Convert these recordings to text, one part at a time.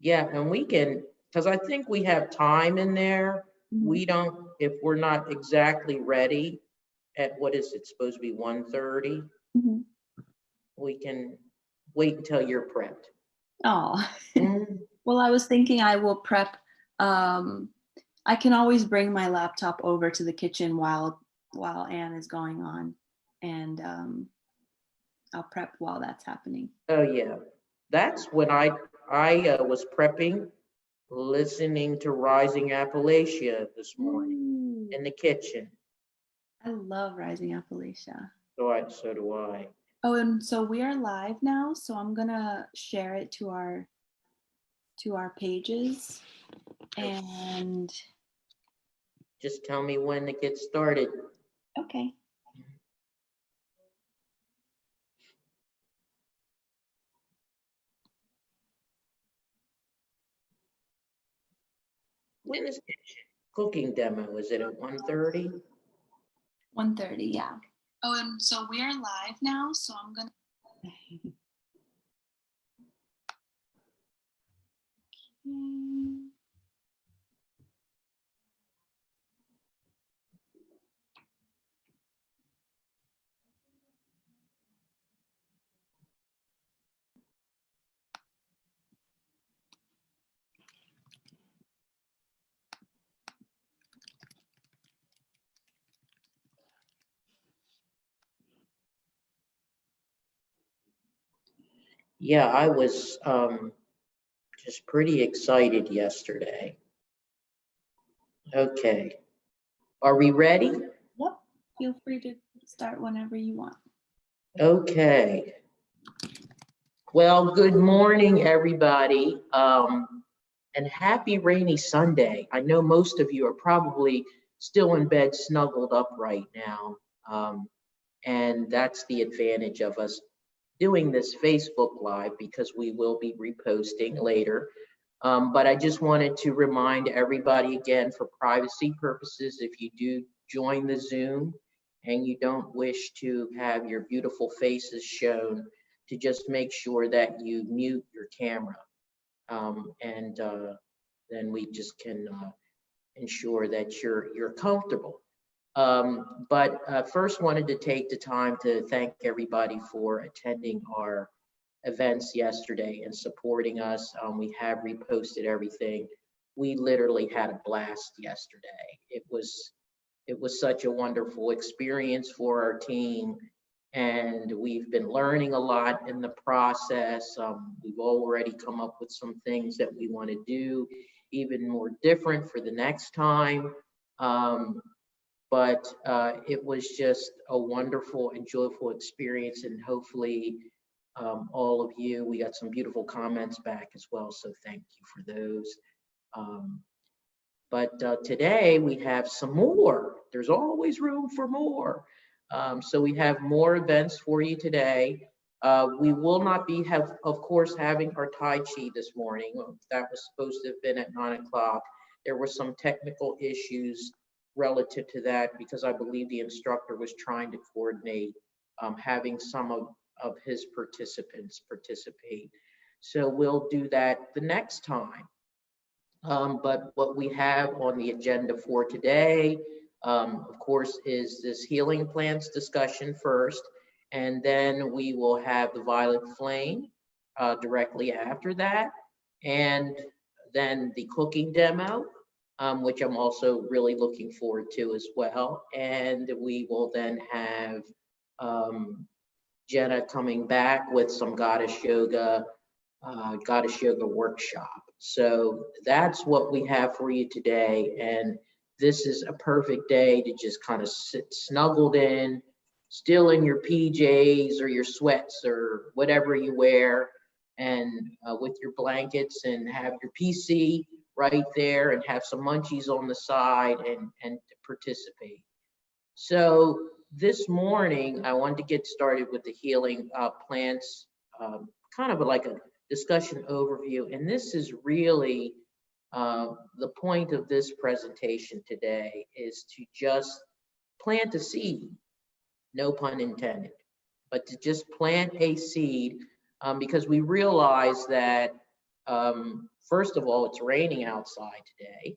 Yeah, and we can, because I think we have time in there. Mhm. We don't, if we're not exactly ready at what is it supposed to be 1:30, Mhm. we can wait until you're prepped. Oh. Mm, Well, I was thinking I will prep. Um, I can always bring my laptop over to the kitchen while Anne is going on, and I'll prep while that's happening. oh yeah, that's when I was prepping, listening to Rising Appalachia this morning Ooh, in the kitchen. I love Rising Appalachia. So do I. Oh, and so we are live now, so I'm gonna share it to our pages, and Just tell me when to get started. okay. When is cooking demo? Is it at 1:30? 1:30, yeah. Oh, and so we are live now, so I'm gonna. Yeah, I was just pretty excited yesterday. Okay, are we ready? Yep. Feel free to start whenever you want. Okay. Well, good morning, everybody, and happy rainy Sunday. I know most of you are probably still in bed, snuggled up right now, and that's the advantage of us doing this Facebook Live because we will be reposting later. But I just wanted to remind everybody again, for privacy purposes, if you do join the Zoom and you don't wish to have your beautiful faces shown, to just make sure that you mute your camera. And then we just can ensure that you're comfortable. But first wanted to take the time to thank everybody for attending our events yesterday and supporting us. We have reposted everything. We literally had a blast yesterday. It was such a wonderful experience for our team, and we've been learning a lot in the process. We've already come up with some things that we want to do even more different for the next time. Um, but it was just a wonderful and joyful experience, and hopefully all of you, we got some beautiful comments back as well, so thank you for those. Um, but today we have some more. There's always room for more. So we have more events for you today. We will not be of course, having our Tai Chi this morning. That was supposed to have been at 9 o'clock. There were some technical issues relative to that because I believe the instructor was trying to coordinate having some of his participants participate. So we'll do that the next time. But what we have on the agenda for today, of course, is this healing plants discussion first, and then we will have the violet flame directly after that, and then the cooking demo, which I'm also really looking forward to as well. And we will then have um, Jenna coming back with some goddess yoga workshop. So that's what we have for you today. And this is a perfect day to just kind of sit snuggled in, still in your PJs or your sweats or whatever you wear, and with your blankets, and have your PC right there and have some munchies on the side and participate. So this morning, I wanted to get started with the healing plants, kind of like a discussion overview. And this is really the point of this presentation today, is to just plant a seed, no pun intended, but to just plant a seed, because we realize that First of all, it's raining outside today.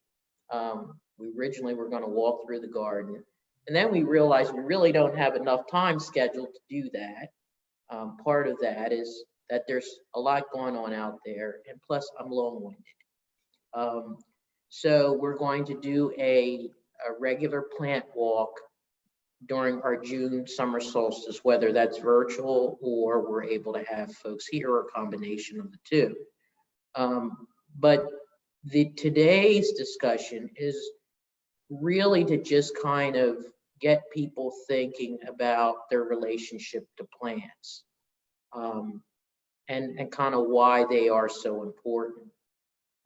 We originally were going to walk through the garden, and then we realized we really don't have enough time scheduled to do that. Part of that is that there's a lot going on out there, and plus I'm long-winded. So we're going to do a regular plant walk during our June summer solstice, whether that's virtual or we're able to have folks here or a combination of the two. But today's discussion is really to just kind of get people thinking about their relationship to plants, and kind of why they are so important.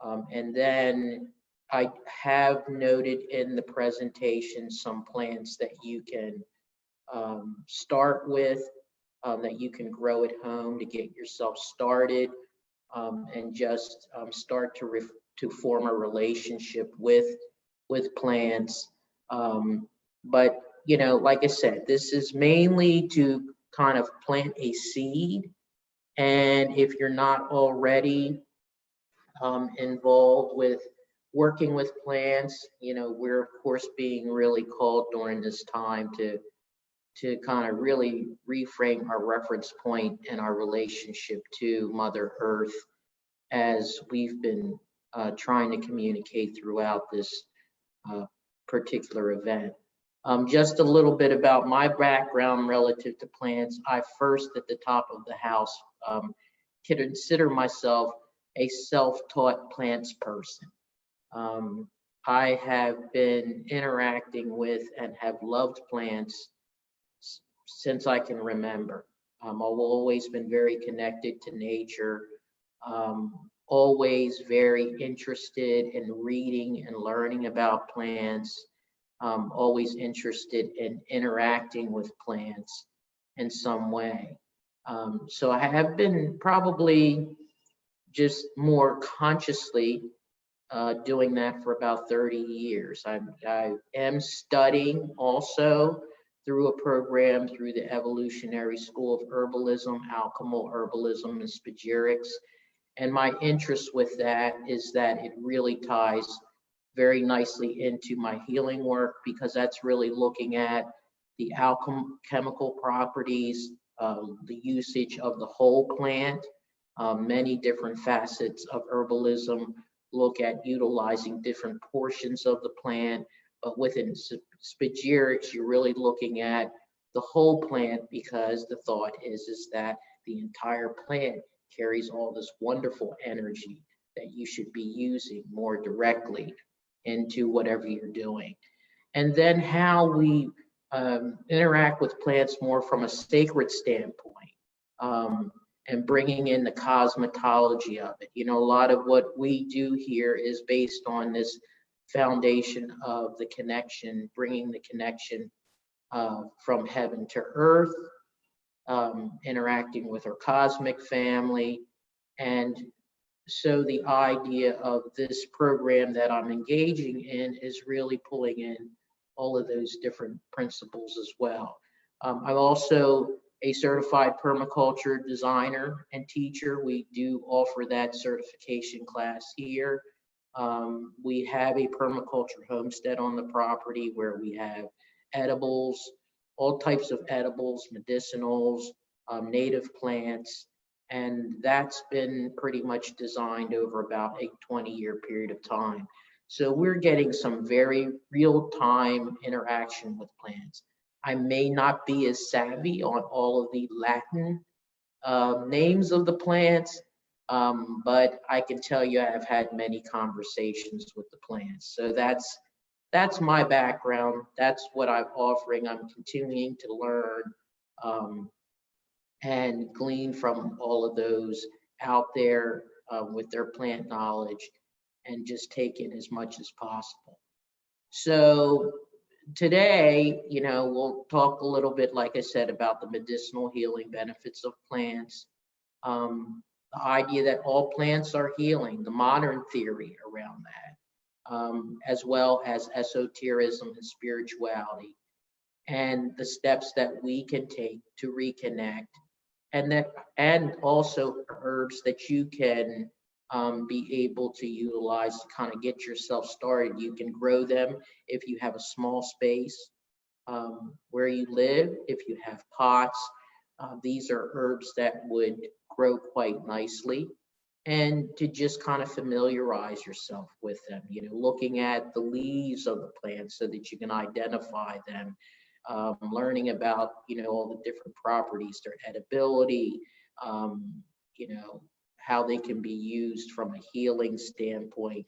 And then I have noted in the presentation some plants that you can start with, that you can grow at home to get yourself started, and just start to form a relationship with plants. But you know, like I said, this is mainly to kind of plant a seed. And if you're not already involved with working with plants, you know, we're of course being really called during this time to kind of really reframe our reference point and our relationship to Mother Earth, as we've been trying to communicate throughout this particular event. Just a little bit about my background relative to plants. I first, at the top of the house, consider myself a self-taught plants person. I have been interacting with and have loved plants since I can remember. I've always been very connected to nature, always very interested in reading and learning about plants, always interested in interacting with plants in some way. So I have been probably just more consciously doing that for about 30 years. I am studying also through a program through the Evolutionary School of Herbalism, Alchemal Herbalism, and Spagyrics. And my interest with that is that it really ties very nicely into my healing work, because that's really looking at the alchemical properties, the usage of the whole plant. Many different facets of herbalism look at utilizing different portions of the plant, but within Spagyrics, you're really looking at the whole plant, because the thought is that the entire plant carries all this wonderful energy that you should be using more directly into whatever you're doing. And then how we interact with plants more from a sacred standpoint, and bringing in the cosmetology of it. You know, a lot of what we do here is based on this foundation of the connection, bringing the connection from heaven to earth, interacting with our cosmic family. And so the idea of this program that I'm engaging in is really pulling in all of those different principles as well. I'm also a certified permaculture designer and teacher. We do offer that certification class here. We have a permaculture homestead on the property where we have edibles, all types of edibles, medicinals, native plants, and that's been pretty much designed over about a 20-year period of time. So we're getting some very real-time interaction with plants. I may not be as savvy on all of the Latin names of the plants, but I can tell you I've had many conversations with the plants. So that's my background. That's what I'm offering. I'm continuing to learn and glean from all of those out there with their plant knowledge, and just take in as much as possible. So today, you know, we'll talk a little bit, like I said, about the medicinal healing benefits of plants, the idea that all plants are healing, the modern theory around that, as well as esotericism and spirituality, and the steps that we can take to reconnect, and also herbs that you can be able to utilize to kind of get yourself started. You can grow them if you have a small space where you live, if you have pots. These are herbs that would grow quite nicely. And to just kind of familiarize yourself with them, looking at the leaves of the plant so that you can identify them, learning about, all the different properties, their edibility, you know, how they can be used from a healing standpoint,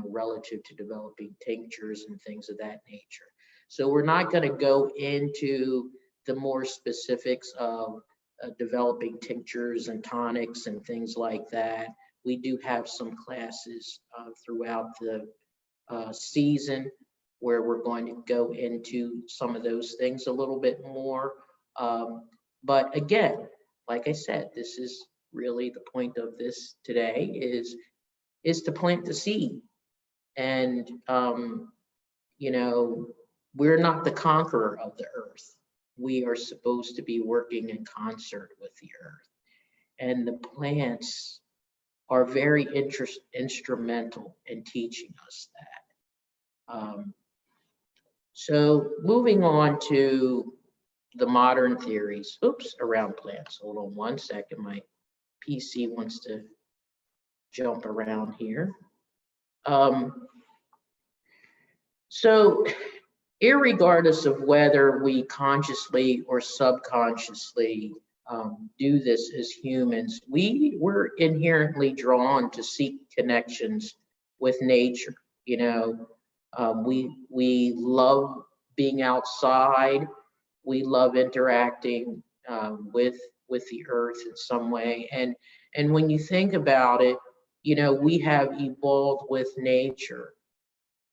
relative to developing tinctures and things of that nature. So we're not going to go into the more specifics of developing tinctures and tonics and things like that. We do have some classes throughout the season where we're going to go into some of those things a little bit more. But again, like I said, this is really the point of this today is to plant the seed. And, we're not the conqueror of the earth. We are supposed to be working in concert with the earth. And the plants are very instrumental in teaching us that. So moving on to the modern theories, around plants. Hold on one second, my PC wants to jump around here. So irregardless of whether we consciously or subconsciously do this as humans, we're inherently drawn to seek connections with nature. We love being outside. We love interacting with the earth in some way. And when you think about it, we have evolved with nature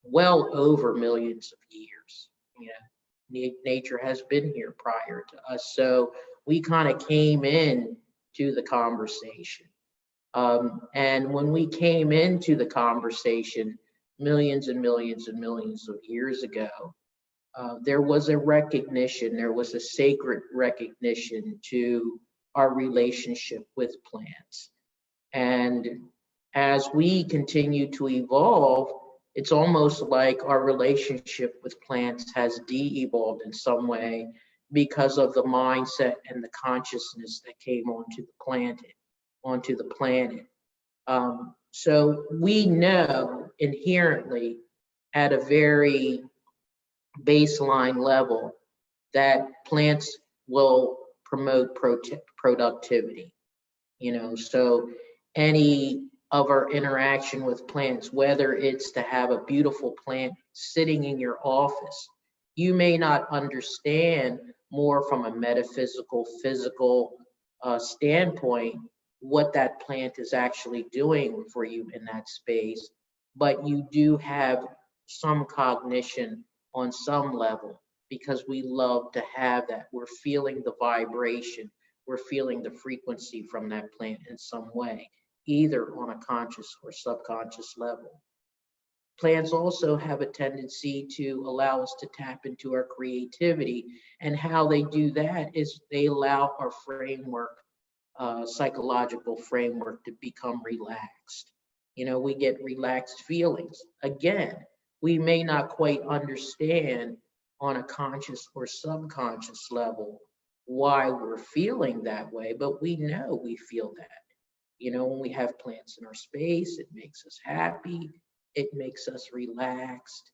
well over millions of years. Nature has been here prior to us, so we kind of came in to the conversation. And when we came into the conversation millions and millions and millions of years ago, there was a recognition, there was a sacred recognition to our relationship with plants. And as we continue to evolve, it's almost like our relationship with plants has de-evolved in some way because of the mindset and the consciousness that came onto the planet. So we know inherently at a very baseline level that plants will promote productivity. So any of our interaction with plants, whether it's to have a beautiful plant sitting in your office, you may not understand more from a metaphysical, physical standpoint what that plant is actually doing for you in that space, but you do have some cognition on some level because we love to have that. We're feeling the vibration, we're feeling the frequency from that plant in some way, either on a conscious or subconscious level. Plants also have a tendency to allow us to tap into our creativity, and how they do that is they allow our framework, psychological framework, to become relaxed. We get relaxed feelings. Again, we may not quite understand on a conscious or subconscious level why we're feeling that way, but we know we feel that. When we have plants in our space, it makes us happy. It makes us relaxed.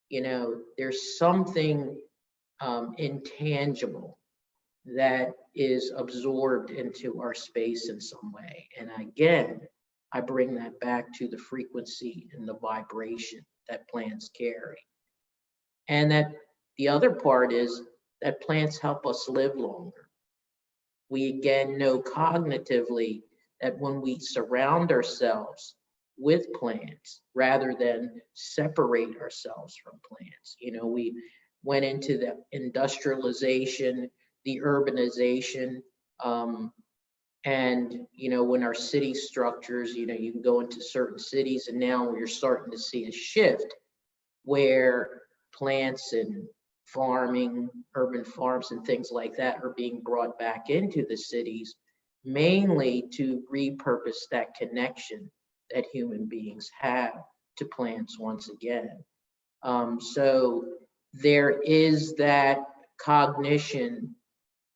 There's something intangible that is absorbed into our space in some way. And again, I bring that back to the frequency and the vibration that plants carry. And that the other part is that plants help us live longer. We again know cognitively that when we surround ourselves with plants rather than separate ourselves from plants, we went into the industrialization, the urbanization, and when our city structures, you can go into certain cities, and now we're starting to see a shift where plants and farming, urban farms and things like that are being brought back into the cities, mainly to repurpose that connection that human beings have to plants once again. So there is that cognition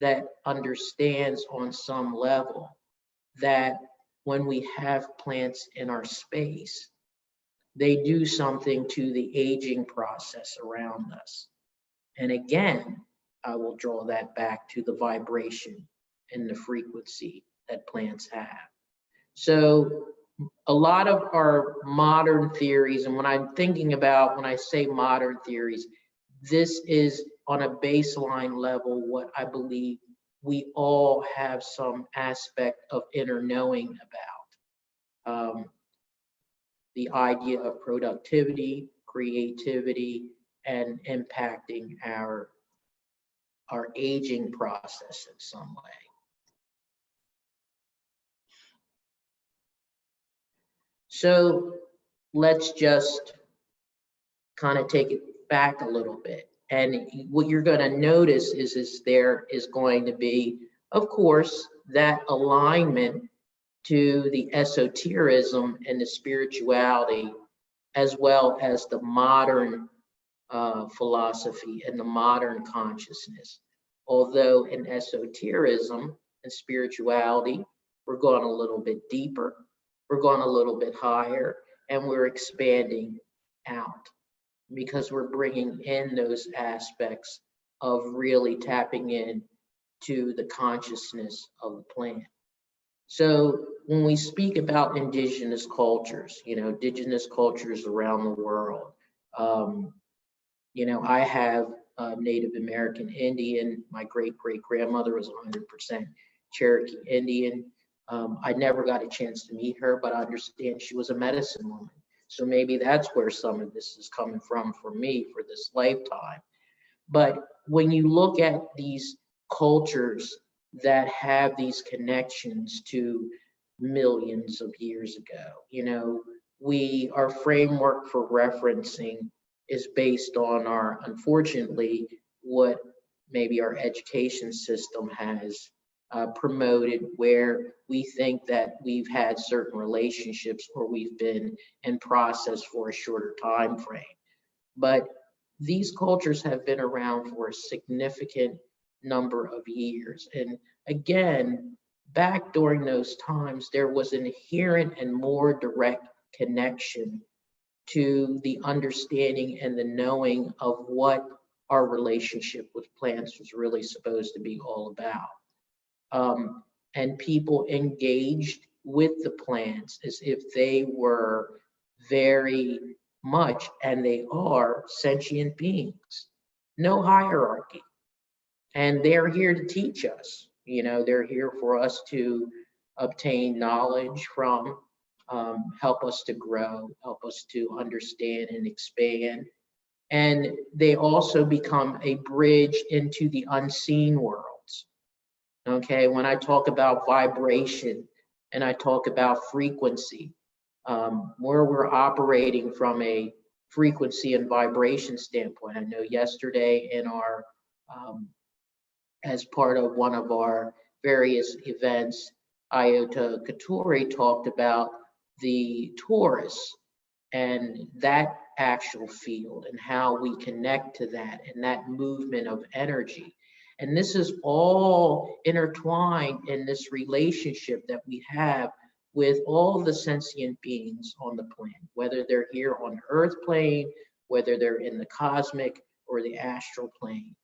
that understands on some level that when we have plants in our space, they do something to the aging process around us. And again, I will draw that back to the vibration and the frequency that plants have. So a lot of our modern theories, and when I'm thinking about, when I say modern theories, this is on a baseline level what I believe we all have some aspect of inner knowing about. The idea of productivity, creativity, and impacting our aging process in some way. So let's just kind of take it back a little bit. And what you're going to notice is there is going to be, of course, that alignment to the esotericism and the spirituality, as well as the modern philosophy and the modern consciousness. Although in esotericism and spirituality, we're going a little bit deeper, we're going a little bit higher, and we're expanding out because we're bringing in those aspects of really tapping in to the consciousness of the plant. So when we speak about indigenous cultures, indigenous cultures around the world, I have Native American Indian. My great-great-grandmother was 100% Cherokee Indian. I never got a chance to meet her, but I understand she was a medicine woman. So maybe that's where some of this is coming from for me for this lifetime. But when you look at these cultures that have these connections to millions of years ago, our framework for referencing is based on unfortunately, what maybe our education system has promoted, where we think that we've had certain relationships or we've been in process for a shorter time frame. But these cultures have been around for a significant number of years. And again, back during those times, there was an inherent and more direct connection to the understanding and the knowing of what our relationship with plants was really supposed to be all about. And people engaged with the plants as if they were very much, and they are, sentient beings, no hierarchy. And they're here to teach us. They're here for us to obtain knowledge from, help us to grow, help us to understand and expand. And they also become a bridge into the unseen worlds. Okay, when I talk about vibration and I talk about frequency, where we're operating from a frequency and vibration standpoint. I know yesterday in our, as part of one of our various events, Iota Katori talked about the torus and that actual field and how we connect to that and that movement of energy. And this is all intertwined in this relationship that we have with all the sentient beings on the planet, whether they're here on the earth plane, whether they're in the cosmic or the astral plane.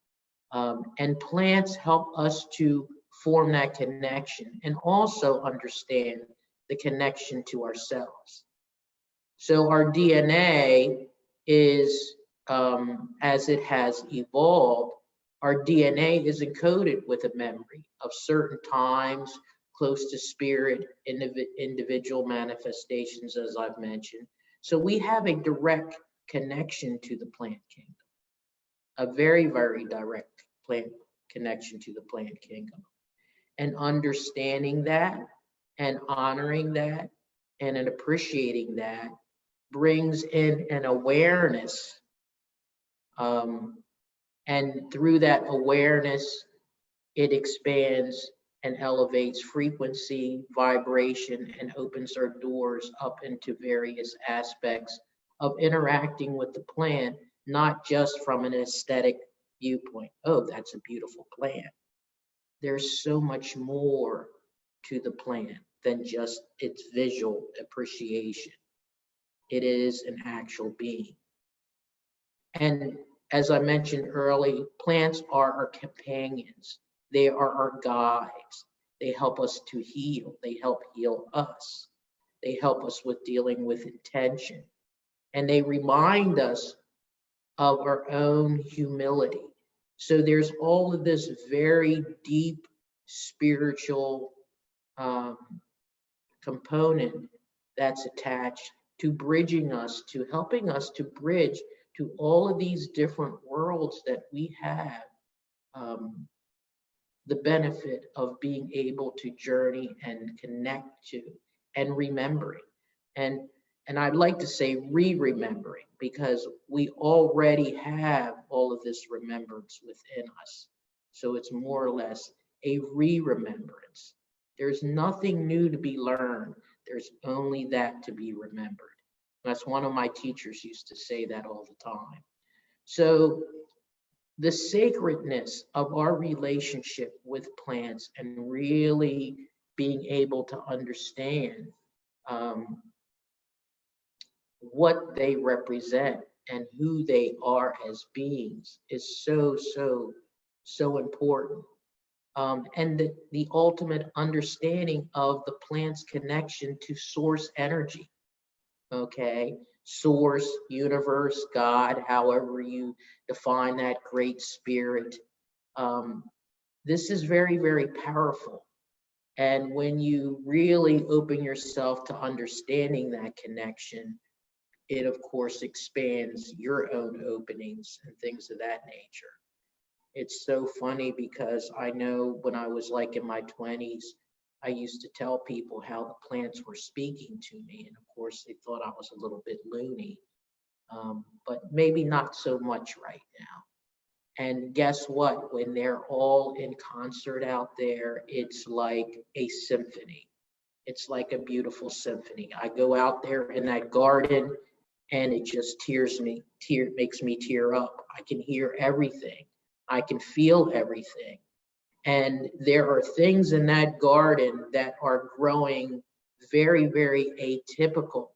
And plants help us to form that connection and also understand the connection to ourselves. So our DNA is, as it has evolved, our DNA is encoded with a memory of certain times, close to spirit, individual manifestations, as I've mentioned. So we have a direct connection to the plant kingdom, a very, very direct plant connection to the plant kingdom. And understanding that and honoring that and appreciating that brings in an awareness. And through that awareness, it expands and elevates frequency, vibration, and opens our doors up into various aspects of interacting with the plant, not just from an aesthetic viewpoint. Oh, that's a beautiful plant. There's so much more to the plant than just its visual appreciation. It is an actual being. And as I mentioned early, plants are our companions. They are our guides. They help us to heal. They help heal us. They help us with dealing with intention. And they remind us of our own humility. So there's all of this very deep spiritual component that's attached to bridging us, to helping us to bridge to all of these different worlds that we have the benefit of being able to journey and connect to and remembering. And I'd like to say re-remembering, because we already have all of this remembrance within us. So it's more or less a re-remembrance. There's nothing new to be learned. There's only that to be remembered. That's one of my teachers used to say that all the time. So the sacredness of our relationship with plants and really being able to understand what they represent and who they are as beings is so important. And the ultimate understanding of the plant's connection to source energy. Okay, source, universe, God, however you define that great spirit. This is very, very powerful. And when you really open yourself to understanding that connection, it of course expands your own openings and things of that nature. It's so funny because I know when I was like in my 20s, I used to tell people how the plants were speaking to me. And of course, they thought I was a little bit loony, but maybe not so much right now. And guess what? When they're all in concert out there, it's like a symphony. It's like a beautiful symphony. I go out there in that garden and it just makes me tear up. I can hear everything. I can feel everything. And there are things in that garden that are growing very, very atypical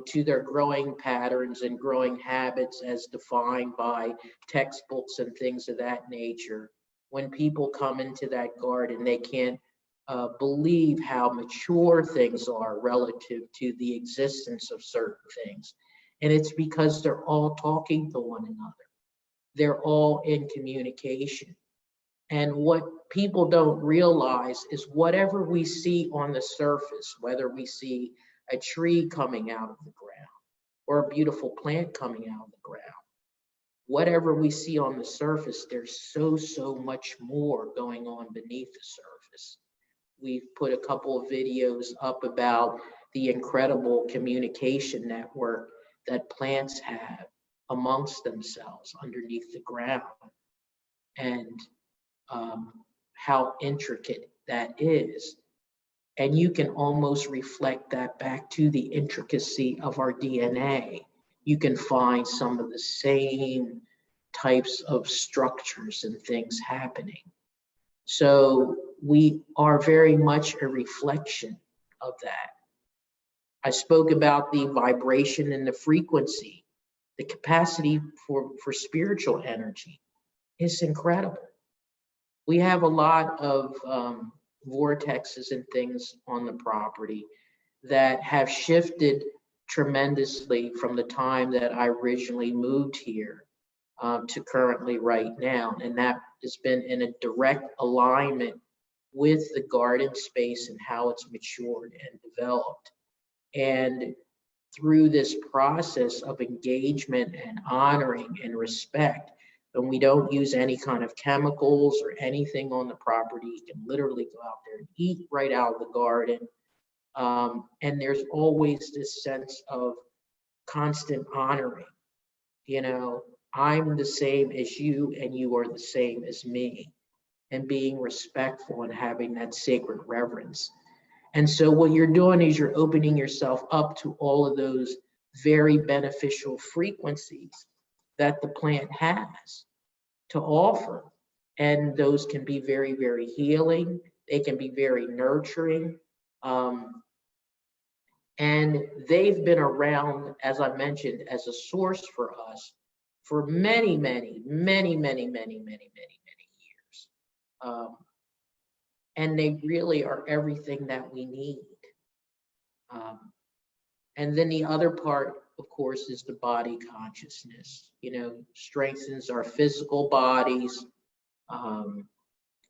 to their growing patterns and growing habits as defined by textbooks and things of that nature. When people come into that garden, they can't believe how mature things are relative to the existence of certain things. And it's because they're all talking to one another. They're all in communication. And what people don't realize is whatever we see on the surface, whether we see a tree coming out of the ground or a beautiful plant coming out of the ground, whatever we see on the surface, there's so much more going on beneath the surface. We've put a couple of videos up about the incredible communication network that plants have amongst themselves underneath the ground, and how intricate that is. And you can almost reflect that back to the intricacy of our DNA. You can find some of the same types of structures and things happening. So we are very much a reflection of that. I spoke about the vibration and the frequency. The capacity for spiritual energy is incredible. We have a lot of vortexes and things on the property that have shifted tremendously from the time that I originally moved here to currently right now. And that has been in a direct alignment with the garden space and how it's matured and developed. And through this process of engagement and honoring and respect, and we don't use any kind of chemicals or anything on the property. You can literally go out there and eat right out of the garden. And there's always this sense of constant honoring. You know, I'm the same as you and you are the same as me. and being respectful and having that sacred reverence. And so what you're doing is you're opening yourself up to all of those very beneficial frequencies that the plant has to offer. And those can be very, very healing. They can be very nurturing. And they've been around, as I mentioned, as a source for us for many, many, many, many, many, many, many, many years. And they really are everything that we need. And then the other part, of course, is the body consciousness, strengthens our physical bodies.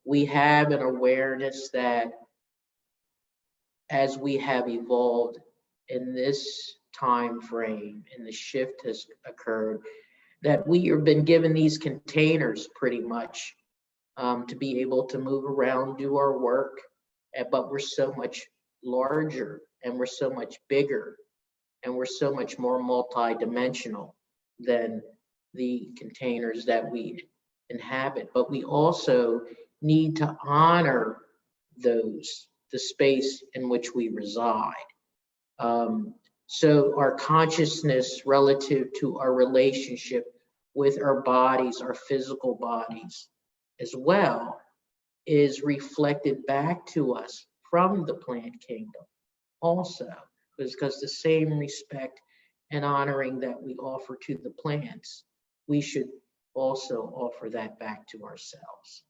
We have an awareness that as we have evolved in this time frame and the shift has occurred, that we have been given these containers pretty much to be able to move around, do our work, but we're so much larger and we're so much bigger and we're so much more multi-dimensional than the containers that we inhabit. But we also need to honor the space in which we reside. So our consciousness relative to our relationship with our bodies, our physical bodies as well, is reflected back to us from the plant kingdom also, because the same respect and honoring that we offer to the plants, we should also offer that back to ourselves.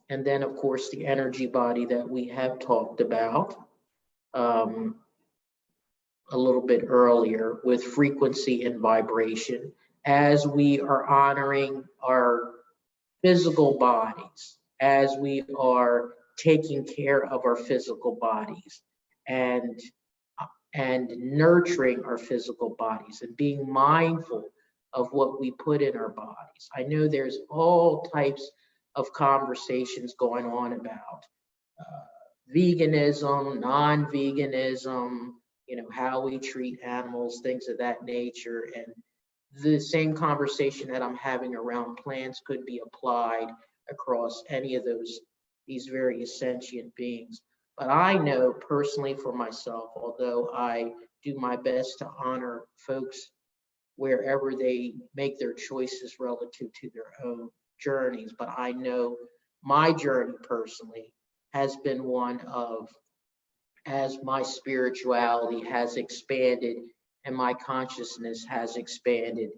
And then, of course, the energy body that we have talked about a little bit earlier with frequency and vibration, as we are honoring our physical bodies, as we are taking care of our physical bodies and nurturing our physical bodies and being mindful of what we put in our bodies. I know there's all types of conversations going on about veganism, non-veganism, how we treat animals, things of that nature. And the same conversation that I'm having around plants could be applied across any of these various sentient beings. But I know personally for myself, although I do my best to honor folks wherever they make their choices relative to their own journeys, but I know my journey personally has been one of, as my spirituality has expanded and my consciousness has expanded,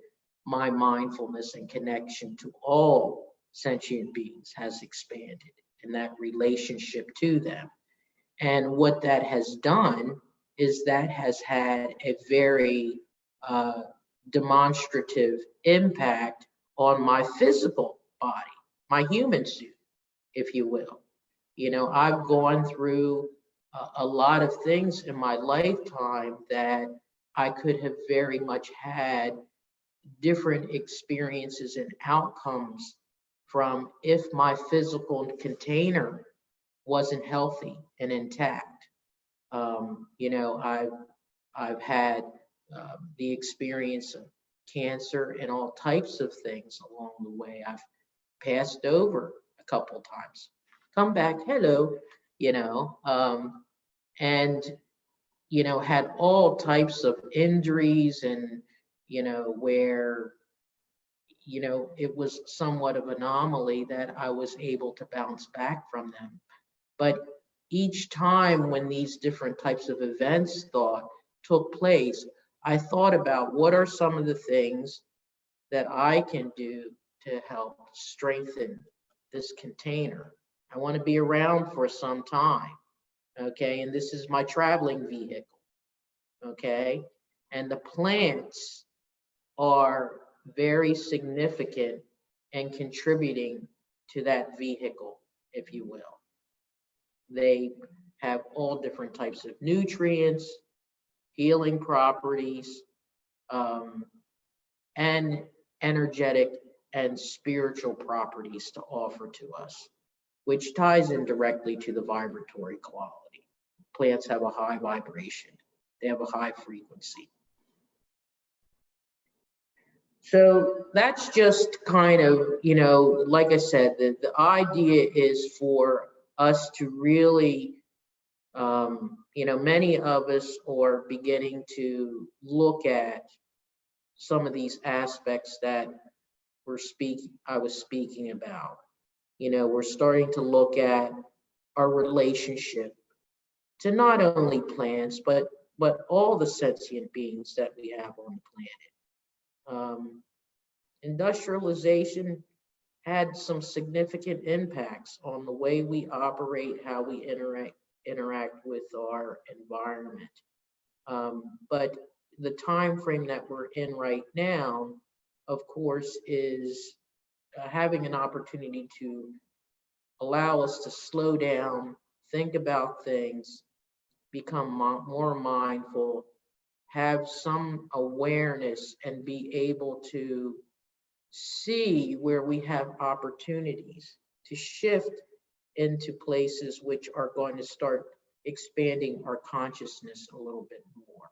my mindfulness and connection to all sentient beings has expanded, and that relationship to them. And what that has done is that has had a very demonstrative impact on my physical body, my human suit, if you will. I've gone through a lot of things in my lifetime that I could have very much had different experiences and outcomes from if my physical container wasn't healthy and intact. I've had the experience of cancer and all types of things along the way. I've passed over a couple of times, come back, hello, and had all types of injuries and where it was somewhat of an anomaly that I was able to bounce back from them. But each time when these different types of events took place, I thought about what are some of the things that I can do to help strengthen this container. I want to be around for some time, okay? And this is my traveling vehicle, okay? And the plants are very significant and contributing to that vehicle, if you will. They have all different types of nutrients, healing properties, and energetic and spiritual properties to offer to us, which ties in directly to the vibratory quality. Plants have a high vibration. They have a high frequency. So that's just kind of, like I said, the idea is for us to really, many of us are beginning to look at some of these aspects that I was speaking about. We're starting to look at our relationship to not only plants, but all the sentient beings that we have on the planet. Industrialization had some significant impacts on the way we operate, how we interact with our environment. But the time frame that we're in right now, of course, is having an opportunity to allow us to slow down, think about things, become more mindful, have some awareness, and be able to see where we have opportunities to shift into places which are going to start expanding our consciousness a little bit more,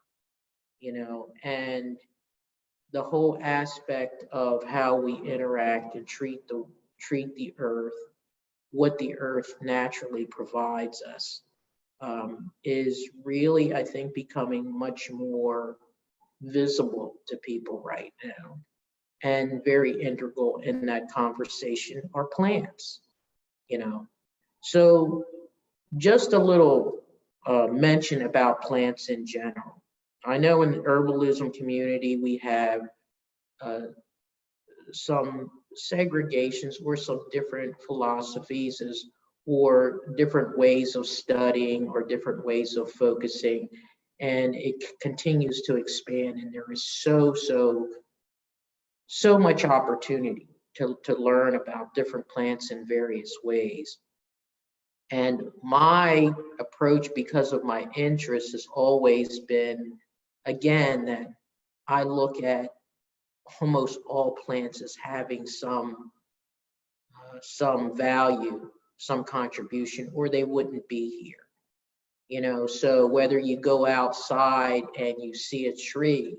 and the whole aspect of how we interact and treat the earth, what the earth naturally provides us, is really, I think, becoming much more visible to people right now, and very integral in that conversation are plants. So just a little mention about plants in general. I know in the herbalism community we have some segregations or some different philosophies or different ways of studying or different ways of focusing, and it continues to expand, and there is so much opportunity to learn about different plants in various ways. And my approach, because of my interest, has always been, again, that I look at almost all plants as having some value, some contribution, or they wouldn't be here. So whether you go outside and you see a tree,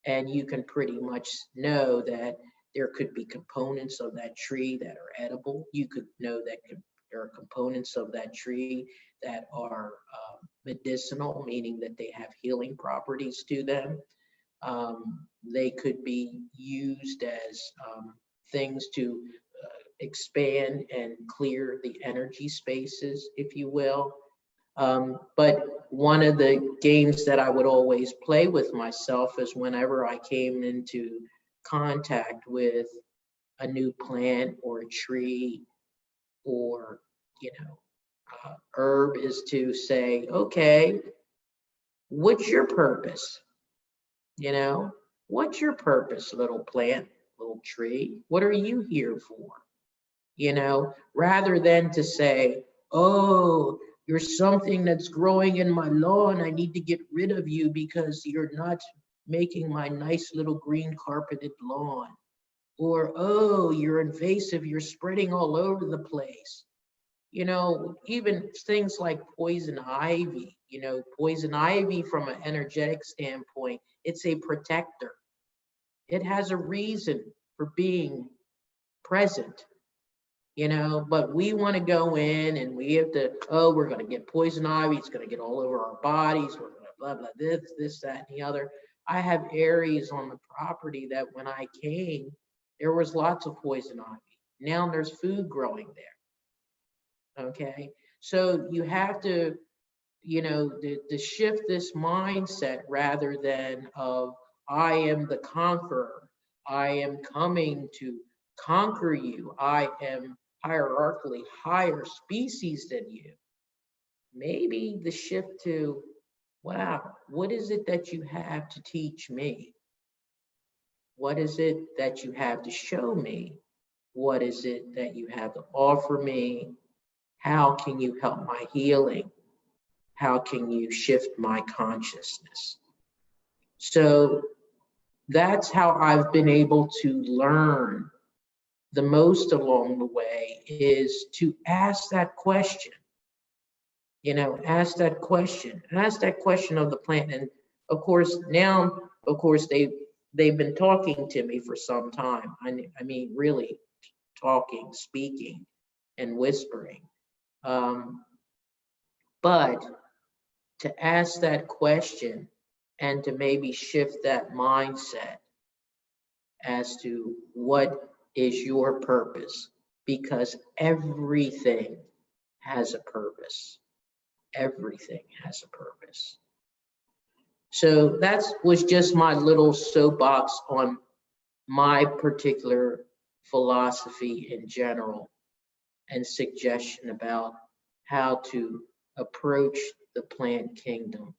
and you can pretty much know that there could be components of that tree that are edible. You could know that there are components of that tree that are medicinal, meaning that they have healing properties to them. They could be used as things to expand and clear the energy spaces, if you will. But one of the games that I would always play with myself is whenever I came into contact with a new plant or a tree or, herb, is to say, okay, what's your purpose? What's your purpose, little plant, little tree? What are you here for? Rather than to say, oh, you're something that's growing in my lawn. I need to get rid of you because you're not making my nice little green carpeted lawn. Or, oh, you're invasive. You're spreading all over the place. Even things like poison ivy, poison ivy from an energetic standpoint, it's a protector. It has a reason for being present. But we want to go in and we have to, we're going to get poison ivy. It's going to get all over our bodies. We're going to blah, blah, this, that, and the other. I have areas on the property that when I came, there was lots of poison ivy. Now there's food growing there. Okay. So you have to, to shift this mindset rather than of, I am the conqueror. I am coming to conquer you. I am hierarchically higher species than you. Maybe the shift to, wow, what is it that you have to teach me? What is it that you have to show me? What is it that you have to offer me? How can you help my healing? How can you shift my consciousness? So that's how I've been able to learn the most along the way, is to ask that question. Ask that question of the plant. And of course, now, they they've been talking to me for some time. I mean, really talking, speaking, and whispering. But to ask that question and to maybe shift that mindset as to what is your purpose, because everything has a purpose. Everything has a purpose. So that was just my little soapbox on my particular philosophy in general and suggestion about how to approach the plant kingdom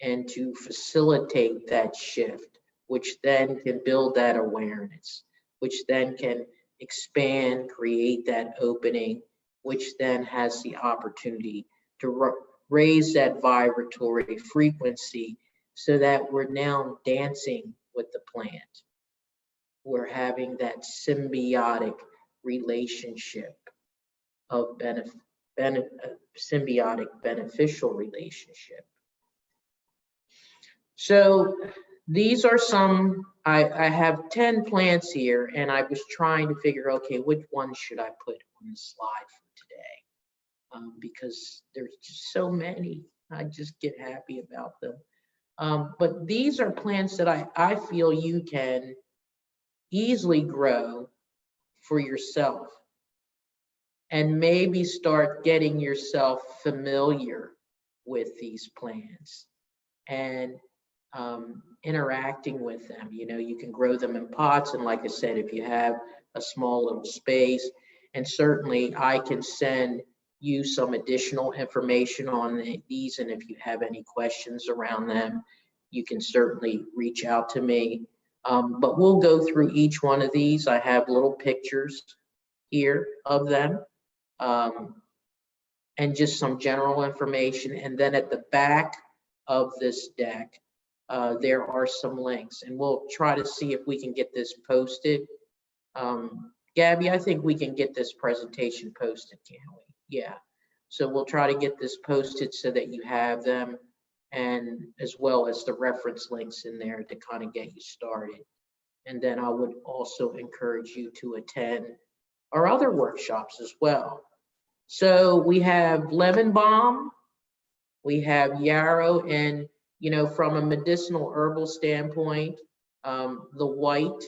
and to facilitate that shift, which then can build that awareness, which then can expand, create that opening, which then has the opportunity to raise that vibratory frequency so that we're now dancing with the plant. We're having that symbiotic relationship of symbiotic beneficial relationship. So these are some, I have 10 plants here, and I was trying to figure, okay, which one should I put on the slide for today? Because there's just so many, I just get happy about them. But these are plants that I feel you can easily grow for yourself and maybe start getting yourself familiar with these plants and interacting with them. You know, you can grow them in pots, and like I said, if you have a small little space, and certainly I can send you some additional information on these, and if you have any questions around them, you can certainly reach out to me. But we'll go through each one of these. I have little pictures here of them, and just some general information. And then at the back of this deck, there are some links, and we'll try to see if we can get this posted. Gabby, I think we can get this presentation posted, can't we? Yeah. So we'll try to get this posted so that you have them, and as well as the reference links in there to kind of get you started. And then I would also encourage you to attend our other workshops as well. So we have lemon balm, we have yarrow, and you know, from a medicinal herbal standpoint, the white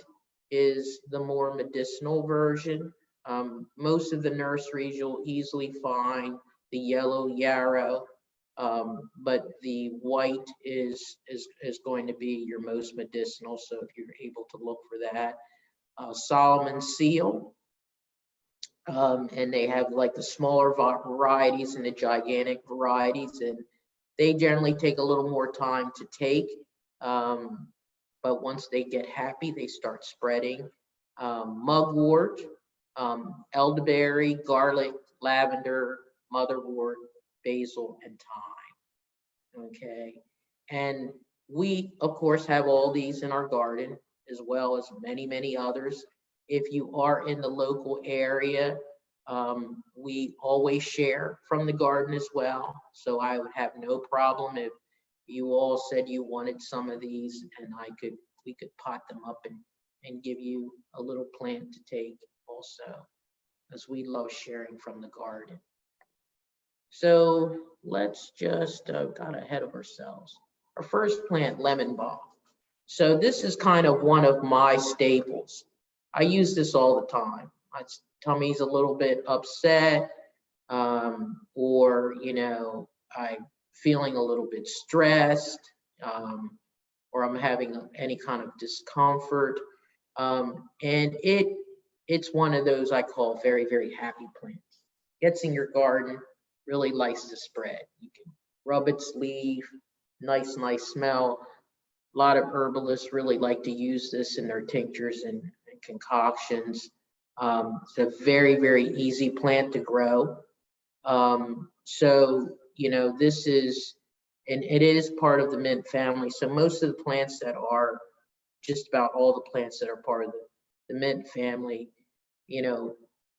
is the more medicinal version. Most of the nurseries you'll easily find the yellow yarrow, but the white is going to be your most medicinal. So if you're able to look for that, Solomon seal, and they have like the smaller varieties and the gigantic varieties, and they generally take a little more time to take, but once they get happy, they start spreading. Mugwort, elderberry, garlic, lavender, motherwort, basil, and thyme. Okay, and we of course have all these in our garden, as well as many others. If you are in the local area, we always share from the garden as well. So I would have no problem if you all said you wanted some of these, and we could pot them up and give you a little plant to take also, as we love sharing from the garden. So let's just, got ahead of ourselves. Our first plant, lemon balm. So this is kind of one of my staples. I use this all the time. My tummy's a little bit upset, or, you know, I'm feeling a little bit stressed, or I'm having any kind of discomfort. And it's one of those I call very happy plants. Gets in your garden, really likes to spread. You can rub its leaf, nice smell. A lot of herbalists really like to use this in their tinctures and concoctions. It's a very easy plant to grow. So, you know, this is, and it is part of the mint family. So most of the plants that are, just about all the plants that are part of the mint family, you know,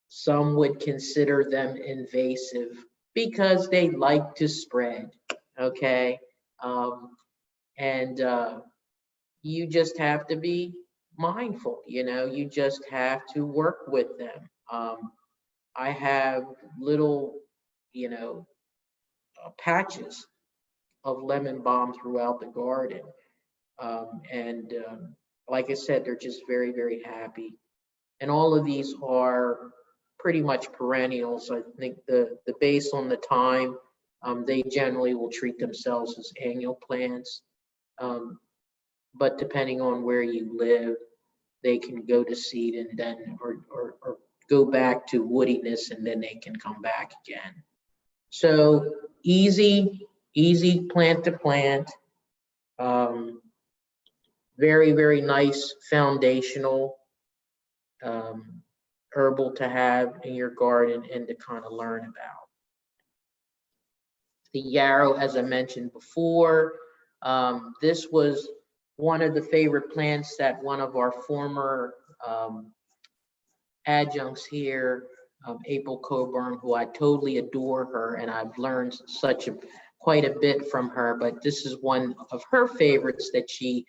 some would consider them invasive because they like to spread, okay? you just have to be mindful, you just have to work with them. I have little, you know, patches of lemon balm throughout the garden. And like I said, they're just very, very happy. And all of these are pretty much perennials. I think the based on the time, they generally will treat themselves as annual plants. Um, but depending on where you live, they can go to seed and then, or go back to woodiness and then they can come back again. So easy plant to plant. Um, very, very nice foundational herbal to have in your garden and to kind of learn about. The yarrow, as I mentioned before, this was one of the favorite plants that one of our former adjuncts here, April Coburn, who I totally adore her, and I've learned quite a bit from her, but this is one of her favorites that she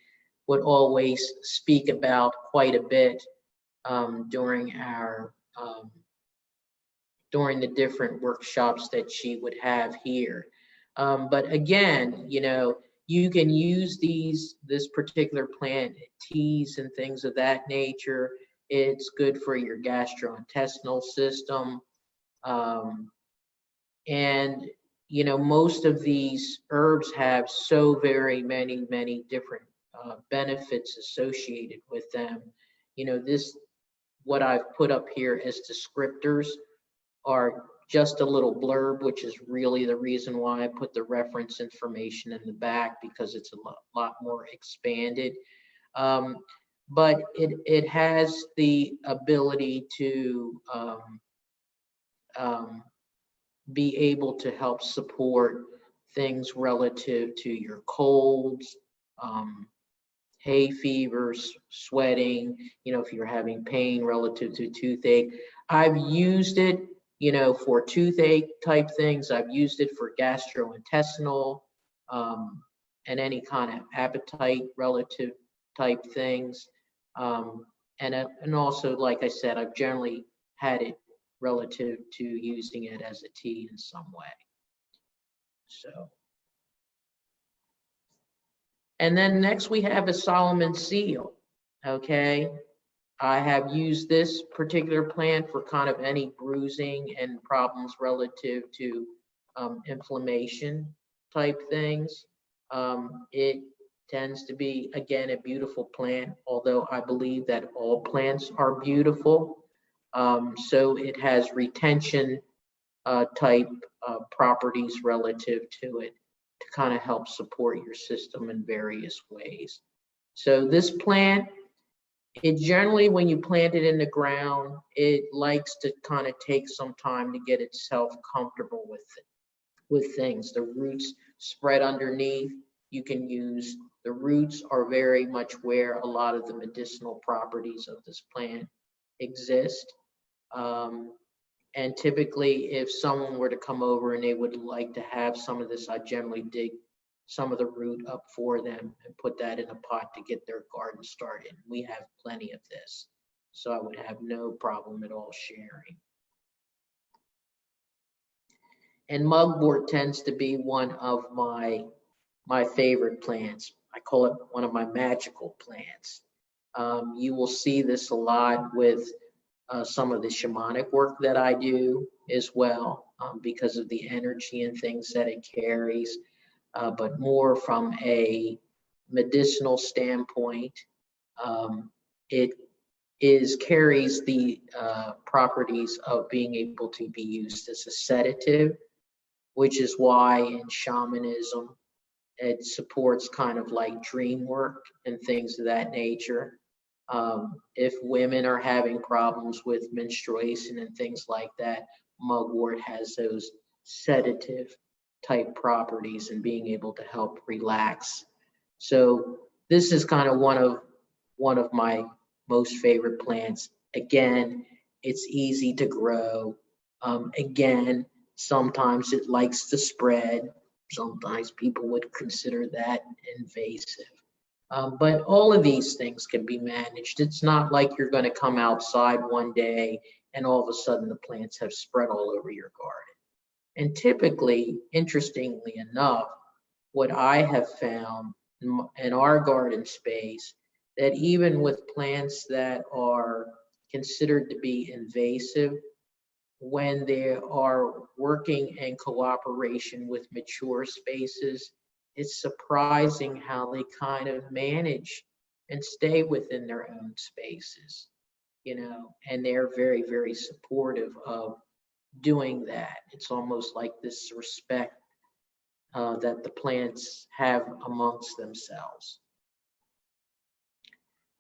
would always speak about quite a bit during the different workshops that she would have here. But again, you can use this particular plant, teas and things of that nature. It's good for your gastrointestinal system. And, most of these herbs have so very many, many different benefits associated with them. What I've put up here as descriptors are just a little blurb, which is really the reason why I put the reference information in the back, because it's a lot more expanded. But it has the ability to be able to help support things relative to your colds, hay fevers, sweating, if you're having pain relative to toothache. I've used it, for toothache type things. I've used it for gastrointestinal and any kind of appetite relative type things. And also, like I said, I've generally had it relative to using it as a tea in some way. So. And then next we have a Solomon seal, okay? I have used this particular plant for kind of any bruising and problems relative to inflammation type things. It tends to be, again, a beautiful plant, although I believe that all plants are beautiful. So it has retention type properties relative to it, to kind of help support your system in various ways. So this plant, it generally, when you plant it in the ground, it likes to kind of take some time to get itself comfortable with things. The roots spread underneath. You can use, the roots are very much where a lot of the medicinal properties of this plant exist. And typically, if someone were to come over and they would like to have some of this, I generally dig some of the root up for them and put that in a pot to get their garden started. We have plenty of this, so I would have no problem at all sharing. And mugwort tends to be one of my favorite plants. I call it one of my magical plants. You will see this a lot with some of the shamanic work that I do as well, because of the energy and things that it carries, but more from a medicinal standpoint. It carries the properties of being able to be used as a sedative, which is why in shamanism it supports kind of like dream work and things of that nature. If women are having problems with menstruation and things like that, mugwort has those sedative type properties and being able to help relax. So this is kind of one of my most favorite plants. Again, it's easy to grow. Again, sometimes it likes to spread. Sometimes people would consider that invasive. But all of these things can be managed. It's not like you're going to come outside one day and all of a sudden the plants have spread all over your garden. And typically, interestingly enough, what I have found in our garden space, that even with plants that are considered to be invasive, when they are working in cooperation with mature spaces, it's surprising how they kind of manage and stay within their own spaces, and they're very, very supportive of doing that. It's almost like this respect that the plants have amongst themselves.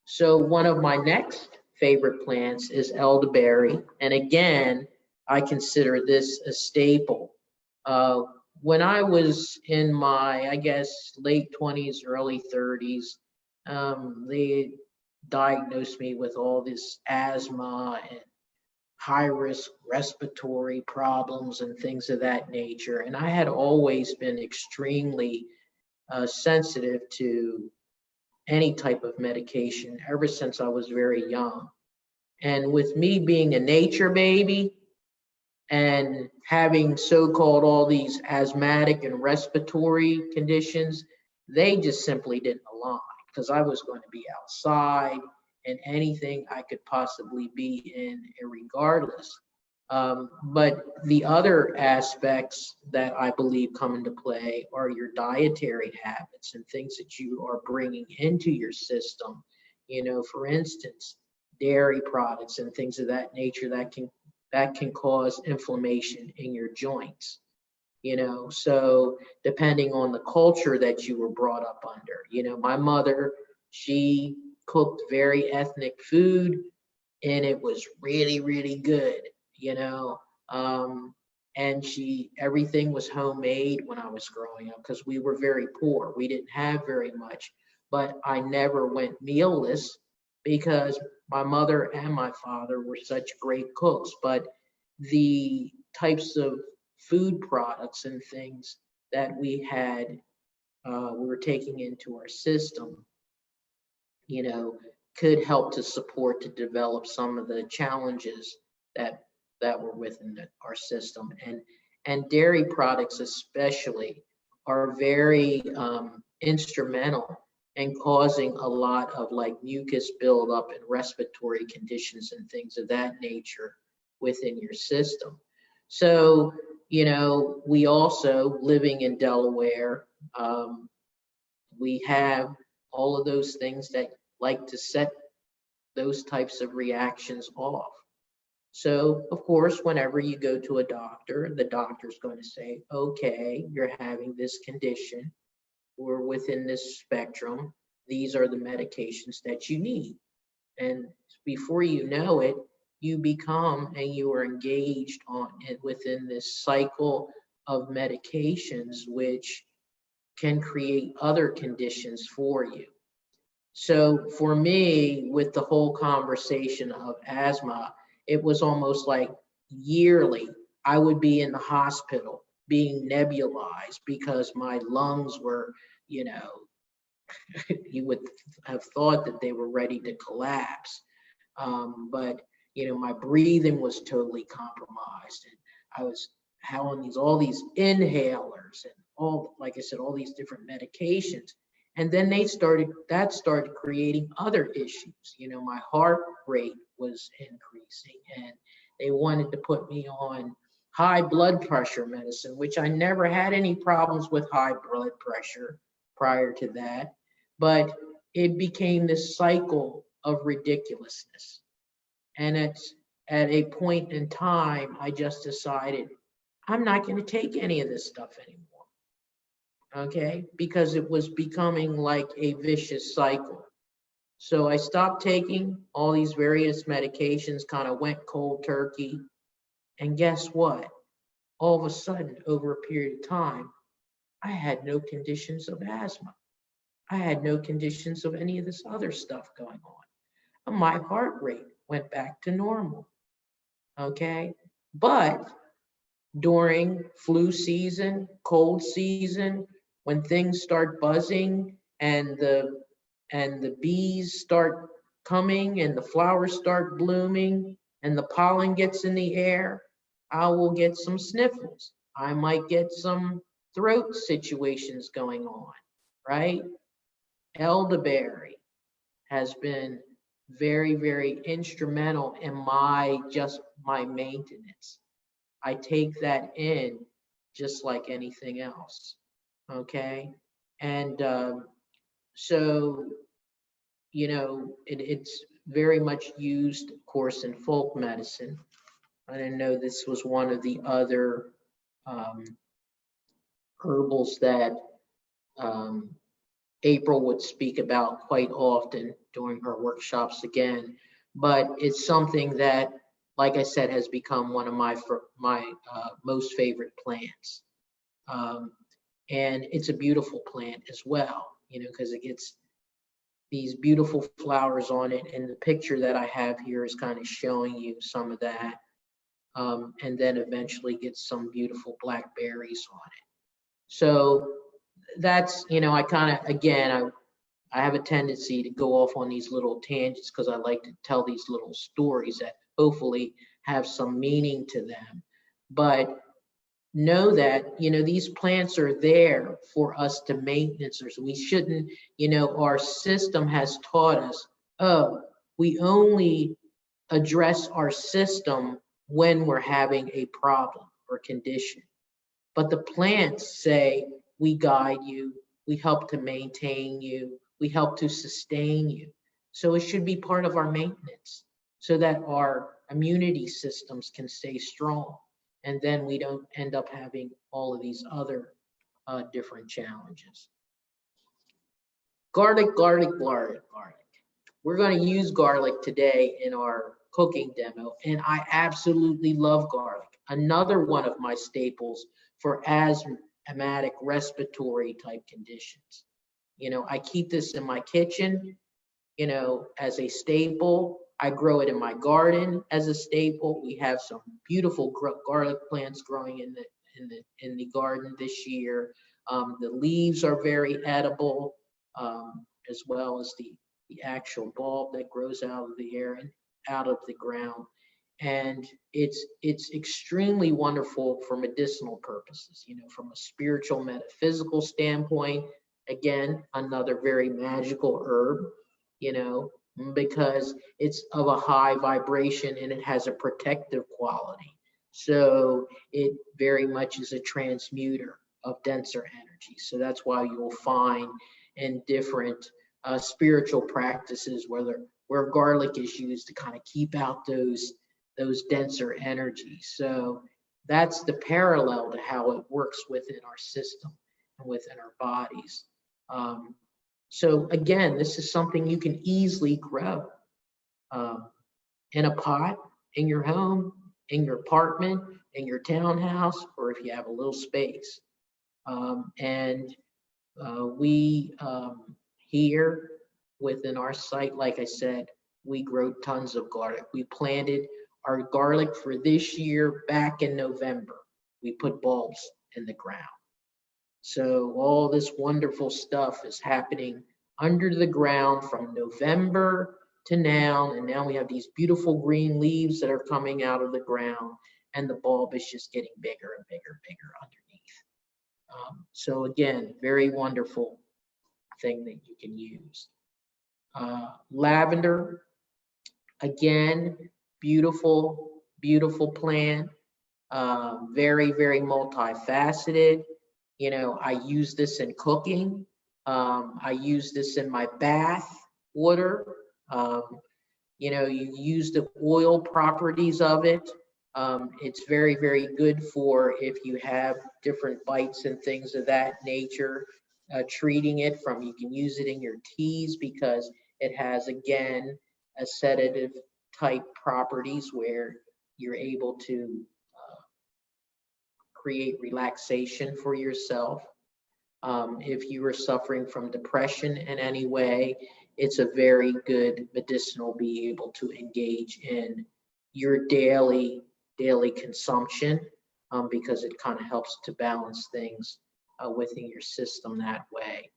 So one of my next favorite plants is elderberry. And again, I consider this a staple. When I was in my, I guess, late 20s, early 30s, they diagnosed me with all this asthma and high-risk respiratory problems and things of that nature. And I had always been extremely sensitive to any type of medication ever since I was very young. And with me being a nature baby and having so-called all these asthmatic and respiratory conditions, they just simply didn't align, because I was going to be outside and anything I could possibly be in regardless. But the other aspects that I believe come into play are your dietary habits and things that you are bringing into your system. For instance, dairy products and things of that nature that can cause inflammation in your joints. So depending on the culture that you were brought up under, my mother, she cooked very ethnic food and it was really, really good, and everything was homemade when I was growing up, because we were very poor. We didn't have very much, but I never went mealless because my mother and my father were such great cooks. But the types of food products and things that we were taking into our system, could help to support to develop some of the challenges that were within our system. And dairy products especially are very instrumental in causing a lot of like mucus buildup and respiratory conditions and things of that nature within your system. So, we also, living in Delaware, we have all of those things that like to set those types of reactions off. So, of course, whenever you go to a doctor, the doctor's going to say, okay, you're having this condition, or within this spectrum, these are the medications that you need. And before you know it, you become and you are engaged on it within this cycle of medications, which can create other conditions for you. So for me, with the whole conversation of asthma, it was almost like yearly I would be in the hospital being nebulized because my lungs were, you would have thought that they were ready to collapse. But my breathing was totally compromised, and I was having all these inhalers and all, like I said, all these different medications. And then that started creating other issues. My heart rate was increasing, and they wanted to put me on high blood pressure medicine, which I never had any problems with high blood pressure prior to that. But it became this cycle of ridiculousness. And it's at a point in time, I just decided I'm not going to take any of this stuff anymore. Okay, because it was becoming like a vicious cycle. So I stopped taking all these various medications, kind of went cold turkey. And guess what? All of a sudden, over a period of time, I had no conditions of asthma. I had no conditions of any of this other stuff going on. And my heart rate went back to normal. Okay, but during flu season, cold season, when things start buzzing and and the bees start coming and the flowers start blooming and the pollen gets in the air, I will get some sniffles. I might get some throat situations going on, right? Elderberry has been very, very instrumental in my maintenance. I take that in just like anything else. Okay. And so, it's very much used, of course, in folk medicine. I didn't know this was one of the other um, herbals that um, April would speak about quite often during her workshops again. But it's something that, like I said, has become one of my most favorite plants. Um, and it's a beautiful plant as well, because it gets these beautiful flowers on it. And the picture that I have here is kind of showing you some of that. And then eventually gets some beautiful black berries on it. So that's, I kind of, again, I have a tendency to go off on these little tangents because I like to tell these little stories that hopefully have some meaning to them. But know that, these plants are there for us to maintenance. So we shouldn't, our system has taught us, oh, we only address our system when we're having a problem or condition. But the plants say, we guide you, we help to maintain you, we help to sustain you. So it should be part of our maintenance so that our immunity systems can stay strong. And then we don't end up having all of these other different challenges. Garlic, garlic, garlic, garlic. We're going to use garlic today in our cooking demo, and I absolutely love garlic. Another one of my staples for asthmatic respiratory type conditions. I keep this in my kitchen, as a staple. I grow it in my garden as a staple. We have some beautiful garlic plants growing in the garden this year. The leaves are very edible, as well as the actual bulb that grows out of the air and out of the ground. And it's extremely wonderful for medicinal purposes, from a spiritual, metaphysical standpoint. Again, another very magical herb, because it's of a high vibration and it has a protective quality. So it very much is a transmuter of denser energy. So that's why you'll find in different spiritual practices where garlic is used to kind of keep out those denser energies. So that's the parallel to how it works within our system and within our bodies. So again, this is something you can easily grow in a pot, in your home, in your apartment, in your townhouse, or if you have a little space. We here within our site, like I said, we grow tons of garlic. We planted our garlic for this year back in November. We put bulbs in the ground. So all this wonderful stuff is happening under the ground from November to now. And now we have these beautiful green leaves that are coming out of the ground, and the bulb is just getting bigger and bigger and bigger underneath. So again, very wonderful thing that you can use. Lavender, again, beautiful, beautiful plant. Very, very multifaceted. I use this in cooking. I use this in my bath water. You use the oil properties of it. It's very, very good for if you have different bites and things of that nature. Treating it from, you can use it in your teas because it has, again, a sedative type properties where you're able to create relaxation for yourself. If you are suffering from depression in any way, it's a very good medicinal be able to engage in your daily consumption, because it kind of helps to balance things within your system that way.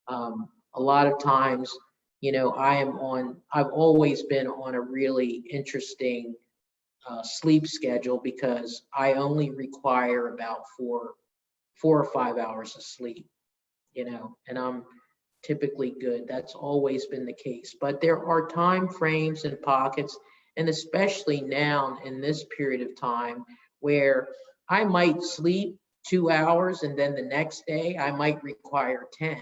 A lot of times You know, I've always been on a really interesting sleep schedule because I only require about 4 or 5 hours of sleep, you know, and I'm typically good. That's always been the case. But there are time frames and pockets, and especially now in this period of time, where I might sleep 2 hours and then the next day I might require 10,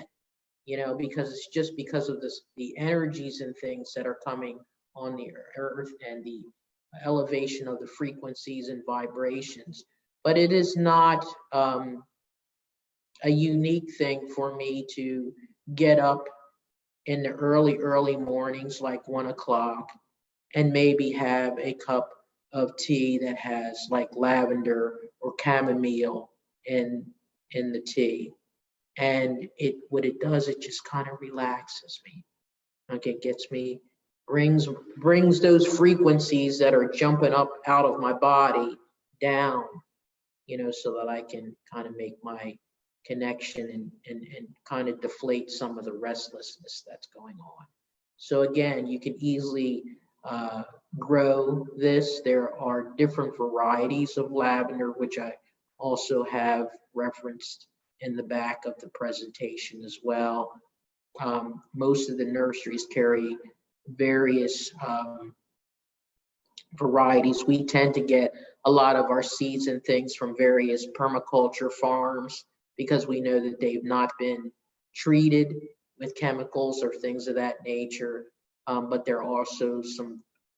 you know, because it's just because of the energies and things that are coming on the earth and the elevation of the frequencies and vibrations. But it is not a unique thing for me to get up in the early mornings, like 1 o'clock, and maybe have a cup of tea that has like lavender or chamomile in the tea. And what it does, it just kind of relaxes me. Okay, it gets me, brings those frequencies that are jumping up out of my body down, you know, so that I can kind of make my connection and kind of deflate some of the restlessness that's going on. So again, you can easily grow this. There are different varieties of lavender, which I also have referenced in the back of the presentation as well. Most of the nurseries carry various varieties. We tend to get a lot of our seeds and things from various permaculture farms because we know that they've not been treated with chemicals or things of that nature. But there are also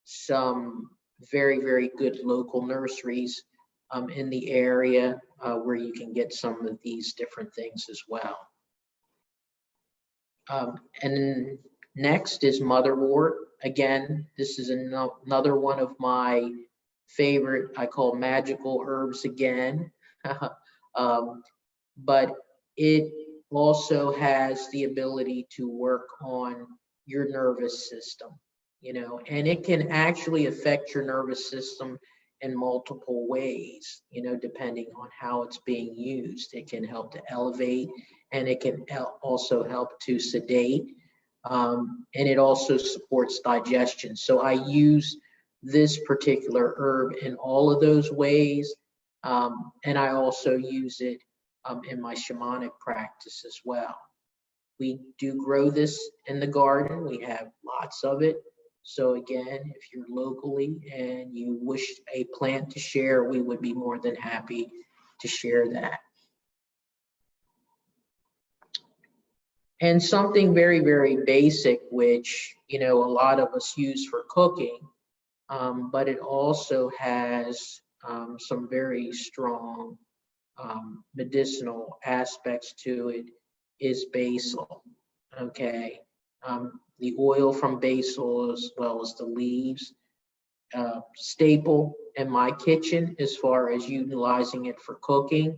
some very good local nurseries in the area where you can get some of these different things as well. And then next is motherwort. Again, this is another one of my favorite, I call magical herbs again. But it also has the ability to work on your nervous system, you know, and it can actually affect your nervous system in multiple ways, you know, depending on how it's being used. It can help to elevate, and it can also help to sedate, and it also supports digestion. So I use this particular herb in all of those ways, and I also use it in my shamanic practice as well. We do grow this in the garden. We have lots of it. So again, if you're locally and you wish a plant to share, we would be more than happy to share that. And something very basic, which, you know, a lot of us use for cooking, but it also has some very strong medicinal aspects to it, is basil. Okay, the oil from basil as well as the leaves, staple in my kitchen as far as utilizing it for cooking.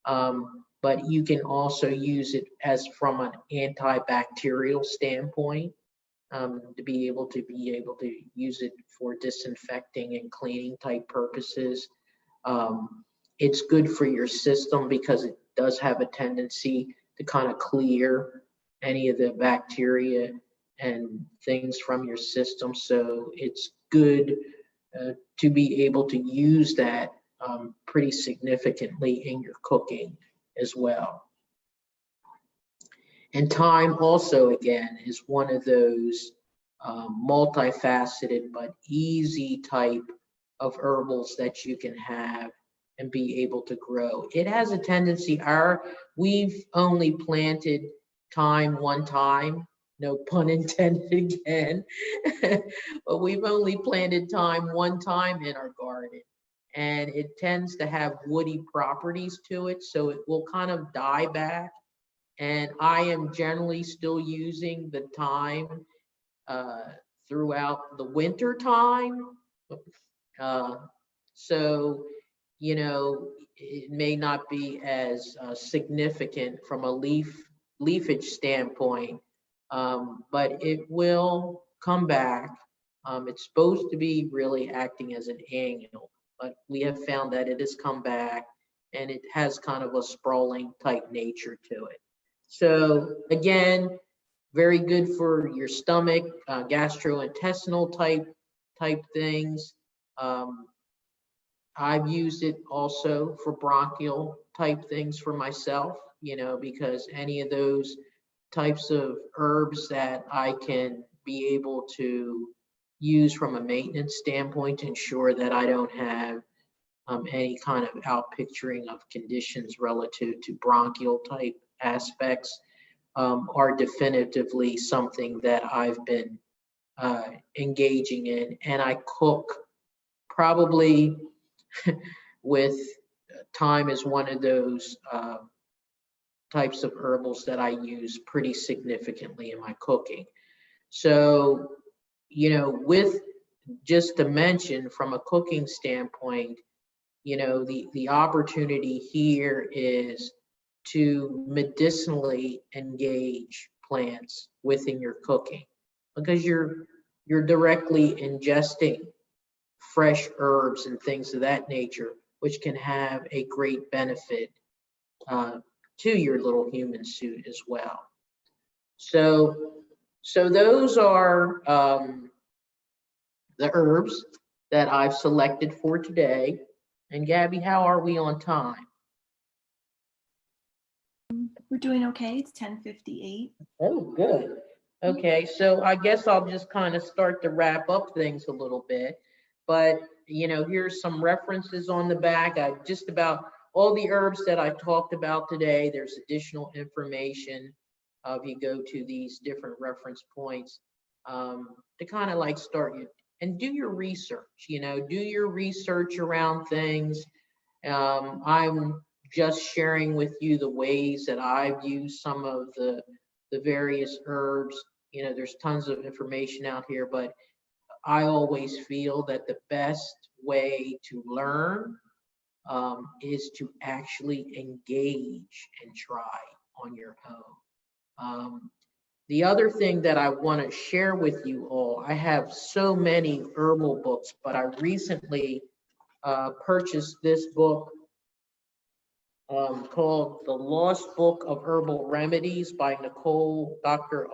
But you can also use it as from an antibacterial standpoint, to be able to use it for disinfecting and cleaning type purposes. It's good for your system because it does have a tendency to kind of clear any of the bacteria and things from your system. So it's good to be able to use that pretty significantly in your cooking as well. And thyme also, again, is one of those multifaceted but easy type of herbals that you can have and be able to grow. It has a tendency, we've only planted thyme one time, no pun intended again, but we've only planted thyme one time in our garden. And it tends to have woody properties to it, so it will kind of die back. And I am generally still using the thyme throughout the winter time. So, you know, it may not be as significant from a leafage standpoint, but it will come back. It's supposed to be really acting as an annual, but we have found that it has come back and it has kind of a sprawling type nature to it. So again, very good for your stomach, gastrointestinal type things. I've used it also for bronchial type things for myself, because any of those types of herbs that I can be able to use from a maintenance standpoint to ensure that I don't have any kind of outpicturing of conditions relative to bronchial type aspects are definitively something that I've been engaging in. And I cook probably with thyme is one of those types of herbals that I use pretty significantly in my cooking. So, with just to mention from a cooking standpoint, the opportunity here is to medicinally engage plants within your cooking, because you're directly ingesting fresh herbs and things of that nature, which can have a great benefit to your little human suit as well. So those are the herbs that I've selected for today. And Gabby, how are we on time? We're doing okay. It's 10:58. Oh, good. Okay, so I guess I'll just kind of start to wrap up things a little bit. But, here's some references on the back. Just about all the herbs that I talked about today, there's additional information if you go to these different reference points to kind of like start you and do your research, do your research around things. I'm just sharing with you the ways that I've used some of the various herbs. There's tons of information out here, but I always feel that the best way to learn is to actually engage and try on your own. The other thing that I want to share with you all, I have so many herbal books, but I recently purchased this book called The Lost Book of Herbal Remedies by Dr.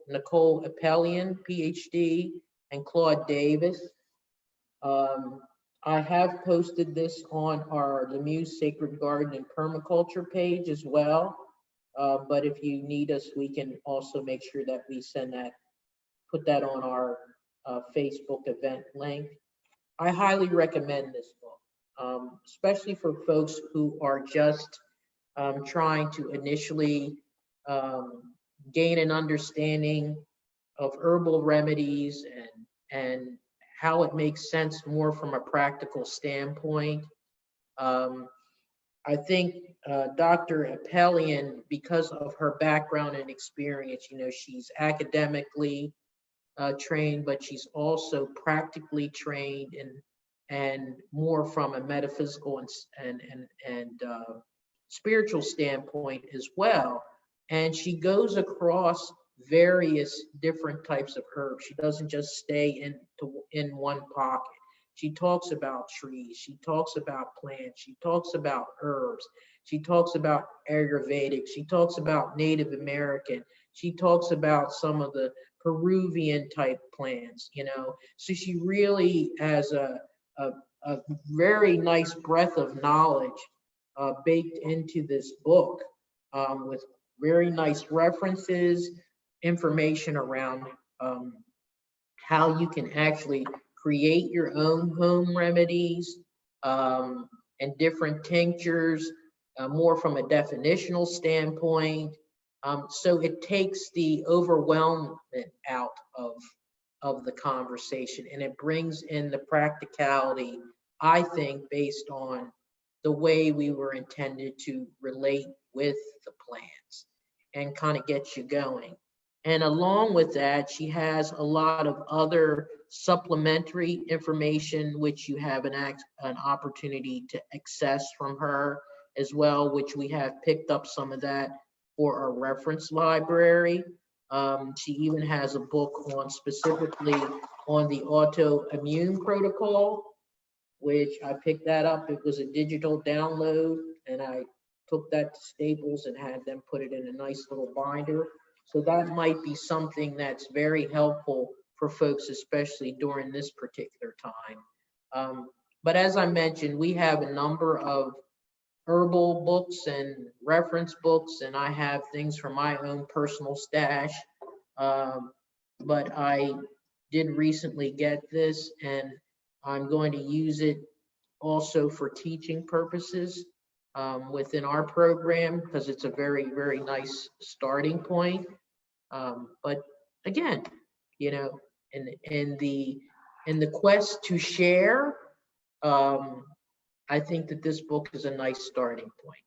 Nicole Appelian, PhD, and Claude Davis. I have posted this on our Lemieux Sacred Garden and Permaculture page as well. But if you need us, we can also make sure that we put that on our Facebook event link. I highly recommend this book, especially for folks who are just trying to initially gain an understanding of herbal remedies and how it makes sense more from a practical standpoint. I think Dr. Appelian, because of her background and experience, she's academically trained, but she's also practically trained and more from a metaphysical and spiritual standpoint as well. And she goes across various different types of herbs. She doesn't just stay in one pocket. She talks about trees. She talks about plants. She talks about herbs. She talks about Ayurvedic. She talks about Native American. She talks about some of the Peruvian type plants, So she really has a very nice breadth of knowledge baked into this book with very nice references, information around how you can actually create your own home remedies and different tinctures, more from a definitional standpoint. So it takes the overwhelmment out of the conversation, and it brings in the practicality, I think, based on the way we were intended to relate with the plants and kind of get you going. And along with that, she has a lot of other supplementary information, which you have an opportunity to access from her as well, which we have picked up some of that for our reference library. She even has a book specifically on the autoimmune protocol, which I picked that up. It was a digital download, and I took that to Staples and had them put it in a nice little binder. So that might be something that's very helpful for folks, especially during this particular time. But as I mentioned, we have a number of herbal books and reference books, and I have things from my own personal stash. But I did recently get this, and I'm going to use it also for teaching purposes within our program, because it's a very, very nice starting point. But again, you know, in the quest to share, I think that this book is a nice starting point.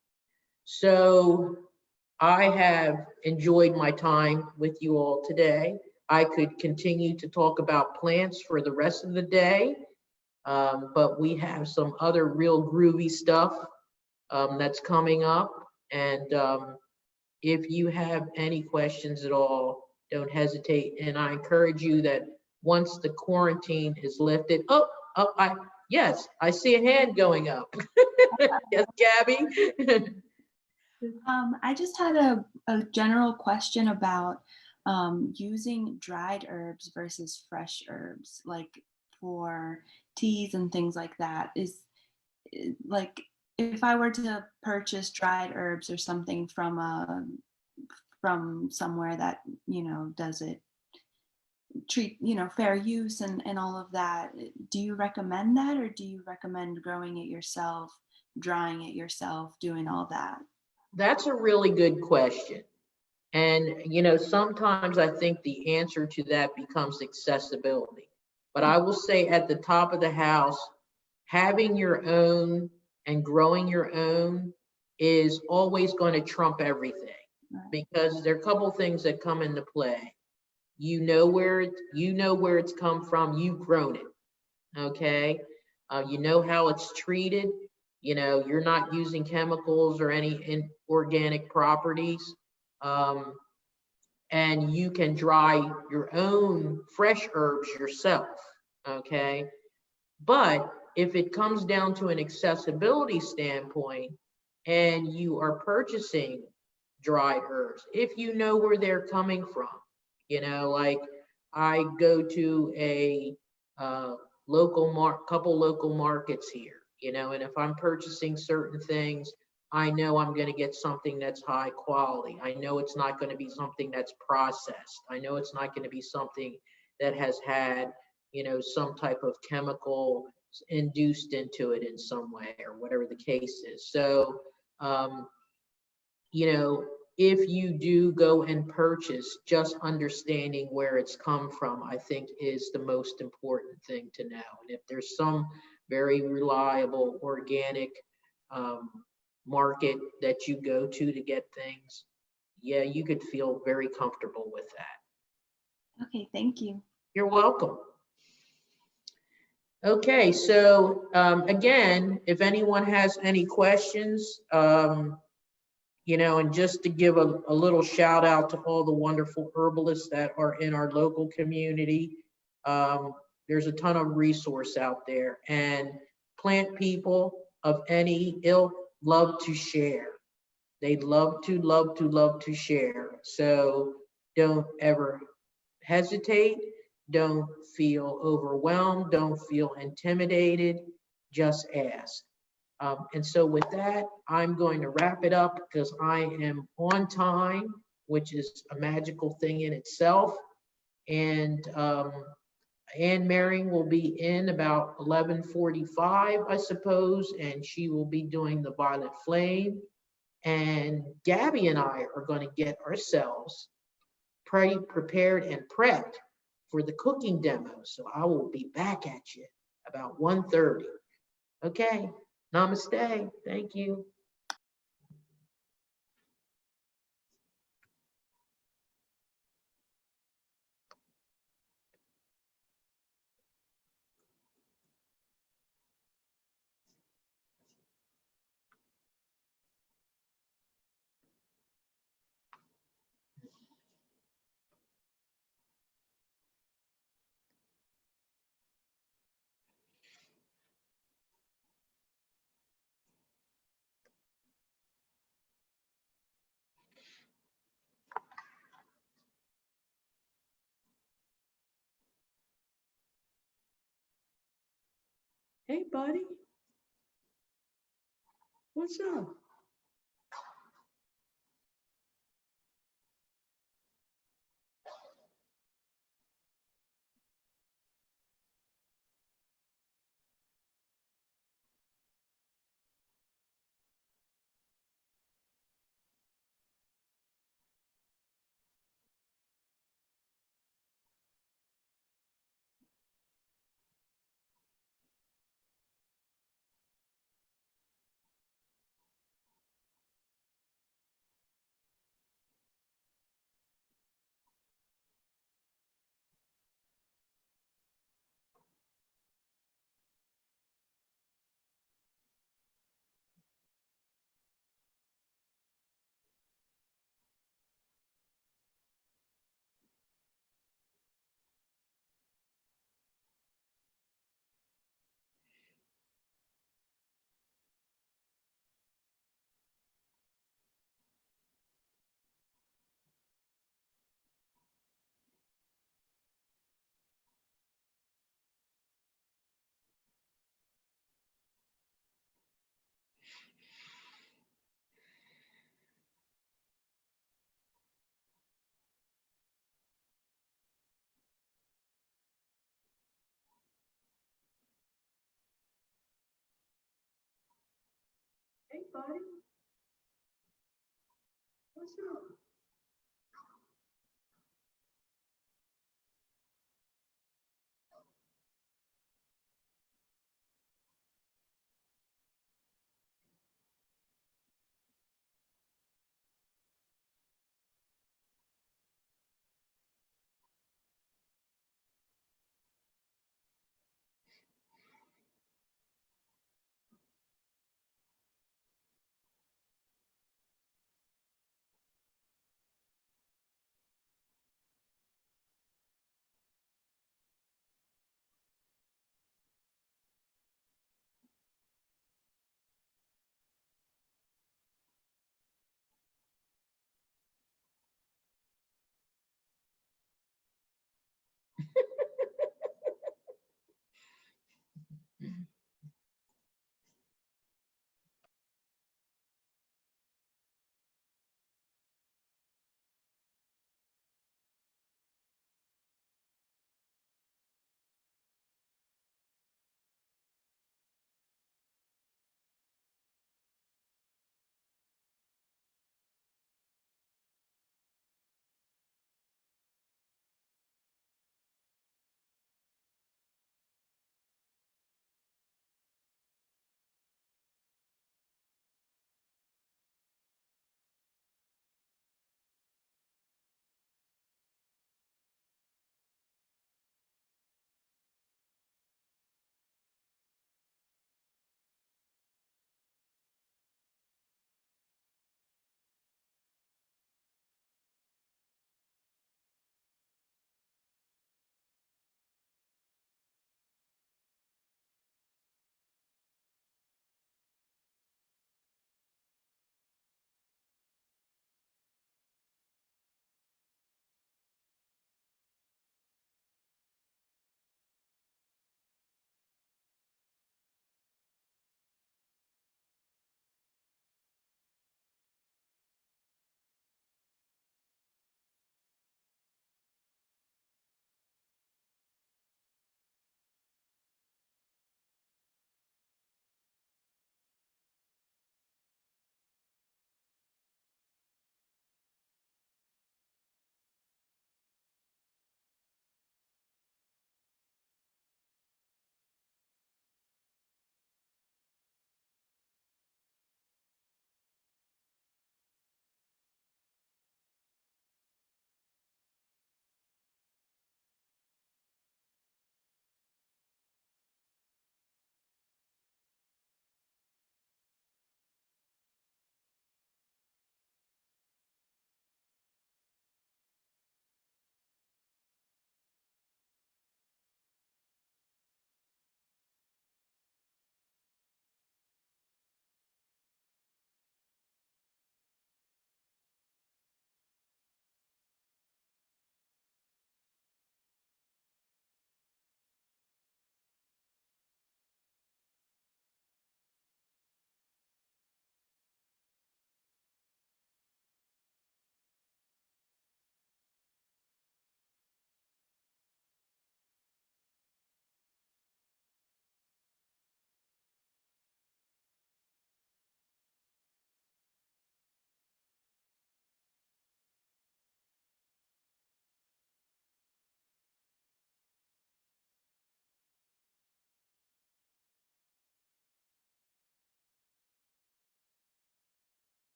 So I have enjoyed my time with you all today. I could continue to talk about plants for the rest of the day, but we have some other real groovy stuff that's coming up. And if you have any questions at all, don't hesitate. And I encourage you that once the quarantine is lifted, yes, I see a hand going up. Yes, Gabby. I just had a general question about using dried herbs versus fresh herbs, like for teas and things like that. Like if I were to purchase dried herbs or something from somewhere that does it treat fair use and all of that, do you recommend that, or do you recommend growing it yourself, drying it yourself, doing all that? That's a really good question. And, sometimes I think the answer to that becomes accessibility. But I will say at the top of the house, having your own and growing your own is always going to trump everything, because there are a couple things that come into play. You know where it's come from. You've grown it. Okay. You know how it's treated. You're not using chemicals or any inorganic properties. And you can dry your own fresh herbs yourself. Okay. But if it comes down to an accessibility standpoint and you are purchasing dried herbs, if you know where they're coming from, like I go to a couple local markets here, and if I'm purchasing certain things, I know I'm going to get something that's high quality. I know it's not going to be something that's processed. I know it's not going to be something that has had, some type of chemical induced into it in some way, or whatever the case is. So, if you do go and purchase, just understanding where it's come from, I think is the most important thing to know. And if there's some very reliable organic market that you go to get things, yeah, you could feel very comfortable with that. Okay, thank you. You're welcome. Okay, so again, if anyone has any questions, and just to give a little shout out to all the wonderful herbalists that are in our local community, there's a ton of resource out there, and plant people of any ilk love to share. They love to share. So don't ever hesitate. Don't feel overwhelmed. Don't feel intimidated. Just ask. And so with that, I'm going to wrap it up because I am on time, which is a magical thing in itself. And Ann Maring will be in about 11:45, I suppose, and she will be doing the Violet Flame. And Gabby and I are going to get ourselves prepared and prepped for the cooking demo. So I will be back at you about 1:30. Okay. Namaste. Thank you. Hey, buddy. What's up? Hey, buddy. What's up?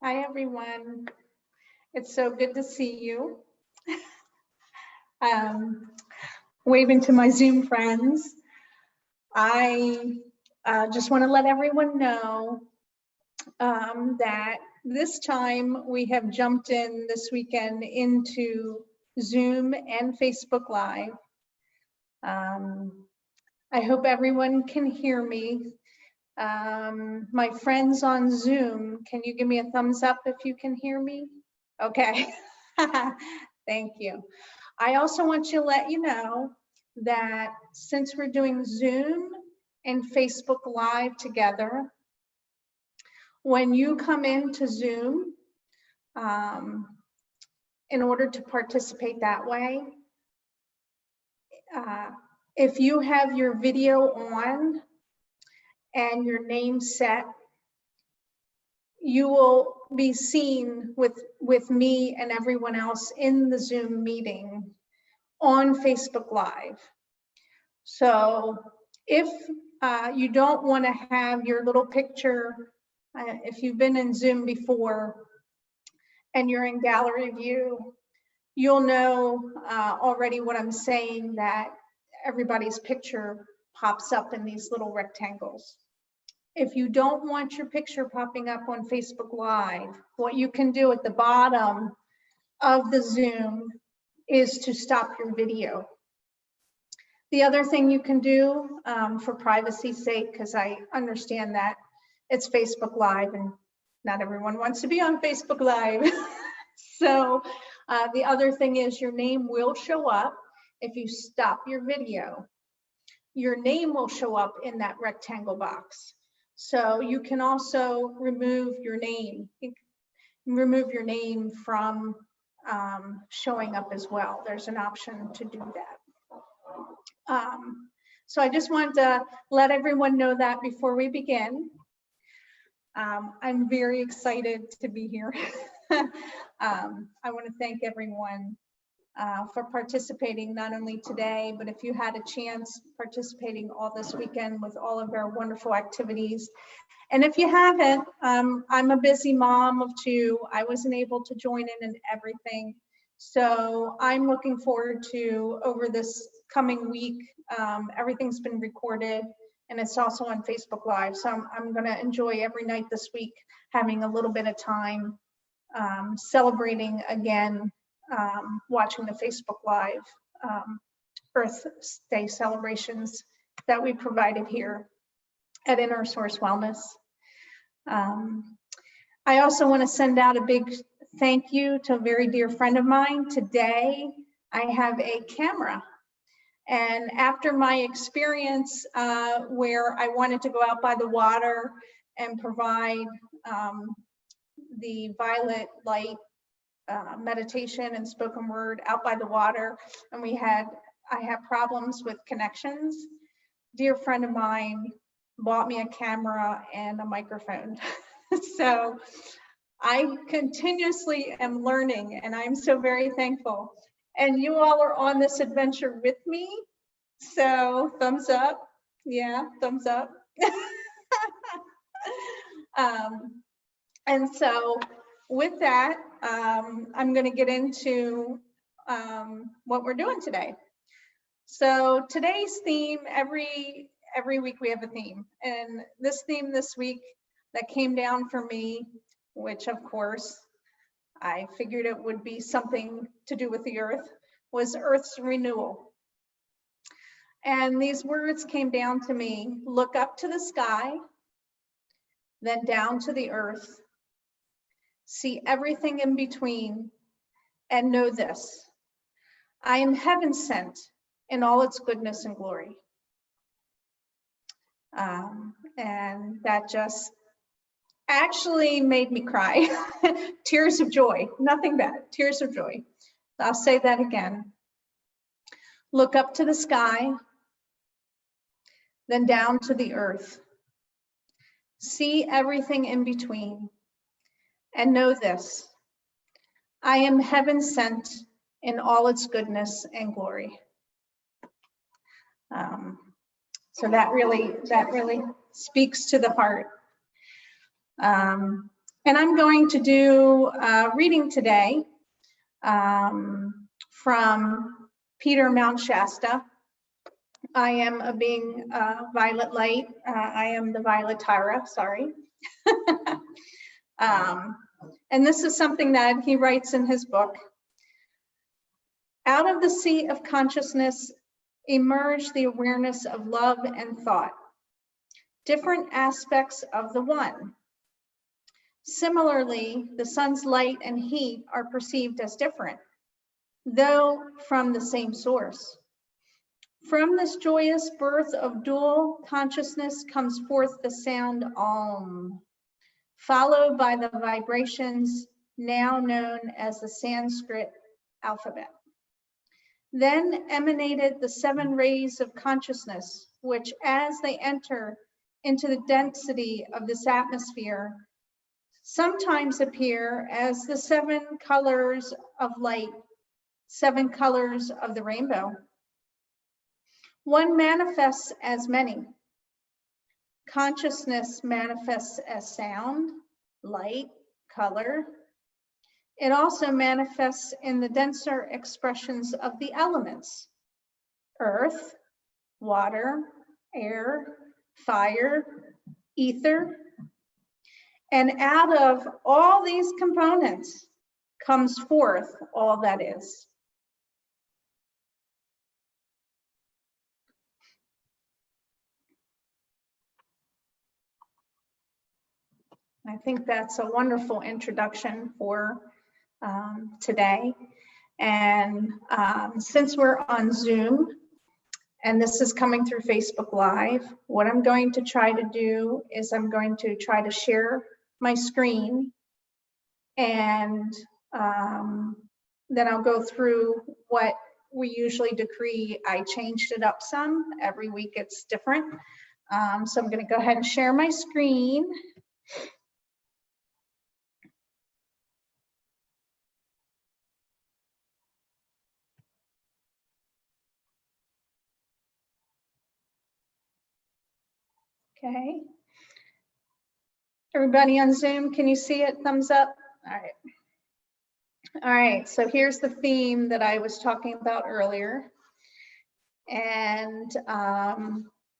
Hi, everyone. It's so good to see you. Waving to my Zoom friends. I just want to let everyone know that this time we have jumped in this weekend into Zoom and Facebook Live. I hope everyone can hear me. My friends on Zoom, can you give me a thumbs up if you can hear me? Okay, thank you. I also want to let you know that since we're doing Zoom and Facebook Live together, when you come into Zoom, in order to participate that way, if you have your video on and your name set, you will be seen with me and everyone else in the Zoom meeting on Facebook Live. So if you don't want to have your little picture, if you've been in Zoom before and you're in gallery view, you'll know already what I'm saying, that everybody's picture pops up in these little rectangles. If you don't want your picture popping up on Facebook Live, what you can do at the bottom of the Zoom is to stop your video. The other thing you can do for privacy's sake, because I understand that it's Facebook Live and not everyone wants to be on Facebook Live. So the other thing is your name will show up if you stop your video. Your name will show up in that rectangle box. So you can also remove your name. Remove your name from showing up as well. There's an option to do that. So I just wanted to let everyone know that before we begin. I'm very excited to be here. I want to thank everyone for participating, not only today, but if you had a chance participating all this weekend with all of our wonderful activities. And if you haven't, I'm a busy mom of two. I wasn't able to join in everything. So I'm looking forward to, over this coming week, everything's been recorded and it's also on Facebook Live. So I'm gonna enjoy every night this week, having a little bit of time celebrating again, watching the Facebook Live Earth Day celebrations that we provided here at Inner Source Wellness. I also want to send out a big thank you to a very dear friend of mine. Today, I have a camera. And after my experience where I wanted to go out by the water and provide the violet light meditation and spoken word out by the water, and I had problems with connections, dear friend of mine bought me a camera and a microphone. So I continuously am learning, and I'm so very thankful. And you all are on this adventure with me. So thumbs up. Yeah, thumbs up. And so with that, I'm going to get into what we're doing today. So today's theme, every week we have a theme, and this theme this week that came down for me, which of course I figured it would be something to do with the earth, was Earth's renewal. And these words came down to me: look up to the sky, then down to the earth, see everything in between, and know this: I am heaven sent in all its goodness and glory. And that just actually made me cry. Tears of joy, nothing bad, tears of joy. I'll say that again. Look up to the sky, then down to the earth. See everything in between, and know this: I am heaven sent in all its goodness and glory. So that really speaks to the heart. And I'm going to do a reading today from Peter Mount Shasta. I am a being violet light. I am the Violet Tyra, sorry. And this is something that he writes in his book. Out of the sea of consciousness emerge the awareness of love and thought, different aspects of the one. Similarly, the sun's light and heat are perceived as different, though from the same source. From this joyous birth of dual consciousness comes forth the sound Om, followed by the vibrations now known as the Sanskrit alphabet. Then emanated the 7 rays of consciousness, which as they enter into the density of this atmosphere, sometimes appear as the 7 colors of light, 7 colors of the rainbow. One manifests as many. Consciousness manifests as sound, light, color. It also manifests in the denser expressions of the elements: earth, water, air, fire, ether. And out of all these components comes forth all that is. I think that's a wonderful introduction for today. And since we're on Zoom, and this is coming through Facebook Live, what I'm going to try to do is I'm going to try to share my screen, and then I'll go through what we usually decree. I changed it up some. Every week it's different. So I'm going to go ahead and share my screen. Okay. Everybody on Zoom, can you see it? Thumbs up. All right. All right, so here's the theme that I was talking about earlier. And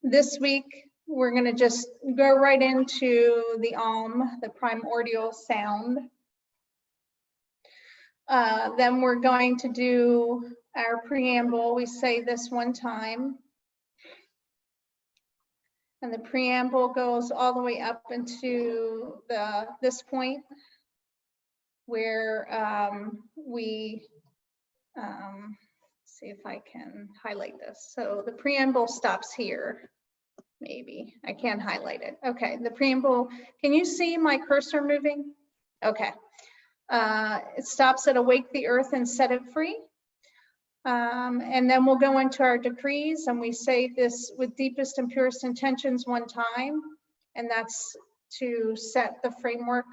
this week, we're going to just go right into the Om, the primordial sound. Then we're going to do our preamble. We say this one time. And the preamble goes all the way up into this point where we, see if I can highlight this. So the preamble stops here, maybe. I can't highlight it. Okay, the preamble, can you see my cursor moving? Okay. It stops at awake the earth and set it free. And then we'll go into our decrees, and we say this with deepest and purest intentions one time, and that's to set the framework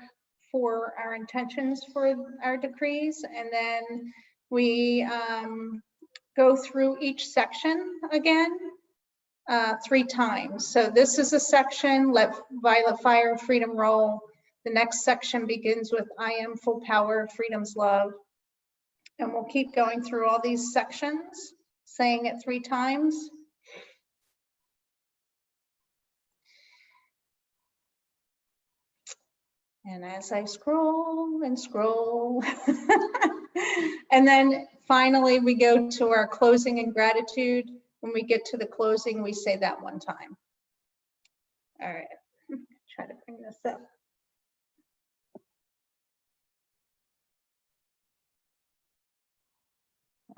for our intentions for our decrees. And then we go through each section again 3 times. So this is a section, let violet fire, freedom roll. The next section begins with I am full power, freedom's love. And we'll keep going through all these sections, saying it 3 times. And as I scroll and scroll, and then finally we go to our closing and gratitude. When we get to the closing, we say that 1 time. All right, try to bring this up.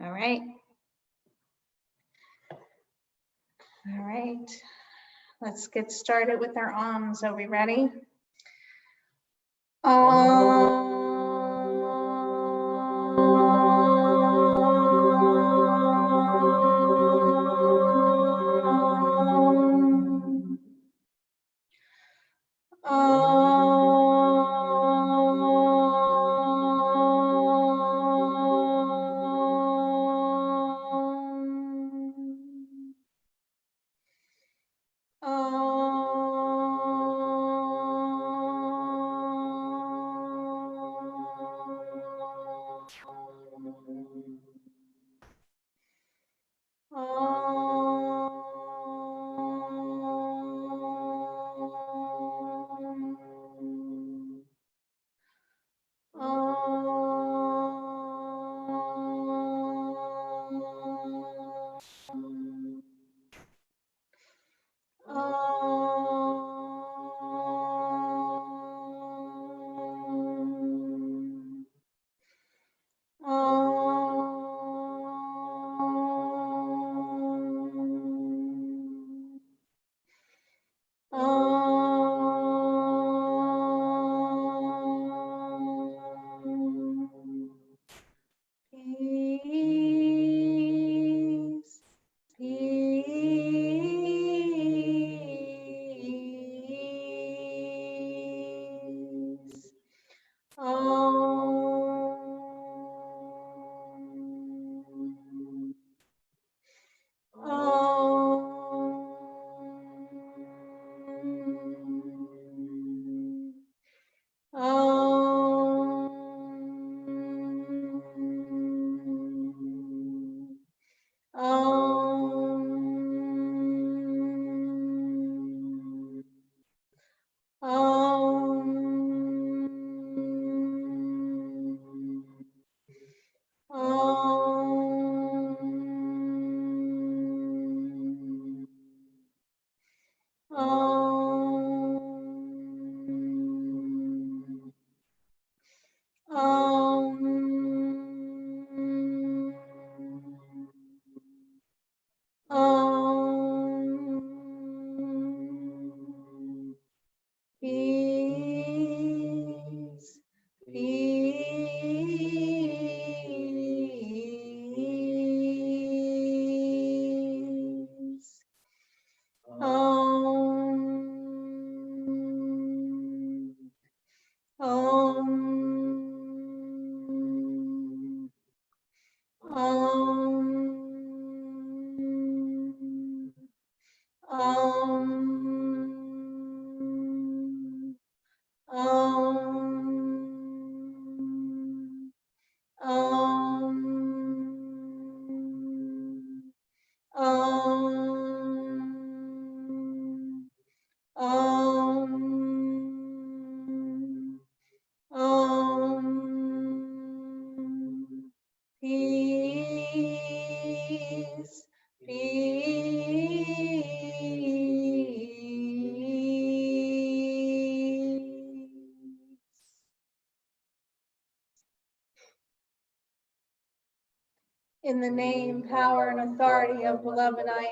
All right. All right. Let's get started with our Oms. Are we ready? Peace, peace. Peace, peace. Peace, peace. In the name, power, and authority of beloved I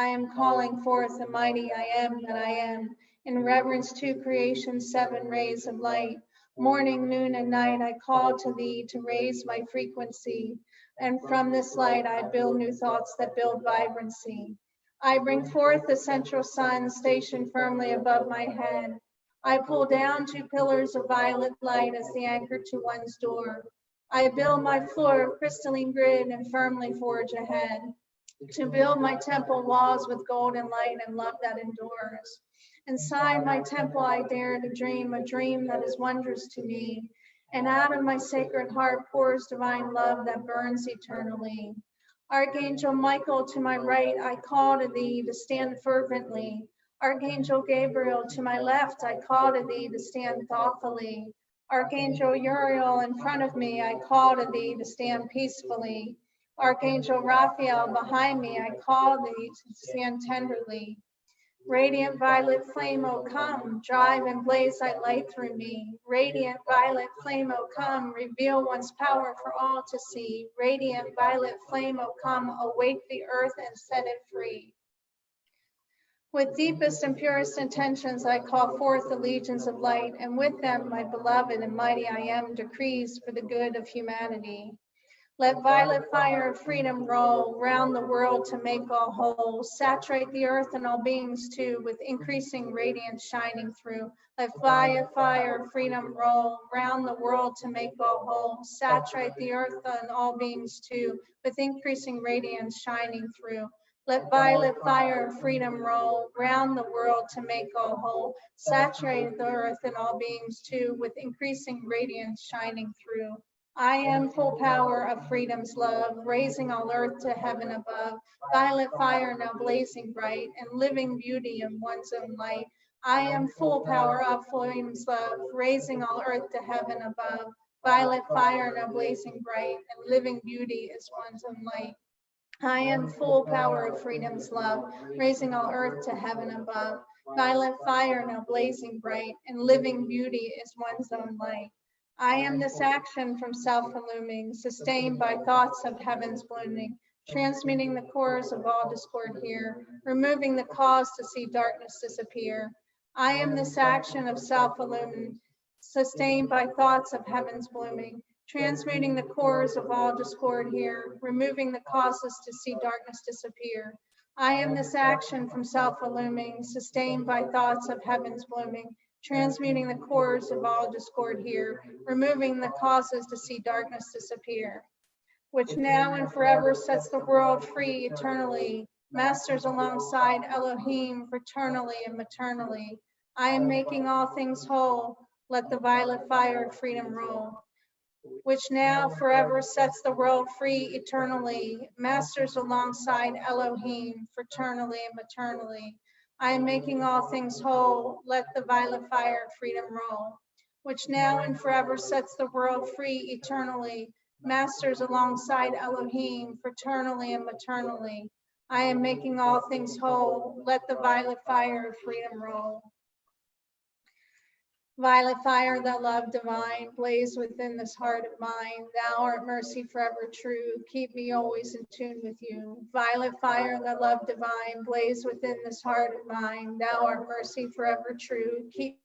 am calling forth the mighty I am that I am. In reverence to creation's 7 rays of light, morning, noon, and night, I call to thee to raise my frequency. And from this light, I build new thoughts that build vibrancy. I bring forth the central sun stationed firmly above my head. I pull down 2 pillars of violet light as the anchor to one's door. I build my floor of crystalline grid and firmly forge ahead. To build my temple walls with golden light and love that endures. Inside my temple I dare to dream a dream that is wondrous to me. And out of my sacred heart pours divine love that burns eternally. Archangel Michael to my right, I call to thee to stand fervently. Archangel Gabriel to my left, I call to thee to stand thoughtfully. Archangel Uriel in front of me, I call to thee to stand peacefully. Archangel Raphael behind me, I call thee to stand tenderly. Radiant violet flame, O come, drive and blaze thy light through me. Radiant violet flame, O come, reveal one's power for all to see. Radiant violet flame, O come, awake the earth and set it free. With deepest and purest intentions, I call forth the legions of light, and with them my beloved and mighty I am decrees for the good of humanity. Let violet fire of freedom roll round the world to make all whole. Saturate the earth and all beings too with increasing radiance shining through. Let violet fire of freedom roll round the world to make all whole. Saturate the earth and all beings too with increasing radiance shining through. Let violet fire of freedom roll round the world to make all whole. Saturate the earth and all beings too with increasing radiance shining through. I am full power of freedom's love, raising all earth to heaven above. Violet fire now blazing bright and living beauty in one's own light. I am full power of freedom's love, raising all earth to heaven above. Violet fire now blazing bright and living beauty is one's own light. I am full power of freedom's love, raising all earth to heaven above. Violet fire now blazing bright and living beauty is one's own light. I am this action from self-illuming, sustained by thoughts of heaven's blooming, transmuting the cores of all discord here, removing the cause to see darkness disappear. I am this action of self-illuming, sustained by thoughts of heaven's blooming, transmuting the cores of all discord here, removing the causes to see darkness disappear. I am this action from self-illuming, sustained by thoughts of heaven's blooming, transmuting the cores of all discord here, removing the causes to see darkness disappear, which now and forever sets the world free eternally, masters alongside Elohim fraternally and maternally. I am making all things whole, let the violet fire of freedom roll, which now forever sets the world free eternally, masters alongside Elohim fraternally and maternally. I am making all things whole, let the violet fire of freedom roll, which now and forever sets the world free eternally, masters alongside Elohim fraternally and maternally. I am making all things whole, let the violet fire of freedom roll. Violet fire, that love divine, blaze within this heart of mine. Thou art mercy forever true. Keep me always in tune with you. Violet fire, that love divine, blaze within this heart of mine. Thou art mercy forever true. Keep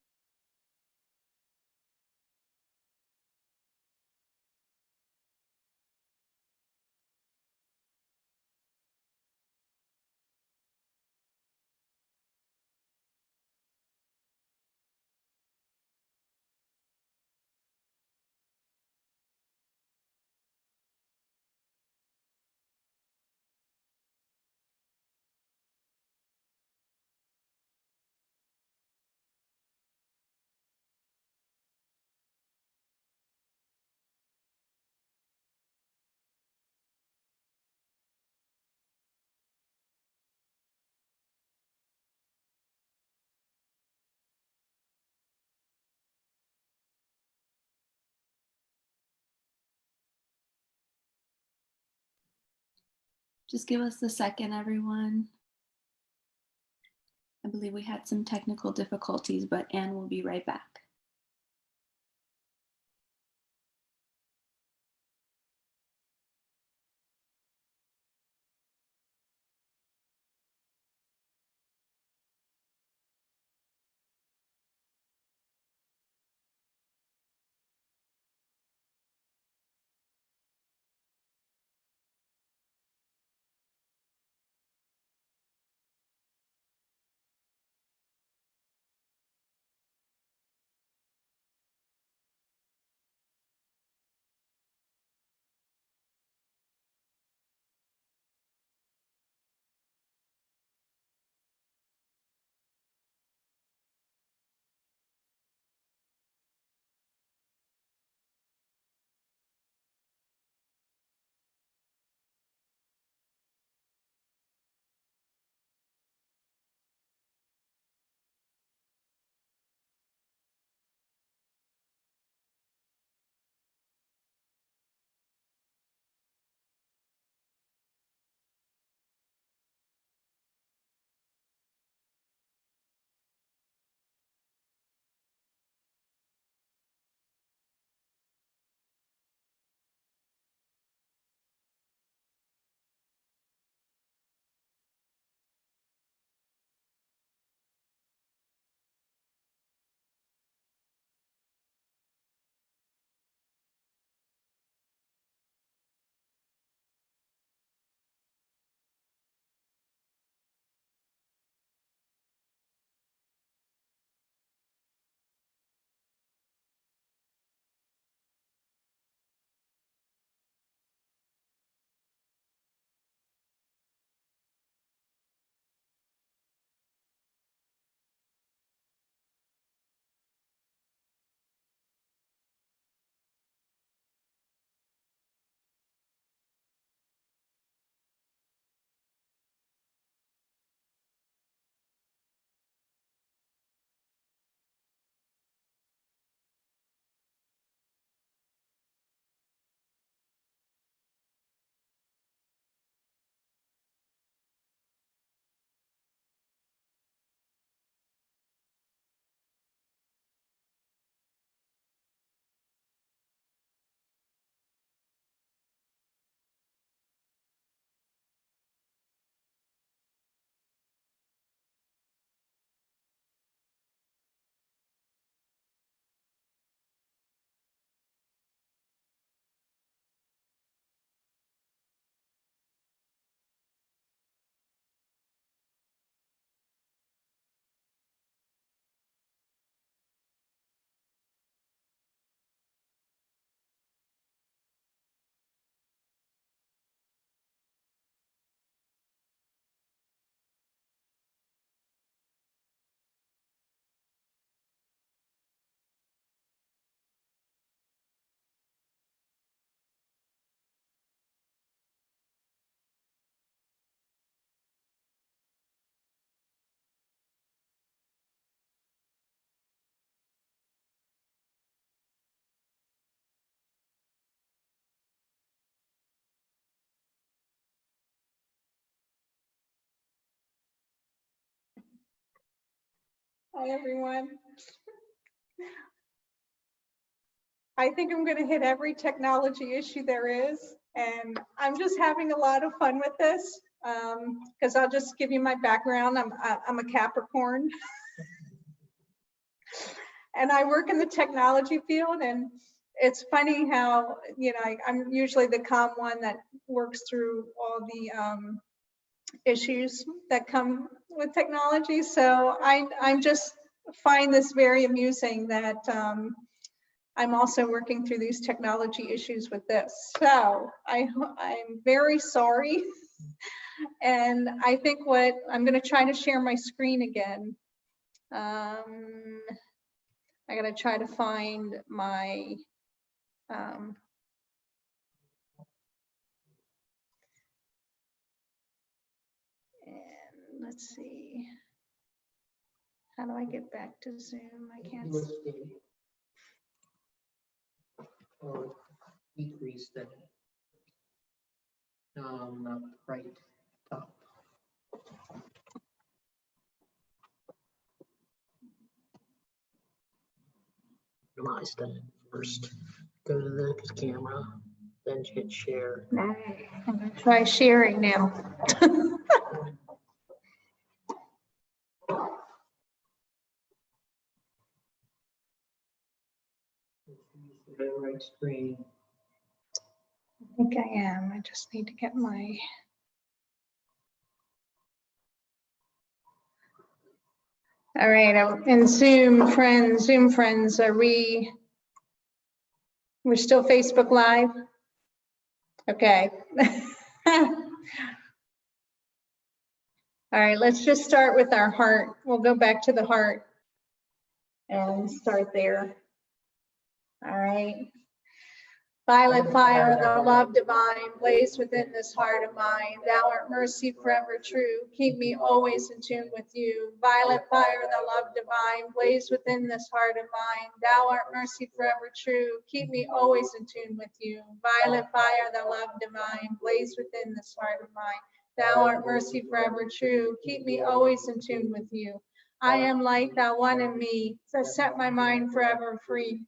Just give us a second, everyone. I believe we had some technical difficulties, but Anne will be right back. Hi, everyone. I think I'm going to hit every technology issue there is, and I'm just having a lot of fun with this because I'll just give you my background. I'm a Capricorn, and I work in the technology field, and it's funny how, I'm usually the calm one that works through all the issues that come with technology. So I'm just find this very amusing that I'm also working through these technology issues with this. So I'm very sorry. And I think what I'm going to try to share my screen again. I got to try to find my and let's see. How do I get back to Zoom? I can't. Or decrease that. Not right top. Minimize that first. Go to the camera, then hit share. All right, I'm going to try sharing now. The right screen. I think I am. I just need to get my. All right, and Zoom friends, are we're still Facebook Live? Okay. All right, let's just start with our heart. We'll go back to the heart and start there. All right. Violet fire, the love divine, blaze within this heart of mine. Thou art mercy forever true. Keep me always in tune with you. Violet fire, the love divine, blaze within this heart of mine. Thou art mercy forever true. Keep me always in tune with you. Violet fire, the love divine, blaze within this heart of mine. Thou art mercy forever true. Keep me always in tune with you. I am light, thou one in me, that set my mind forever free.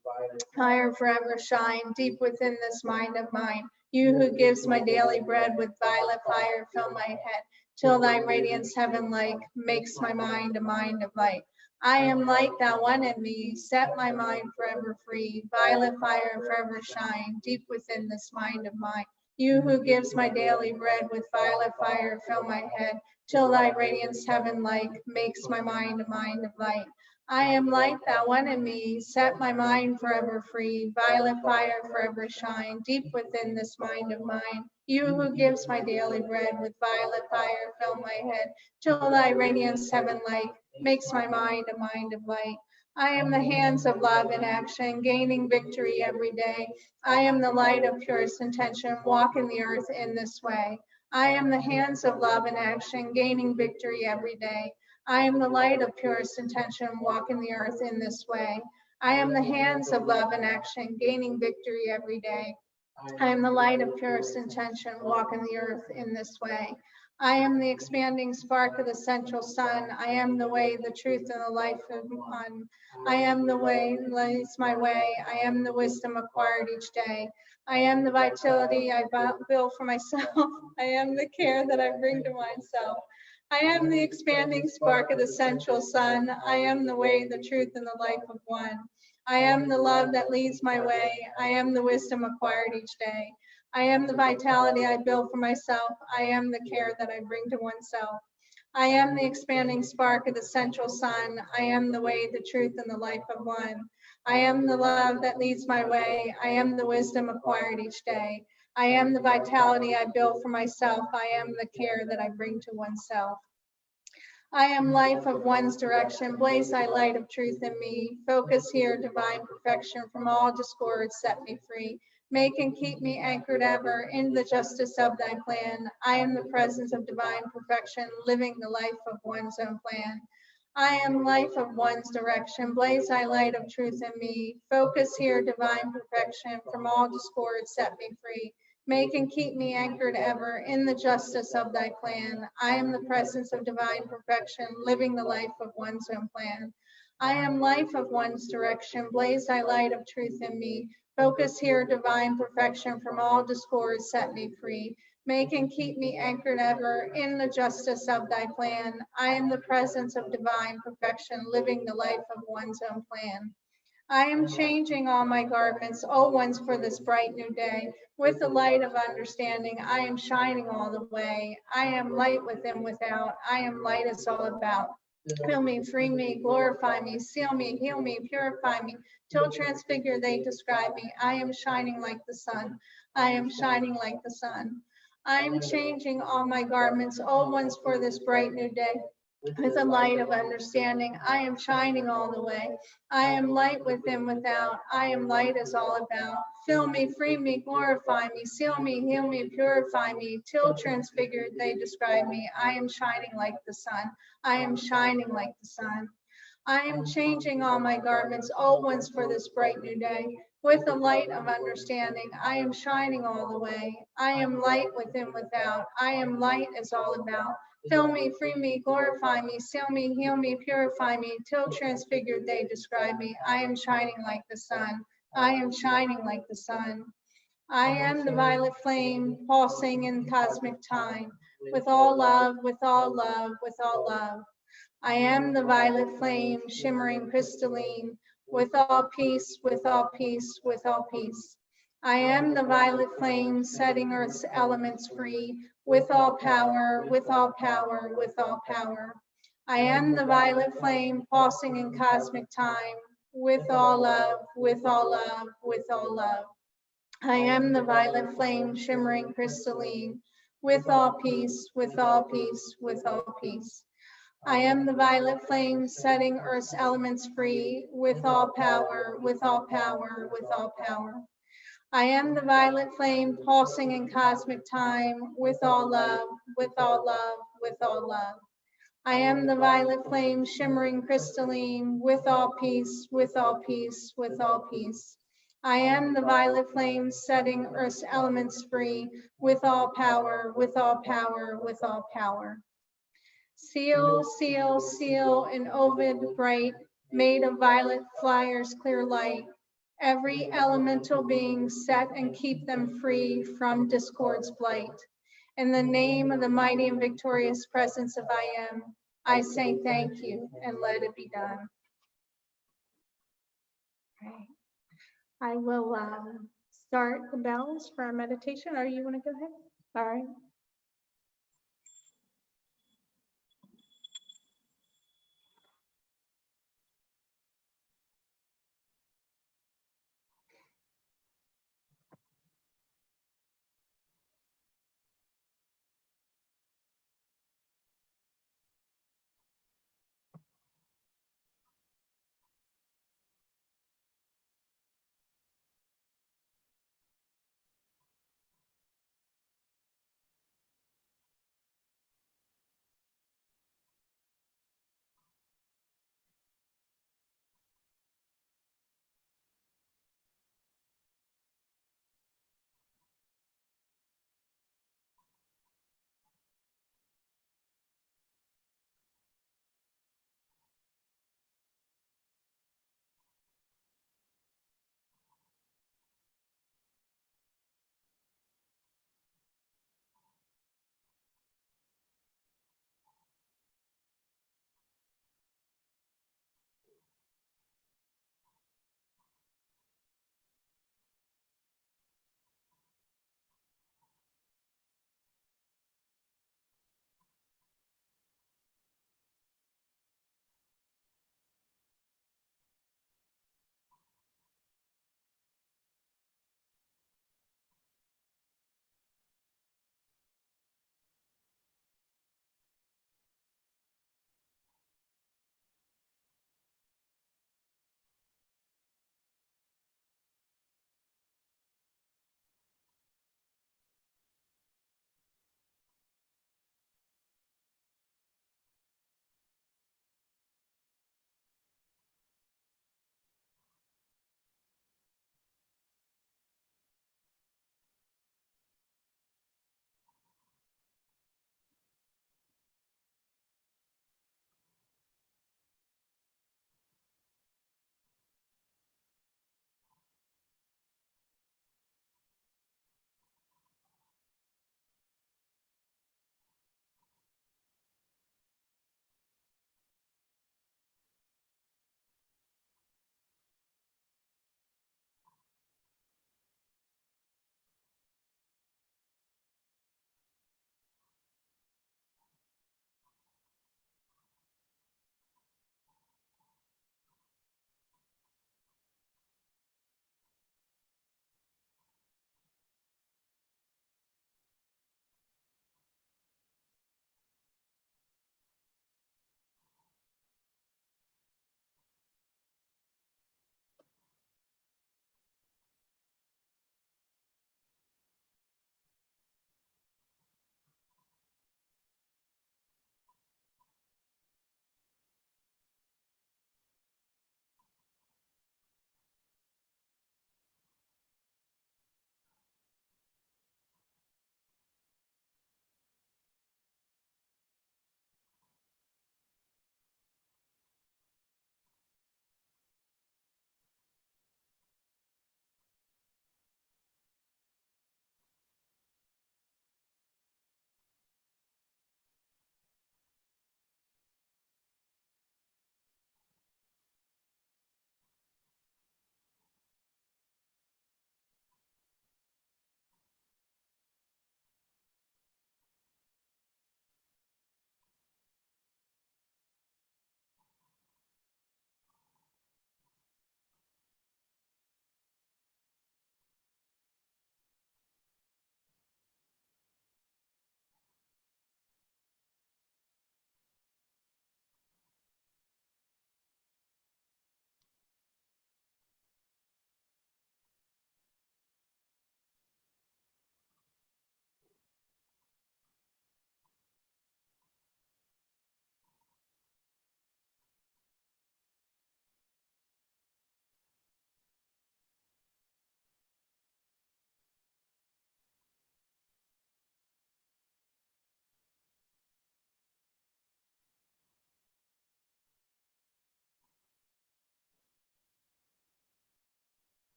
Higher forever shine, deep within this mind of mine. You who gives my daily bread with violet fire, fill my head, till thy radiance heaven-like makes my mind a mind of light. I am light, thou one in me, set my mind forever free. Violet fire forever shine, deep within this mind of mine. You who gives my daily bread with violet fire, fill my head, till thy radiance heaven-like makes my mind a mind of light. I am light, thou one in me, set my mind forever free. Violet fire forever shine, deep within this mind of mine. You who gives my daily bread with violet fire, fill my head, till thy radiance heaven-like makes my mind a mind of light. I am the hands of love in action, gaining victory every day. I am the light of purest intention, walking the earth in this way. I am the hands of love in action, gaining victory every day. I am the light of purest intention, walking the earth in this way. I am the hands of love in action, gaining victory every day. I am the light of purest intention, walking the earth in this way. I am the expanding spark of the central sun. I am the way, the truth, and the life of one. I am the way, lights my way. I am the wisdom acquired each day. I am the vitality I build for myself. I am the care that I bring to myself. I am the expanding spark of the central sun. I am the way, the truth, and the life of one. I am the love that leads my way. I am the wisdom acquired each day. I am the vitality I build for myself. I am the care that I bring to oneself. I am the expanding spark of the central sun. I am the way, the truth, and the life of one. I am the love that leads my way. I am the wisdom acquired each day. I am the vitality I build for myself. I am the care that I bring to oneself. I am life of one's direction. Blaze thy light of truth in me. Focus here, divine perfection. From all discord, set me free. Make and keep me anchored ever in the justice of thy plan. I am the presence of divine perfection, living the life of one's own plan. I am life of one's direction. Blaze thy light of truth in me. Focus here, divine perfection. From all discord, set me free. Make and keep me anchored ever in the justice of thy plan. I am the presence of divine perfection, living the life of one's own plan. I am life of one's direction, blaze thy light of truth in me. Focus here, divine perfection, from all discord set me free. Make and keep me anchored ever in the justice of thy plan. I am the presence of divine perfection, living the life of one's own plan. I am changing all my garments, old ones for this bright new day. With the light of understanding, I am shining all the way. I am light within, without. I am light it's all about. Fill me, free me, glorify me, seal me, heal me, purify me, till transfigured they describe me. I am shining like the sun. I am shining like the sun. I am changing all my garments, old ones for this bright new day. With the light of understanding, I am shining all the way. I am light within, without. I am light is all about. Fill me, free me, glorify me, seal me, heal me, purify me, till transfigured they describe me. I am shining like the sun. I am shining like the sun. I am changing all my garments, old ones for this bright new day. With the light of understanding, I am shining all the way. I am light within, without. I am light is all about. Fill me, free me, glorify me, seal me, heal me, purify me, till transfigured they describe me. I am shining like the sun. I am shining like the sun. I am the violet flame pulsing in cosmic time. With all love, with all love, with all love. I am the violet flame shimmering crystalline. With all peace, with all peace, with all peace. I am the violet flame setting earth's elements free. With all power, with all power, with all power. I am the violet flame pulsing in cosmic time. With all love, with all love, with all love. I am the violet flame shimmering crystalline. With all peace, with all peace, with all peace. I am the violet flame setting earth's elements free. With all power, with all power, with all power. I am the violet flame pulsing in cosmic time. With all love, with all love, with all love. I am the violet flame shimmering crystalline. With all peace, with all peace, with all peace. I am the violet flame setting earth's elements free. With all power, with all power, with all power. Seal, seal, seal, an ovid bright, made of violet flyers clear light. Every elemental being set and keep them free from discord's blight. In the name of the mighty and victorious presence of I Am, I say thank you and let it be done. Right. I will start the bells for our meditation. Or you want to go ahead? All right.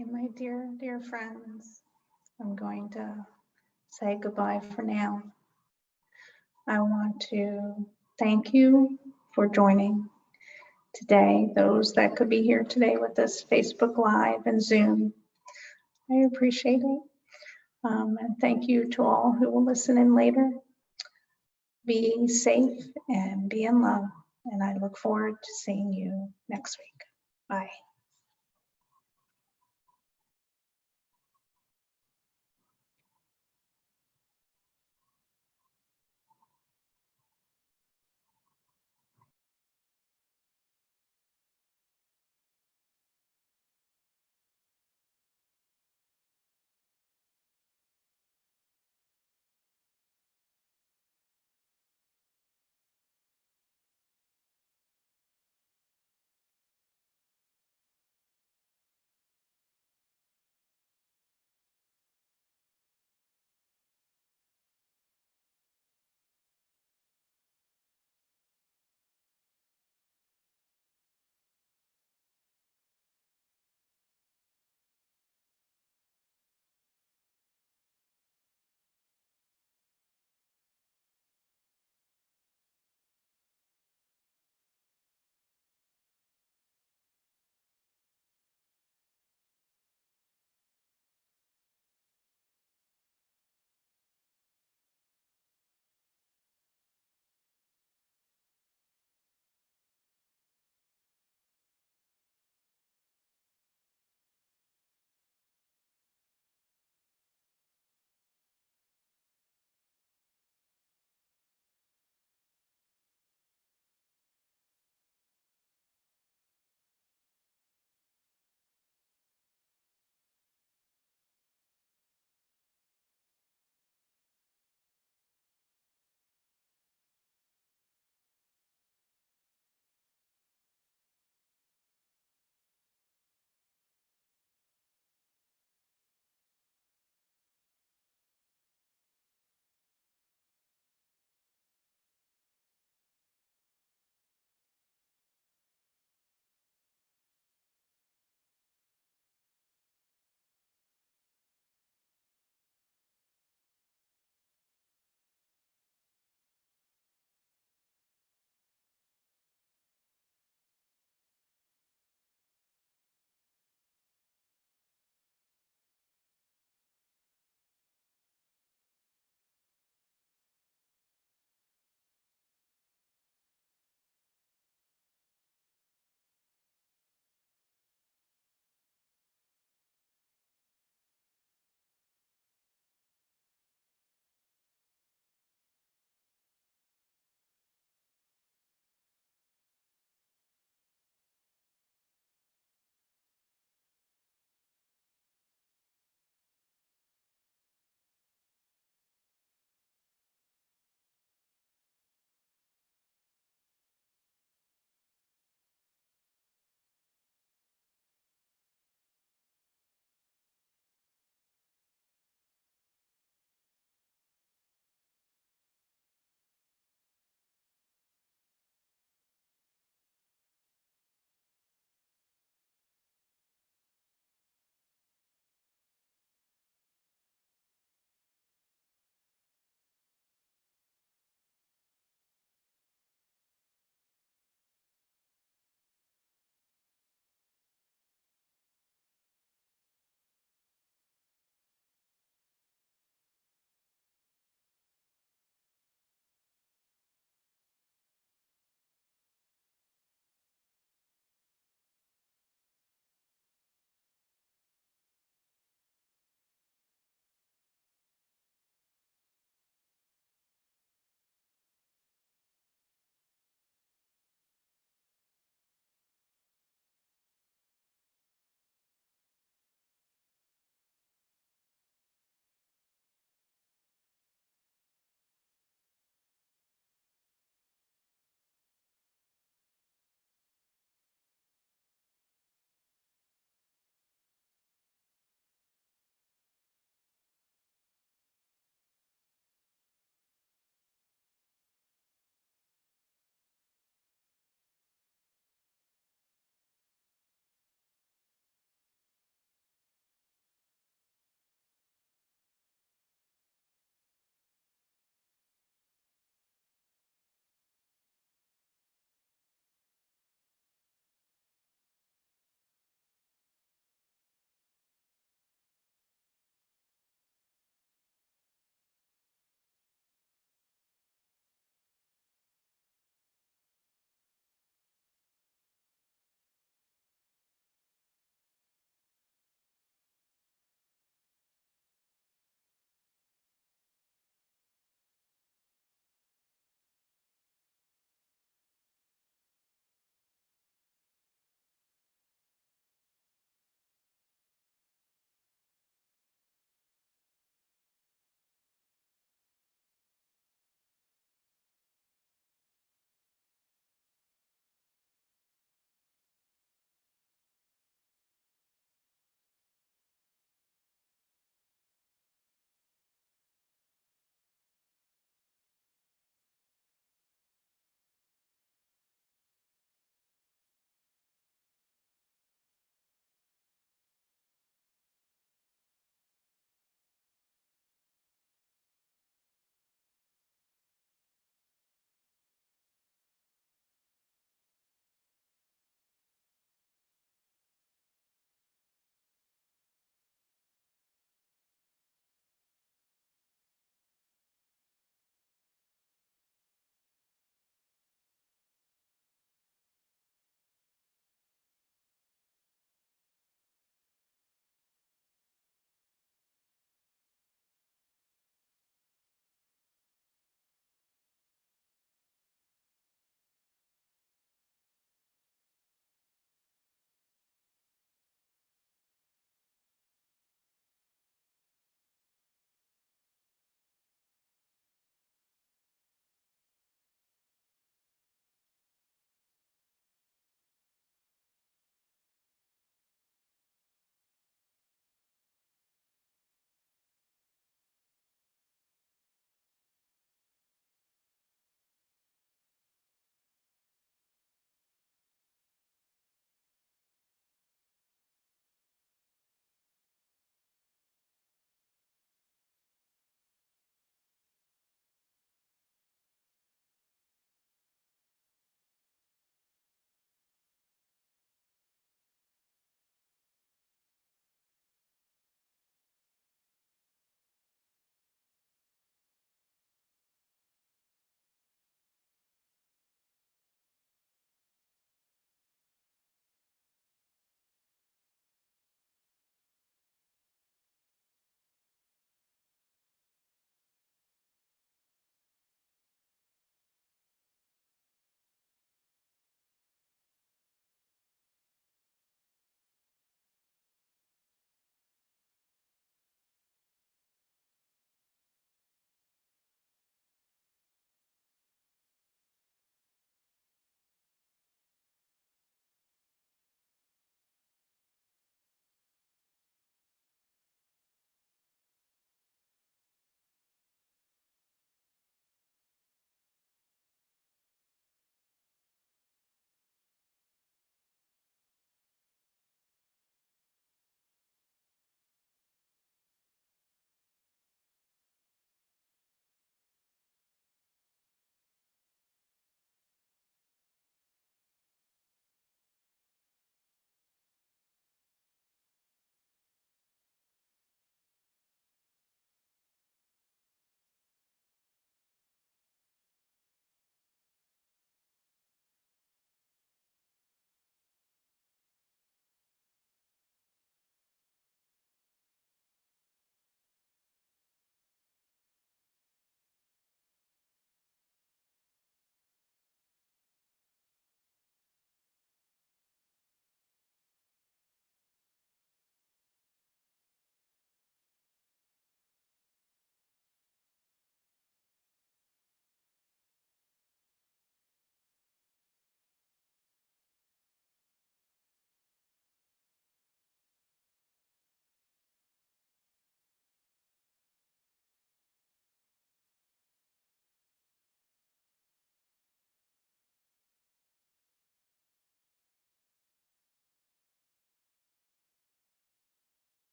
Okay, my dear, dear friends, I'm going to say goodbye for now. I want to thank you for joining today, those that could be here today with us, Facebook Live and Zoom. I appreciate it. And thank you to all who will listen in later. Be safe and be in love. And I look forward to seeing you next week. Bye.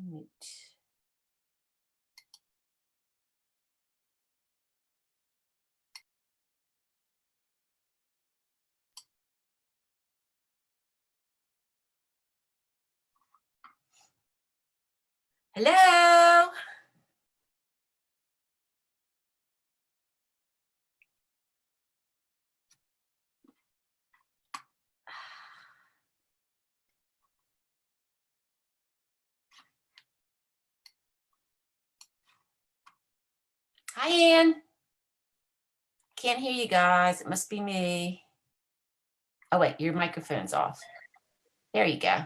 Unmute. Hello. Hi, Ann. Can't hear you guys. It must be me. Oh, wait, your microphone's off. There you go.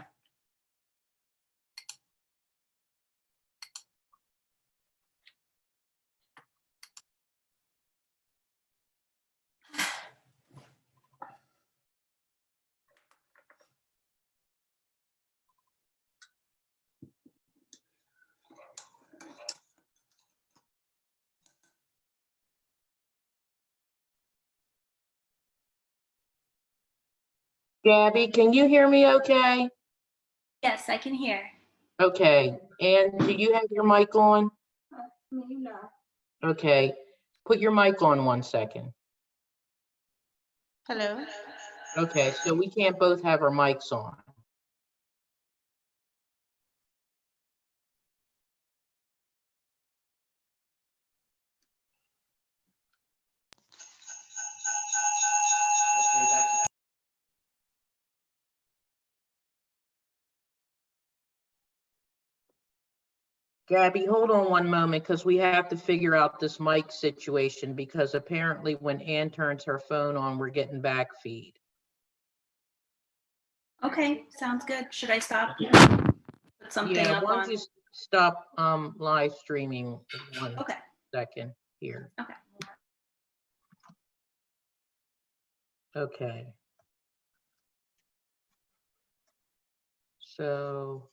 Gabby, can you hear me okay? Yes, I can hear. Okay, and do you have your mic on? No. Okay, put your mic on 1 second. Hello. Okay, so we can't both have our mics on. Gabby, hold on 1 moment because we have to figure out this mic situation because apparently when Ann turns her phone on, we're getting back feed. Okay, sounds good. Should I stop? Put something Yeah, up why on. don't you stop live streaming 1 Okay. second here. Okay. Okay. So,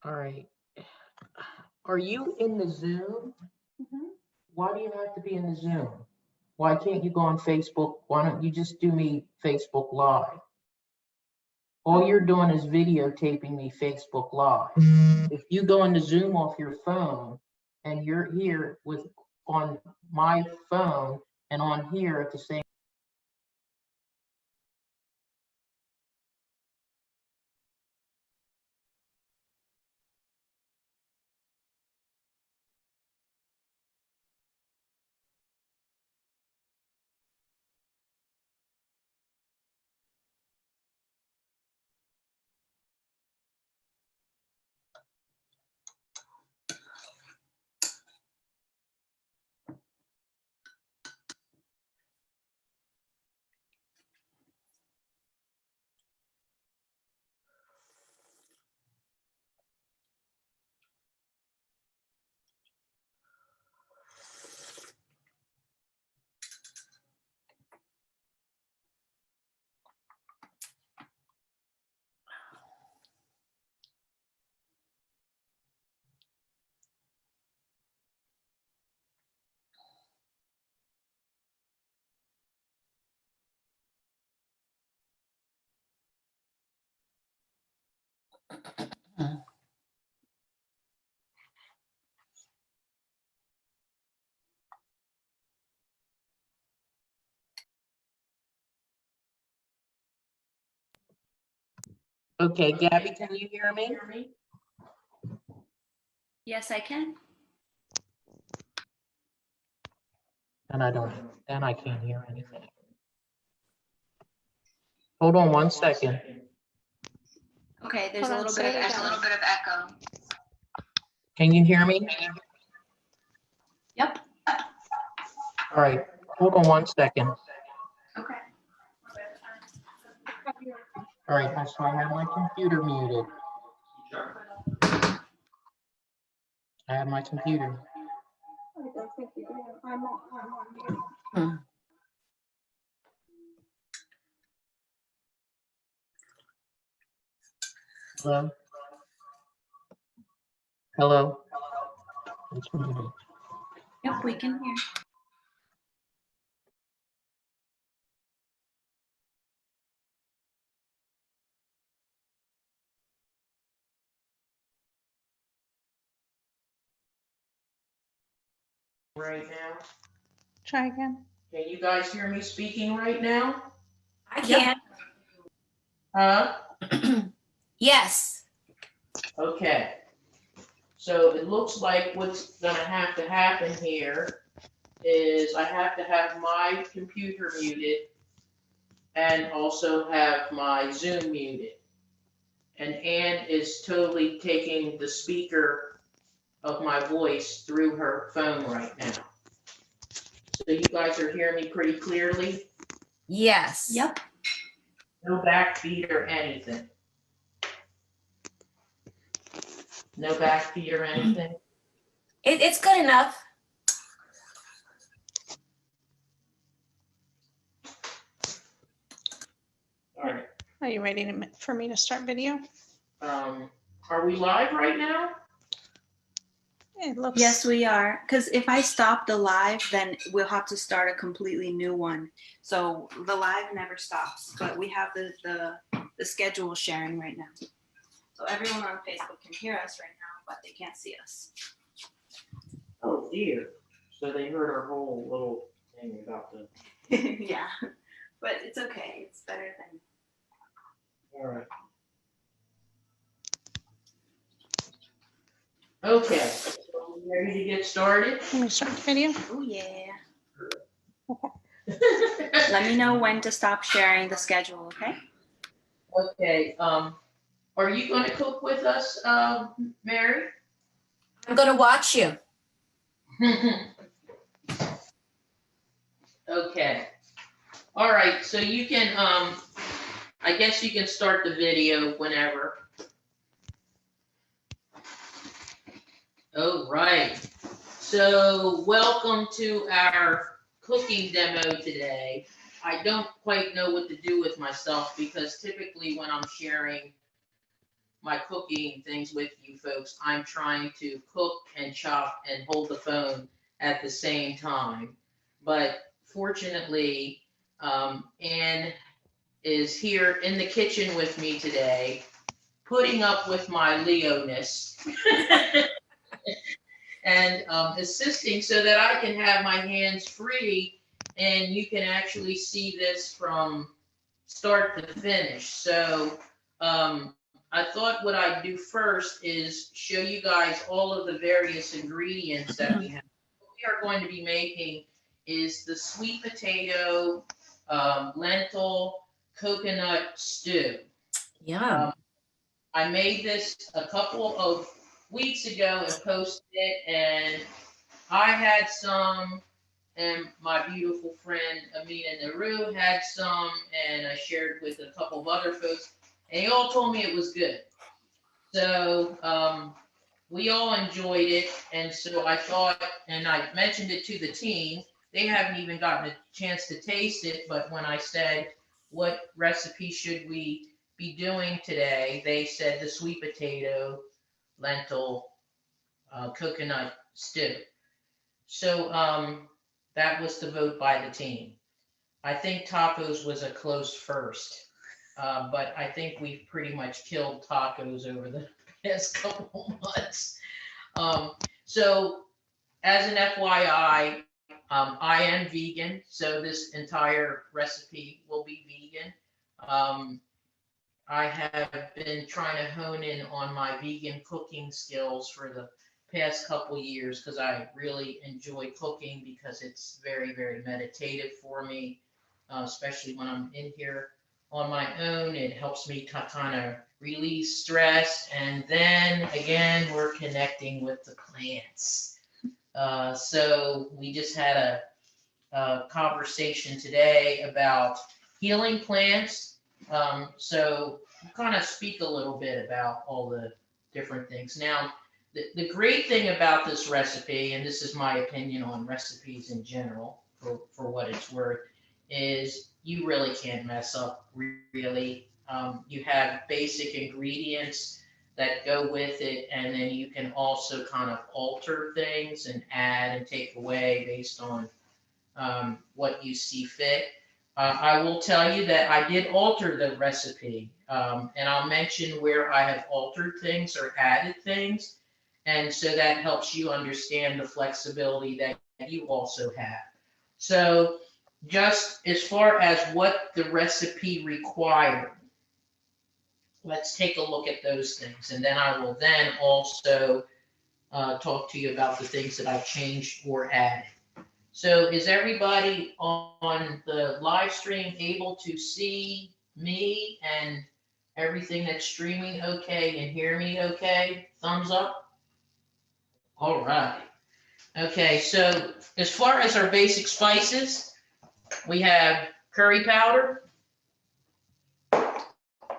all right. Are you in the Zoom? Mhm. Why do you have to be in the Zoom? Why can't you go on Facebook? Why don't you just do me Facebook Live? All you're doing is videotaping me Facebook Live. If you go into Zoom off your phone and you're here with on my phone and on here at the same. Okay, Gabby, can you hear me? Yes, I can. And I can't hear anything. Hold on 1 second. Okay, there's Hold a on, little bit of say it echo. again. Can you hear me? Yep. All right, hold on 1 second. Okay. All right, so I have my computer muted. I have my computer. I don't think you do. I'm on mute. Hello? Hello? It's muted. Yep, we can hear. right now? Try again. Can you guys hear me speaking right now? I can. Huh? Yes. Okay. So it looks like what's gonna have to happen here is I have to have my computer muted and also have my Zoom muted. And Ann is totally taking the speaker of my voice through her phone right now. So you guys are hearing me pretty clearly? Yes. Yep. No backbeat or anything? No backbeat or anything? It's good enough. All right. Are you ready for me to start video? Are we live right now? It looks. Yes, we are. Because if I stop the live, then we'll have to start a completely new one. So the live never stops, but we have the schedule sharing right now. So everyone on Facebook can hear us right now, but they can't see us. Oh dear. So they heard our whole little thing about the. Yeah, but it's okay. It's better than. All right. Okay. So we ready to get started? Let me start the video. Oh yeah. Let me know when to stop sharing the schedule, okay? Okay. Are you going to cook with us, Mary? I'm gonna watch you. Okay. All right. So you can, I guess you can start the video whenever. All right. So welcome to our cooking demo today. I don't quite know what to do with myself because typically when I'm sharing my cooking things with you folks, I'm trying to cook and chop and hold the phone at the same time. But fortunately, Ann is here in the kitchen with me today, putting up with my Leo-ness and assisting so that I can have my hands free and you can actually see this from start to finish. So I thought what I'd do first is show you guys all of the various ingredients that we have. What we are going to be making is the sweet potato, lentil, coconut stew. Yum. I made this a couple of weeks ago and posted it, and I had some, and my beautiful friend Amina Naru had some, and I shared with a couple of other folks, and they all told me it was good. So we all enjoyed it, and so I thought, and I mentioned it to the team. They haven't even gotten a chance to taste it, but when I said, what recipe should we be doing today, they said the sweet potato, lentil, coconut stew. So that was the vote by the team. I think tacos was a close first, but I think we've pretty much killed tacos over the past couple months. So as an FYI, I am vegan, so this entire recipe will be vegan. I have been trying to hone in on my vegan cooking skills for the past couple years because I really enjoy cooking because it's very, very meditative for me, especially when I'm in here on my own. It helps me to kind of release stress. And then again, we're connecting with the plants. So we just had a conversation today about healing plants. So kind of speak a little bit about all the different things. Now, the great thing about this recipe, and this is my opinion on recipes in general, for what it's worth, is you really can't mess up, really. You have basic ingredients that go with it, and then you can also kind of alter things and add and take away based on what you see fit. I will tell you that I did alter the recipe, and I'll mention where I have altered things or added things. And so that helps you understand the flexibility that you also have. So just as far as what the recipe required, let's take a look at those things. And then I will then also talk to you about the things that I've changed or added. So is everybody on the live stream able to see me and everything that's streaming okay and hear me okay? Thumbs up? All right. Okay, so as far as our basic spices, we have curry powder,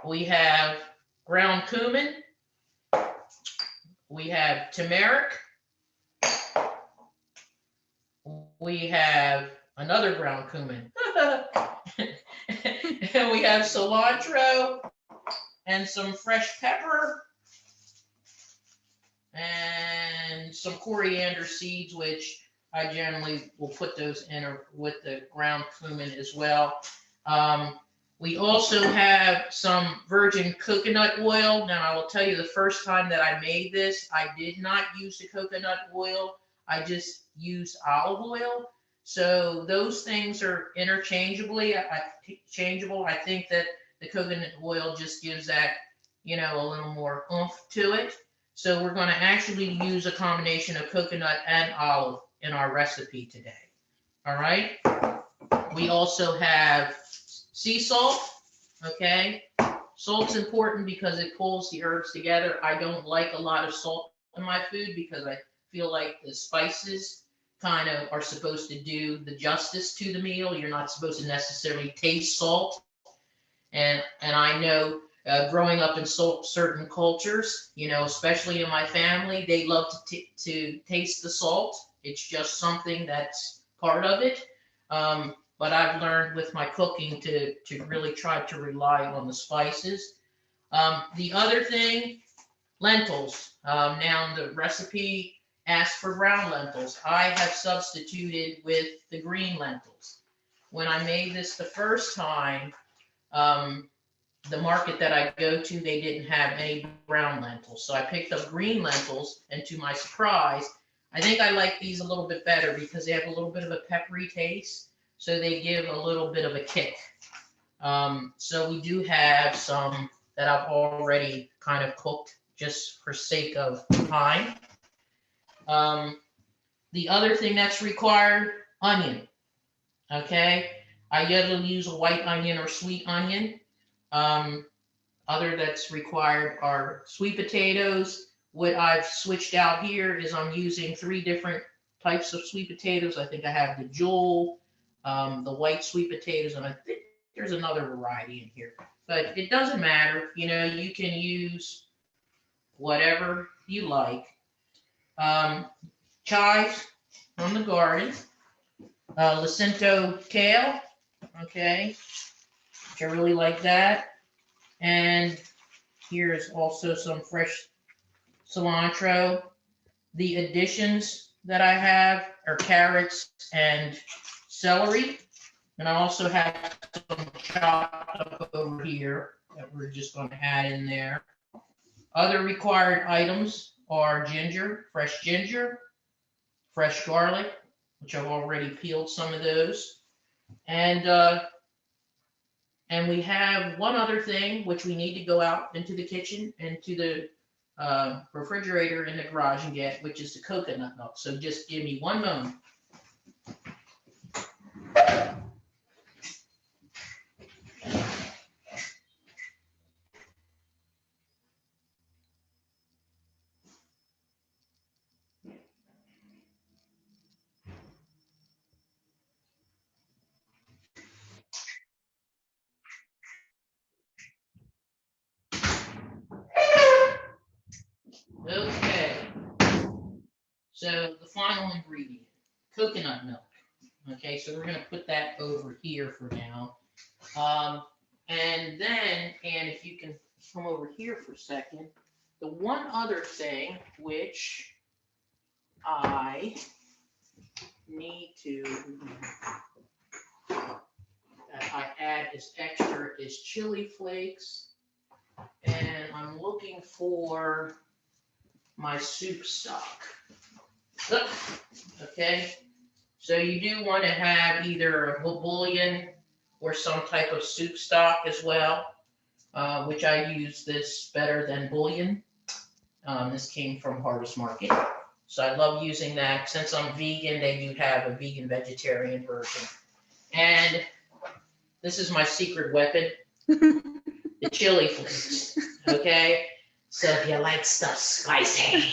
we have ground cumin, we have turmeric, we have another ground cumin, and we have cilantro and some fresh pepper and some coriander seeds, which I generally will put those in with the ground cumin as well. We also have some virgin coconut oil. Now, I will tell you, the first time that I made this, I did not use the coconut oil. I just used olive oil. So those things are interchangeably changeable. I think that the coconut oil just gives that, you know, a little more oomph to it. So we're going to actually use a combination of coconut and olive in our recipe today. All right. We also have sea salt. Okay. Salt's important because it pulls the herbs together. I don't like a lot of salt in my food because I feel like the spices kind of are supposed to do the justice to the meal. You're not supposed to necessarily taste salt. And I know growing up in certain cultures, you know, especially in my family, they love to taste the salt. It's just something that's part of it. But I've learned with my cooking to really try to rely on the spices. The other thing, lentils. Now the recipe asks for brown lentils. I have substituted with the green lentils. When I made this the first time, the market that I go to, they didn't have any brown lentils. So I picked up green lentils, and to my surprise, I think I like these a little bit better because they have a little bit of a peppery taste. So they give a little bit of a kick. So we do have some that I've already kind of cooked just for sake of time. The other thing that's required, onion. Okay. I usually use a white onion or sweet onion. Other that's required are sweet potatoes. What I've switched out here is I'm using 3 different types of sweet potatoes. I think I have the Joel, the white sweet potatoes, and I think there's another variety in here. But it doesn't matter. You know, you can use whatever you like. Chives from the garden. Jacinto kale. Okay. Which I really like that. And here's also some fresh cilantro. The additions that I have are carrots and celery. And I also have some chopped up over here that we're just going to add in there. Other required items are ginger, fresh garlic, which I've already peeled some of those. And we have one other thing, which we need to go out into the kitchen and to the refrigerator in the garage and get, which is the coconut milk. So just give me one moment. Okay, so the final ingredient, coconut milk. Okay, so we're going to put that over here for now. And then, and if you can come over here for a second, the one other thing which I need to, that I add as extra is chili flakes. And I'm looking for my soup stock. Okay, So you do want to have either a bouillon or some type of soup stock as well, which I use this better than bouillon. This came from Harvest Market. So I love using that. Since I'm vegan, they do have a vegan vegetarian version. And this is my secret weapon, the chili flakes. Okay? So if you like stuff spicy,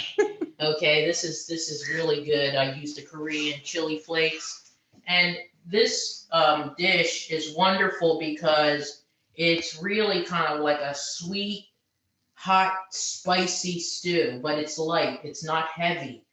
okay, this is really good. I use the Korean chili flakes. And this dish is wonderful because it's really kind of like a sweet, hot, spicy stew, but it's light. It's not heavy.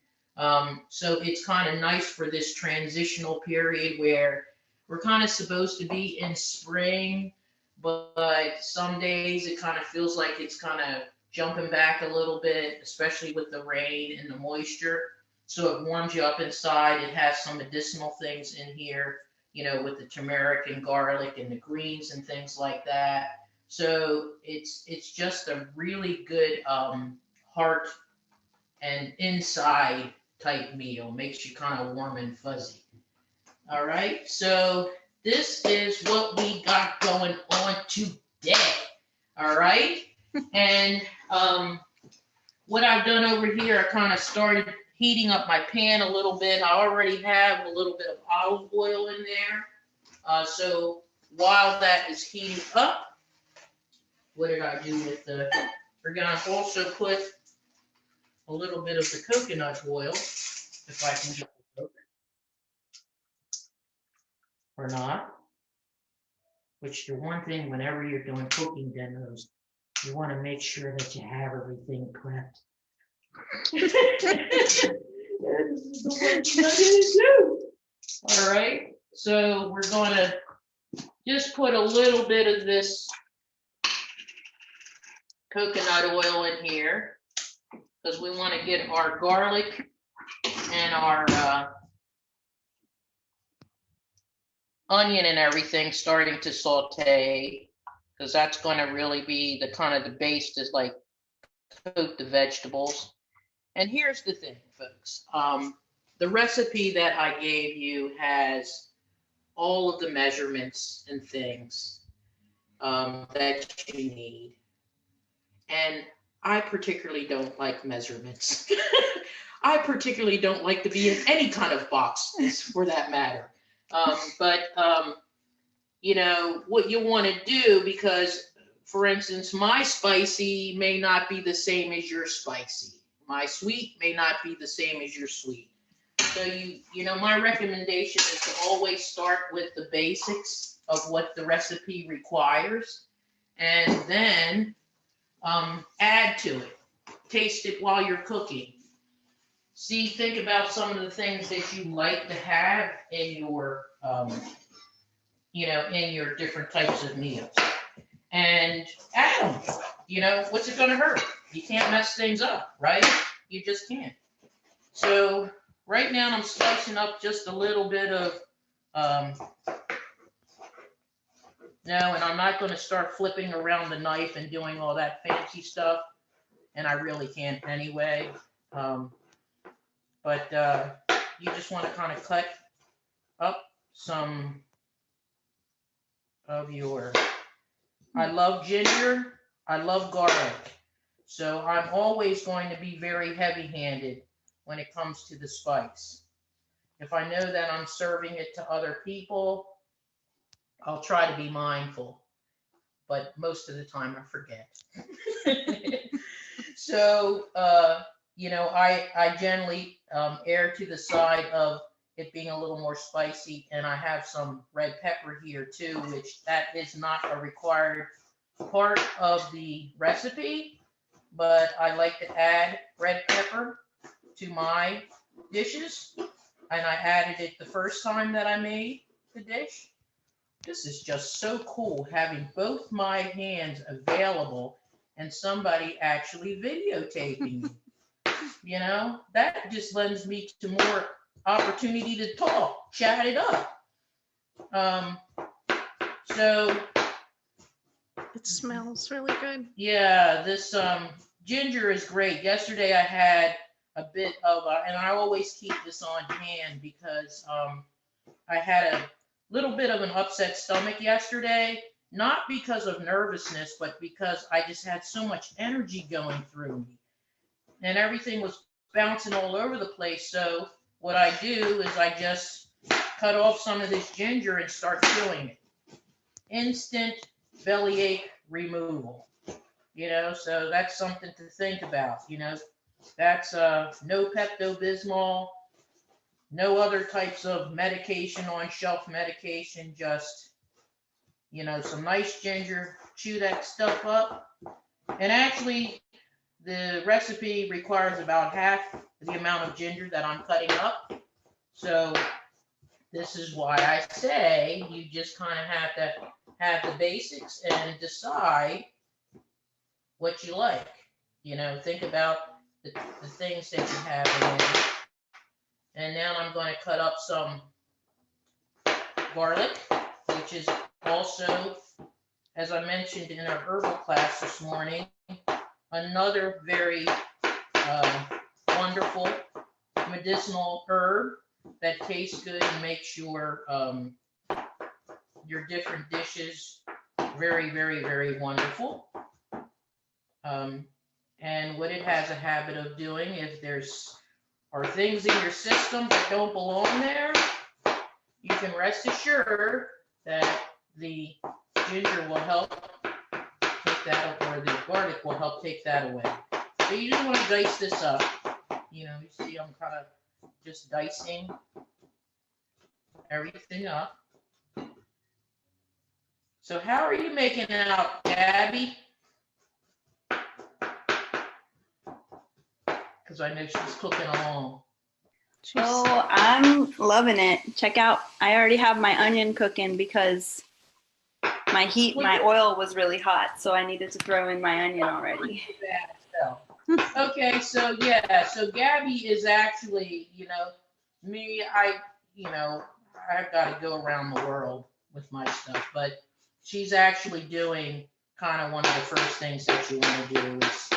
So it's kind of nice for this transitional period where we're kind of supposed to be in spring, but some days it kind of feels like it's kind of jumping back a little bit, especially with the rain and the moisture. So it warms you up inside. It has some medicinal things in here, you know, with the turmeric and garlic and the greens and things like that. So it's just a really good heart and inside type meal. Makes you kind of warm and fuzzy. All right, so this is what we got going on today. All right, and what I've done over here, I kind of started heating up my pan a little bit. I already have a little bit of olive oil in there. So while that is heating up, what did I do with the, we're gonna also put a little bit of the coconut oil, if I can get the coconut. Or not. Which the one thing whenever you're doing cooking demos, you want to make sure that you have everything prepped. All right, so we're going to just put a little bit of this coconut oil in here because we want to get our garlic and our onion and everything starting to saute, because that's going to really be the kind of the base to like coat the vegetables. And here's the thing, folks. The recipe that I gave you has all of the measurements and things that you need. And I particularly don't like measurements. I particularly don't like to be in any kind of boxes for that matter. But you know, what you want to do, because, for instance, my spicy may not be the same as your spicy. My sweet may not be the same as your sweet. So you know, my recommendation is to always start with the basics of what the recipe requires, and then add to it. Taste it while you're cooking. See, think about some of the things that you like to have in your, you know, in your different types of meals, and add them. You know, what's it going to hurt? You can't mess things up, right? You just can't. So right now I'm slicing up just a little bit of, no, and I'm not going to start flipping around the knife and doing all that fancy stuff, and I really can't anyway. But you just want to kind of cut up some of your, I love ginger, I love garlic. So I'm always going to be very heavy-handed when it comes to the spice. If I know that I'm serving it to other people, I'll try to be mindful, but most of the time I forget. So, you know, I generally err to the side of it being a little more spicy, and I have some red pepper here too, which that is not a required part of the recipe, but I like to add red pepper to my dishes, and I added it the first time that I made the dish. This is just so cool, having both my hands available and somebody actually videotaping me. You know, that just lends me to more opportunity to talk, chat it up. So It smells really good. yeah, this ginger is great. Yesterday I had a bit of, and I always keep this on hand because I had a little bit of an upset stomach yesterday, not because of nervousness, but because I just had so much energy going through me and everything was bouncing all over the place. So what I do is I just cut off some of this ginger and start chewing it. Instant bellyache removal. So that's something to think about. That's no Pepto-Bismol, no other types of medication, on shelf medication, just some nice ginger. Chew that stuff up. And actually the recipe requires about half the amount of ginger that I'm cutting up. So this is why I say you just kind of have to have the basics and decide what you like. Think about the things that you have in there. And now I'm going to cut up some garlic, which is also, as I mentioned in our herbal class this morning, another very wonderful medicinal herb that tastes good and makes your different dishes very, very, very wonderful. And what it has a habit of doing, if are things in your system that don't belong there, you can rest assured that the ginger will help take that, or the garlic will help take that away. So you just want to dice this up. You see I'm kind of just dicing everything up. So how are you making out, Gabby? Because I know she's cooking along. Oh, I'm loving it. Check out, I already have my onion cooking because my oil was really hot, so I needed to throw in my onion already. Okay, so Gabby is actually, me, I've got to go around the world with my stuff, but she's actually doing kind of one of the first things that you want to do is,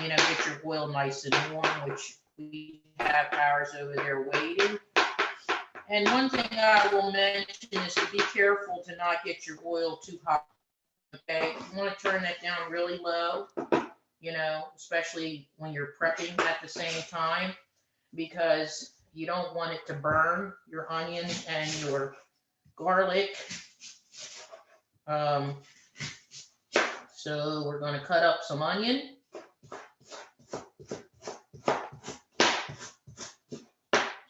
get your oil nice and warm, which we have ours over there waiting. And one thing I will mention is to be careful to not get your oil too hot. Okay, you want to turn that down really low, especially when you're prepping at the same time, because you don't want it to burn your onions and your garlic. So we're going to cut up some onion.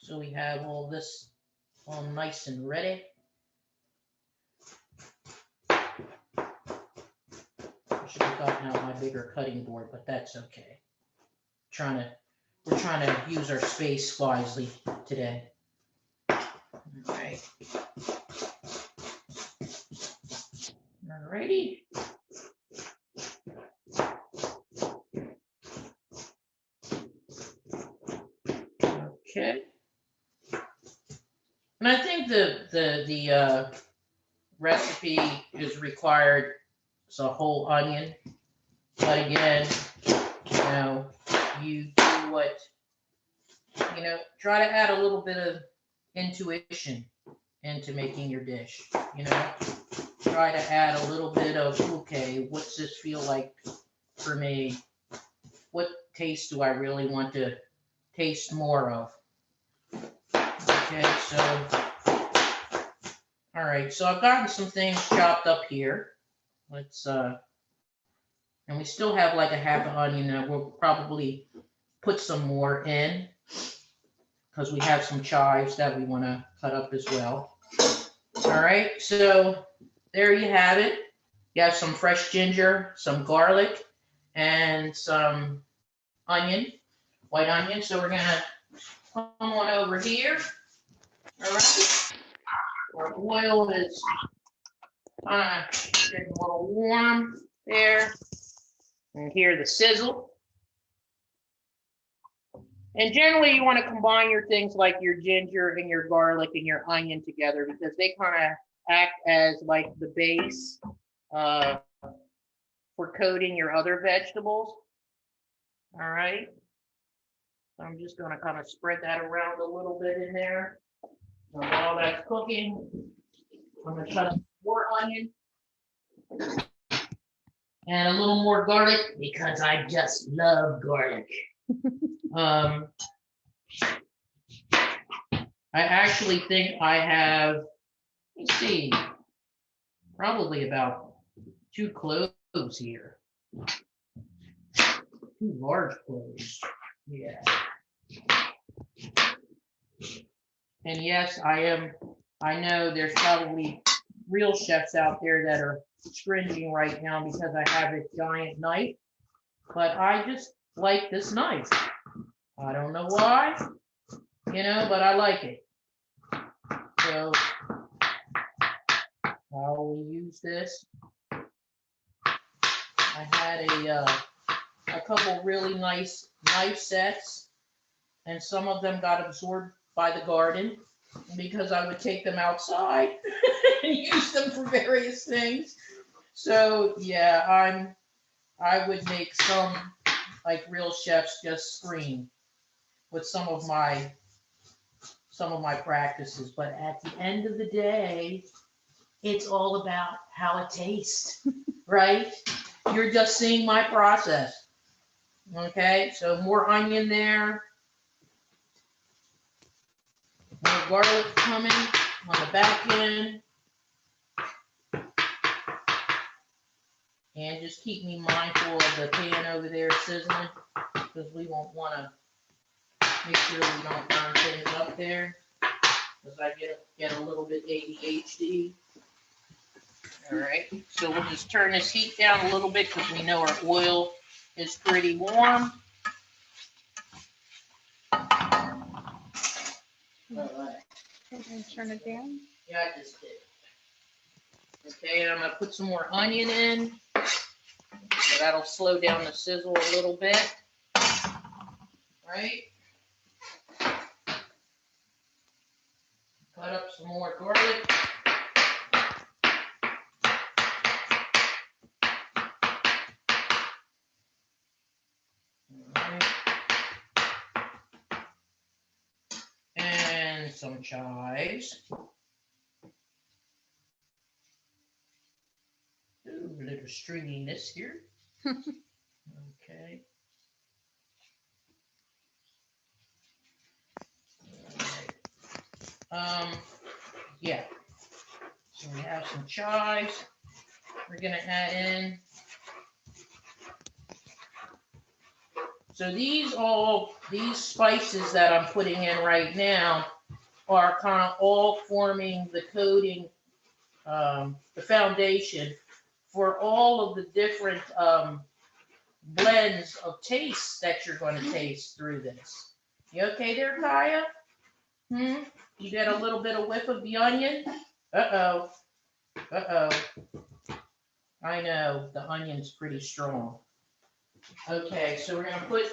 So we have all this all nice and ready. I should have gotten out my bigger cutting board, but that's okay. We're trying to use our space wisely today. All right. Alrighty. Okay. And I think the recipe is required it's a whole onion, but again, you do what, try to add a little bit of intuition into making your dish, try to add a little bit of, okay, what's this feel like for me? What taste do I really want to taste more of? Okay, so, all right, so I've gotten some things chopped up here. Let's, and we still have like a half an onion, and we'll probably put some more in because we have some chives that we want to cut up as well. All right, so there you have it. You have some fresh ginger, some garlic, and some onion, white onion. So we're gonna come on over here. All right, our oil is kind of getting a little warm there. And hear the sizzle. And generally you want to combine your things like your ginger and your garlic and your onion together because they kind of act as like the base for coating your other vegetables. All right. So I'm just gonna kind of spread that around a little bit in there. And while that's cooking, I'm gonna cut up more onion and a little more garlic because I just love garlic. I actually think I have, let me see, probably about 2 cloves here. 2 large cloves, yeah. And yes, I know there's probably real chefs out there that are cringing right now because I have a giant knife, but I just like this knife. I don't know why, but I like it. So I'll use this. I had a couple really nice knife sets, and some of them got absorbed by the garden because I would take them outside and use them for various things. So yeah, I would make some like real chefs just scream with some of my practices, but at the end of the day, it's all about how it tastes, right? You're just seeing my process. Okay, so more onion there. More garlic coming on the back end. And just keep me mindful of the pan over there sizzling, because we won't want to make sure we don't burn things up there, because I get a little bit ADHD. All right, so we'll just turn this heat down a little bit because we know our oil is pretty warm. All right. Turn it down. Yeah, I just did. Okay, and I'm gonna put some more onion in. So that'll slow down the sizzle a little bit. Right? Cut up some more garlic. All right. And some chives. Ooh, a little stringiness here. Okay. All right. Yeah. So we have some chives. We're gonna add in. So these spices that I'm putting in right now are kind of all forming the coating, the foundation for all of the different blends of tastes that you're going to taste through this. You okay there, Kaya? You get a little bit of whiff of the onion? Uh-oh. Uh-oh. I know, the onion's pretty strong. Okay, so we're going to put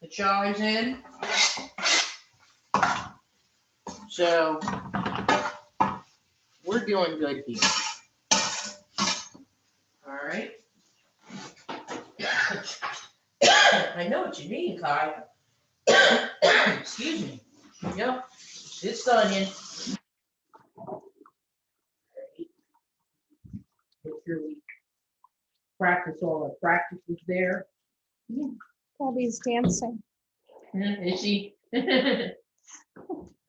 the chives in. So we're doing good here. All right. I know what you mean, Kai. Excuse me. Yep, it's the onion. Make sure we practice all our practices there. Gabby's dancing. Is she?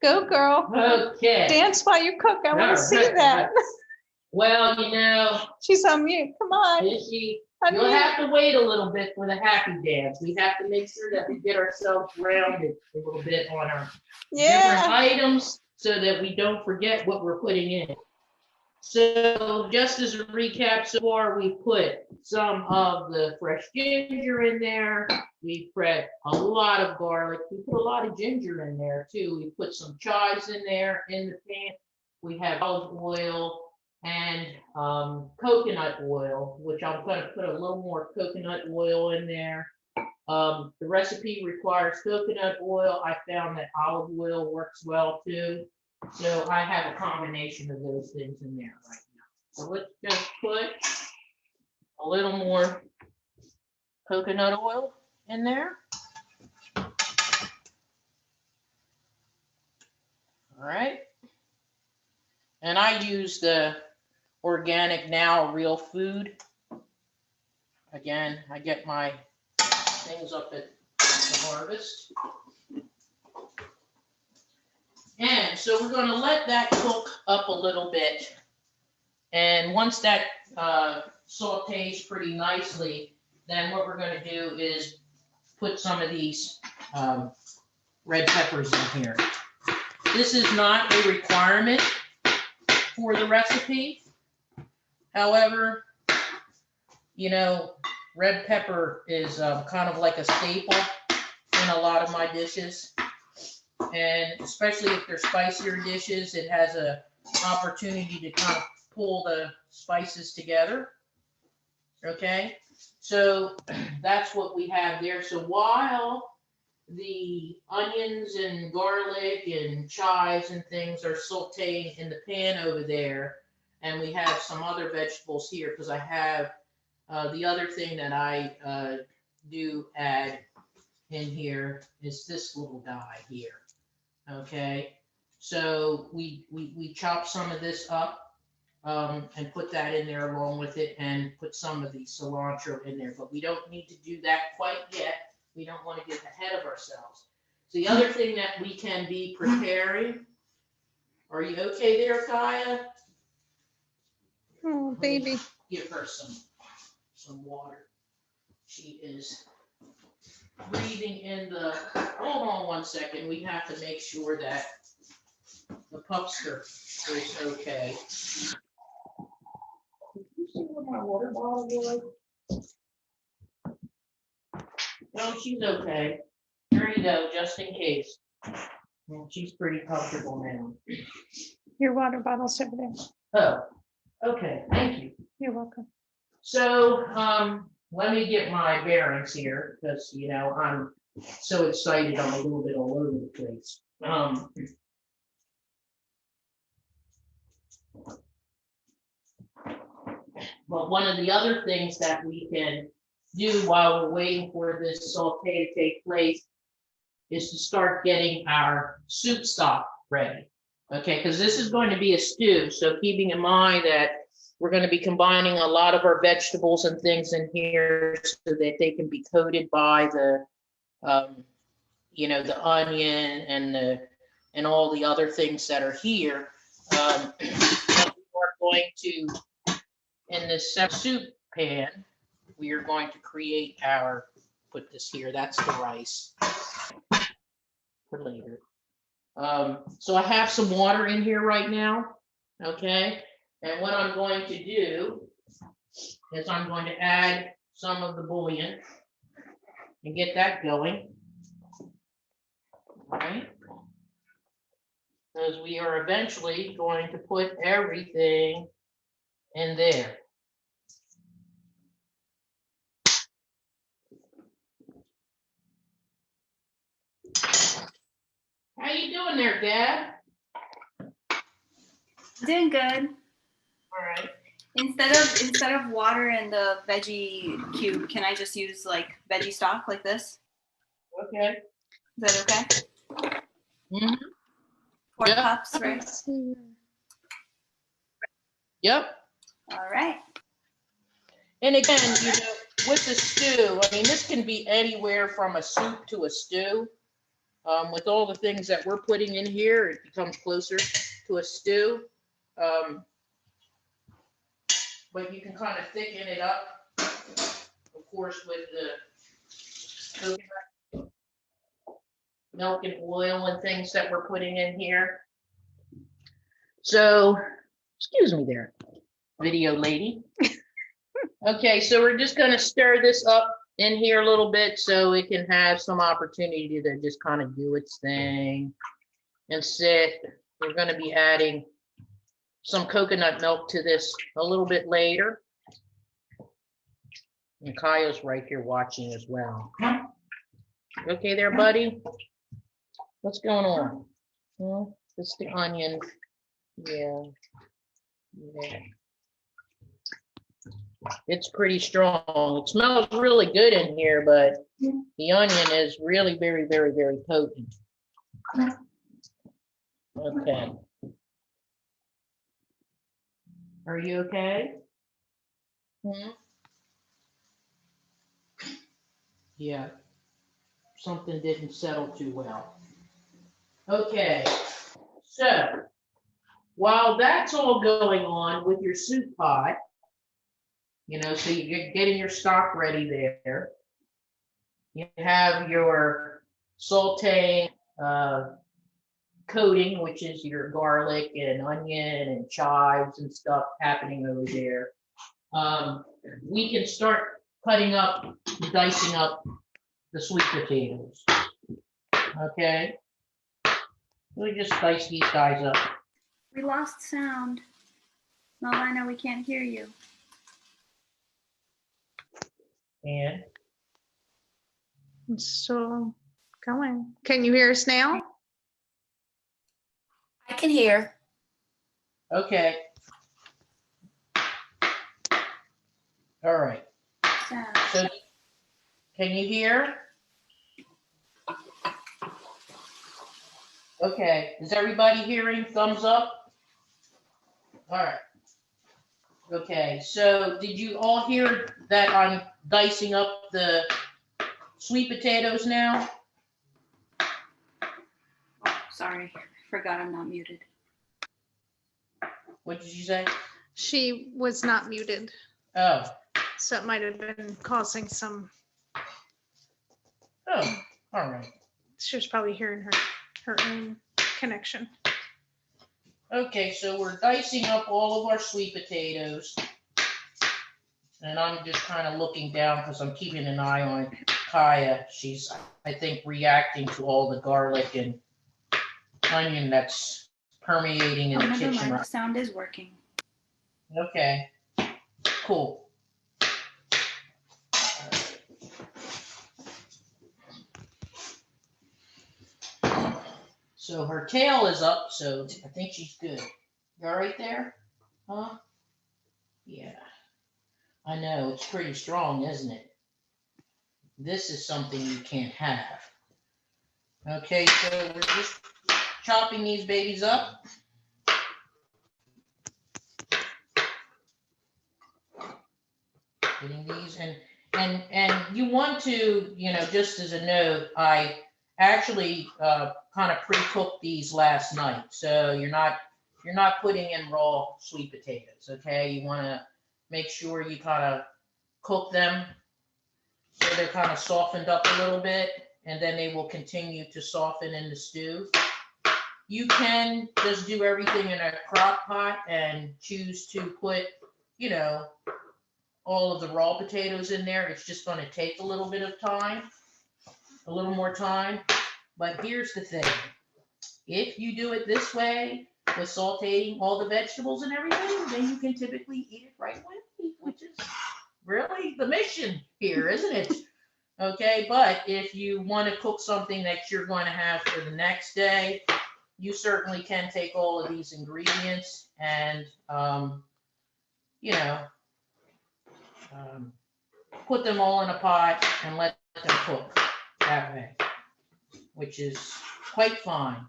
Go, girl. Okay. Dance while you cook. I want to see that. Well, She's on mute. Come on. is she? Unmute. You'll have to wait a little bit for the happy dance. We have to make sure that we get ourselves grounded a little bit on our different Yeah. items so that we don't forget what we're putting in. So just as a recap, so far we put some of the fresh ginger in there. We put a lot of garlic. We put a lot of ginger in there too. We put some chives in there in the pan. We have olive oil and coconut oil, which I'm going to put a little more coconut oil in there. The recipe requires coconut oil. I found that olive oil works well too. So I have a combination of those things in there right now. So let's just put a little more coconut oil in there. All right. And I use the Organic Now Real Food. Again, I get my things up at the Harvest. And so we're going to let that cook up a little bit. And once that sautés pretty nicely, then what we're going to do is put some of these red peppers in here. This is not a requirement for the recipe. However, you know, red pepper is kind of like a staple in a lot of my dishes. And especially if they're spicier dishes, it has an opportunity to kind of pull the spices together. Okay, so that's what we have there. So while the onions and garlic and chives and things are sauteing in the pan over there, and we have some other vegetables here, because I have the other thing that I do add in here is this little guy here. Okay, so we chop some of this up and put that in there along with it, and put some of the cilantro in there, but we don't need to do that quite yet. We don't want to get ahead of ourselves. So the other thing that we can be preparing, are you okay there, Kaya? Oh, baby. Give her some water. She is breathing in the, hold on one second, we have to make sure that the pupster is okay. Did you see where my water bottle was? No, she's okay. There you go, just in case. Well, she's pretty comfortable now. Your water bottle's over there. Oh, okay, thank you. You're welcome. So, let me get my bearings here, because, you know, I'm so excited, I'm a little bit all over the place. But one of the other things that we can do while we're waiting for this saute to take place is to start getting our soup stock ready. Okay, because this is going to be a stew, so keeping in mind that we're going to be combining a lot of our vegetables and things in here so that they can be coated by the, you know, the onion and all the other things that are here. But we are going to, in this soup pan, we are going to create our, put this here, that's the rice for later. So I have some water in here right now, okay? And what I'm going to do is I'm going to add some of the bouillon and get that going. All right. Because we are eventually going to put everything in there. How you doing there, Gab? Doing good. All right. Instead of water and the veggie cube, can I just use like veggie stock like this? Okay. Is that okay? Mm-hmm. 4 Yeah. cups, right? Yep. All right. And again, you know, with the stew, I mean, this can be anywhere from a soup to a stew. With all the things that we're putting in here, it becomes closer to a stew. But you can kind of thicken it up, of course, with the coconut milk and oil and things that we're putting in here. So, excuse me there, video lady. Okay, so we're just going to stir this up in here a little bit so it can have some opportunity to just kind of do its thing and sit. We're going to be adding some coconut milk to this a little bit later. And Kaya's right here watching as well. Okay there, buddy? What's going on? Well, it's the onion. Yeah. Yeah. It's pretty strong. It smells really good in here, but the onion is really very, very, very potent. Okay. Are you okay? Yeah, something didn't settle too well. Okay, so while that's all going on with your soup pot, so you're getting your stock ready there. You have your sauteing coating, which is your garlic and onion and chives and stuff happening over there. We can start cutting up, dicing up the sweet potatoes. Okay? We just dice these guys up. We lost sound. Melvina, we can't hear you. And It's still going. Can you hear us now? I can hear. okay. All right. Sound. So can you hear? Okay. Is everybody hearing? Thumbs up? All right. Okay. So did you all hear that I'm dicing up the sweet potatoes now? Oh, sorry, forgot I'm not muted. What did you say? She was not muted, Oh. so it might have been causing some, Oh. All right. she was probably hearing her own connection. Okay, so we're dicing up all of our sweet potatoes. And I'm just kind of looking down because I'm keeping an eye on Kaya. She's, I think, reacting to all the garlic and onion that's permeating in Oh, the never kitchen. mind. The Right. sound is working. Okay, cool. So her tail is up, so I think she's good. You all right there? Huh? Yeah. I know, it's pretty strong, isn't it? This is something you can't have. Okay, so we're just chopping these babies up. Getting these and you want to, just as a note, I actually kind of pre-cooked these last night. So you're not putting in raw sweet potatoes, okay? You want to make sure you kind of cook them so they're kind of softened up a little bit, and then they will continue to soften in the stew. You can just do everything in a crock pot and choose to put, all of the raw potatoes in there. It's just going to take a little bit of time, a little more time. But here's the thing. If you do it this way, with sauteing all the vegetables and everything, then you can typically eat it right away, which is really the mission here, isn't it? Okay, but if you want to cook something that you're going to have for the next day, you certainly can take all of these ingredients and, put them all in a pot and let them cook that way, which is quite fine.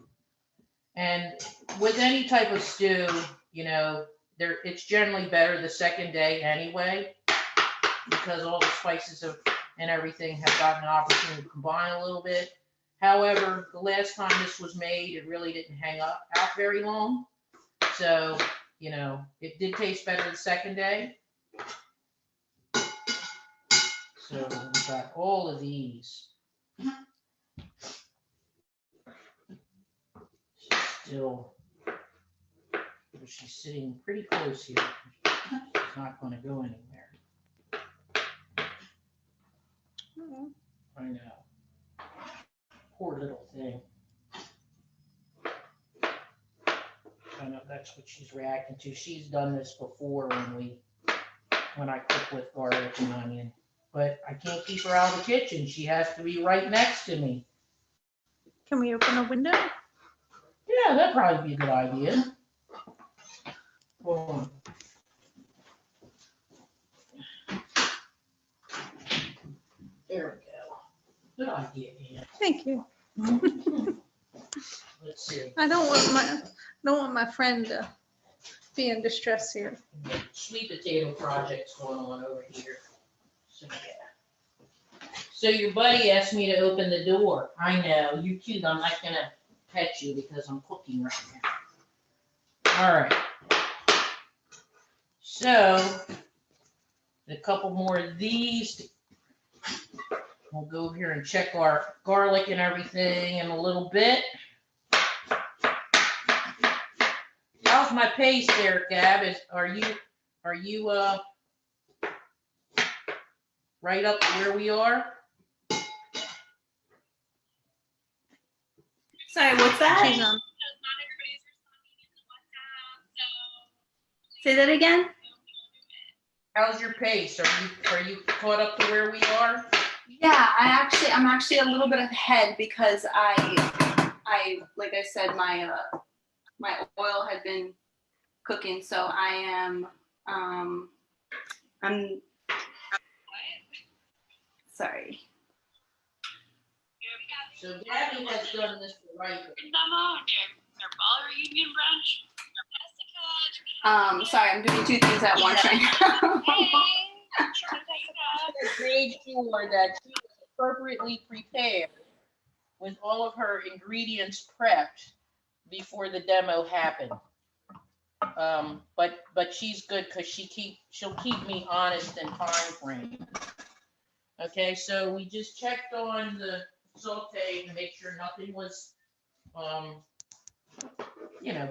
And with any type of stew, it's generally better the second day anyway, because all the spices and everything have gotten an opportunity to combine a little bit. However, the last time this was made, it really didn't hang out very long. So, it did taste better the second day. So we've got all of these. She's sitting pretty close here. She's not going to go anywhere. I know. Poor little thing. I know that's what she's reacting to. She's done this before when I cook with garlic and onion. But I can't keep her out of the kitchen. She has to be right next to me. Can we open a window? Yeah, that'd probably be a good idea. Hold on. There we go. Good idea, Ann. Thank you. Let's see. I don't want my friend to be in distress here. Sweet potato project's going on over here. So, yeah. So your buddy asked me to open the door. I know, you're cute. I'm not gonna pet you because I'm cooking right now. All right. So, a couple more of these. We'll go over here and check our garlic and everything in a little bit. How's my pace there, Gab? Are you right up to where we are? Sorry, what's that? She's on. Say that again? How's your pace? Are you caught up to where we are? Yeah, I'm actually a little bit ahead because I like I said, my oil had been cooking, so I am I'm sorry. So Gabby has done this the right way. Sorry, I'm doing two things at once right now. Has made sure that she was appropriately prepared with all of her ingredients prepped before the demo happened. But she's good because she'll keep me honest in time frame. Okay, so we just checked on the saute to make sure nothing was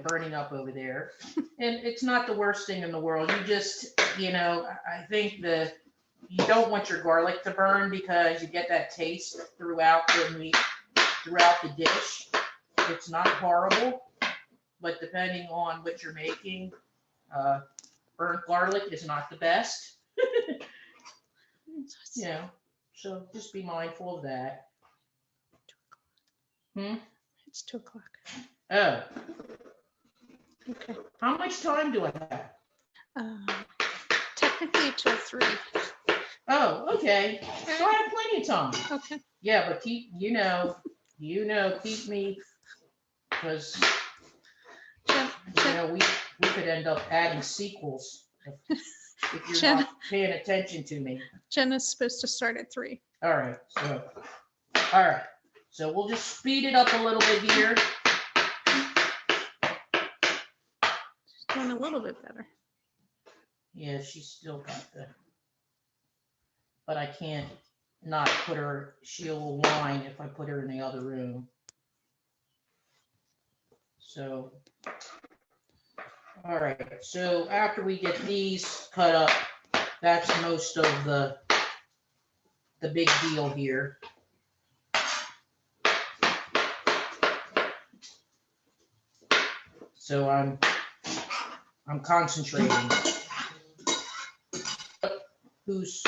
burning up over there. And it's not the worst thing in the world. You just, I think you don't want your garlic to burn because you get that taste throughout the dish. It's not horrible, but depending on what you're making, burnt garlic is not the best. So just be mindful of that. It's 2:00. Oh, Okay. how much time do I have? Technically till 3. Oh, okay. So I have plenty of time. Okay. Yeah, but keep me, because we could end up adding sequels if you're Jen- not paying attention to me. Jenna's supposed to start at 3. All right, so we'll just speed it up a little bit here. She's doing a little bit better. Yeah, she's still got but I can't not put her, she'll whine if I put her in the other room. So, all right, so after we get these cut up, that's most of the big deal here. So I'm concentrating. Who's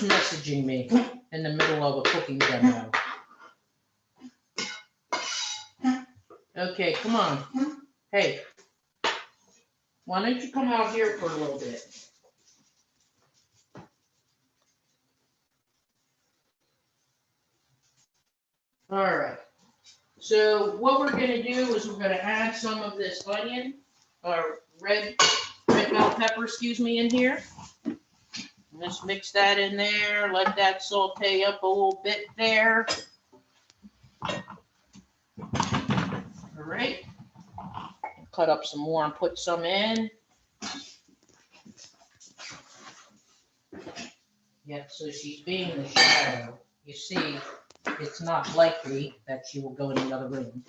messaging me in the middle of a cooking demo? Okay, come on. Hey, why don't you come out here for a little bit? All right. So what we're gonna do is we're gonna add some of this onion, or red bell pepper, in here. Just mix that in there, let that saute up a little bit there. All right. Cut up some more and put some in. Yep, so she's being the shadow. You see, it's not likely that she will go in the other room.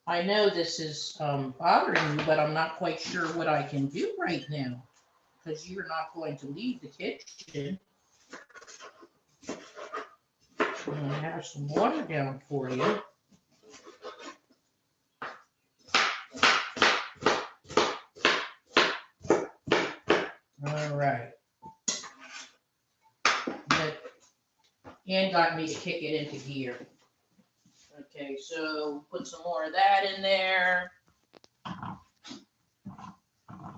I know this is bothering you, but I'm not quite sure what I can do right now because you're not going to leave the kitchen. I'm going to have some water down for you. All right. Ann got me to kick it into gear. Okay, so put some more of that in there.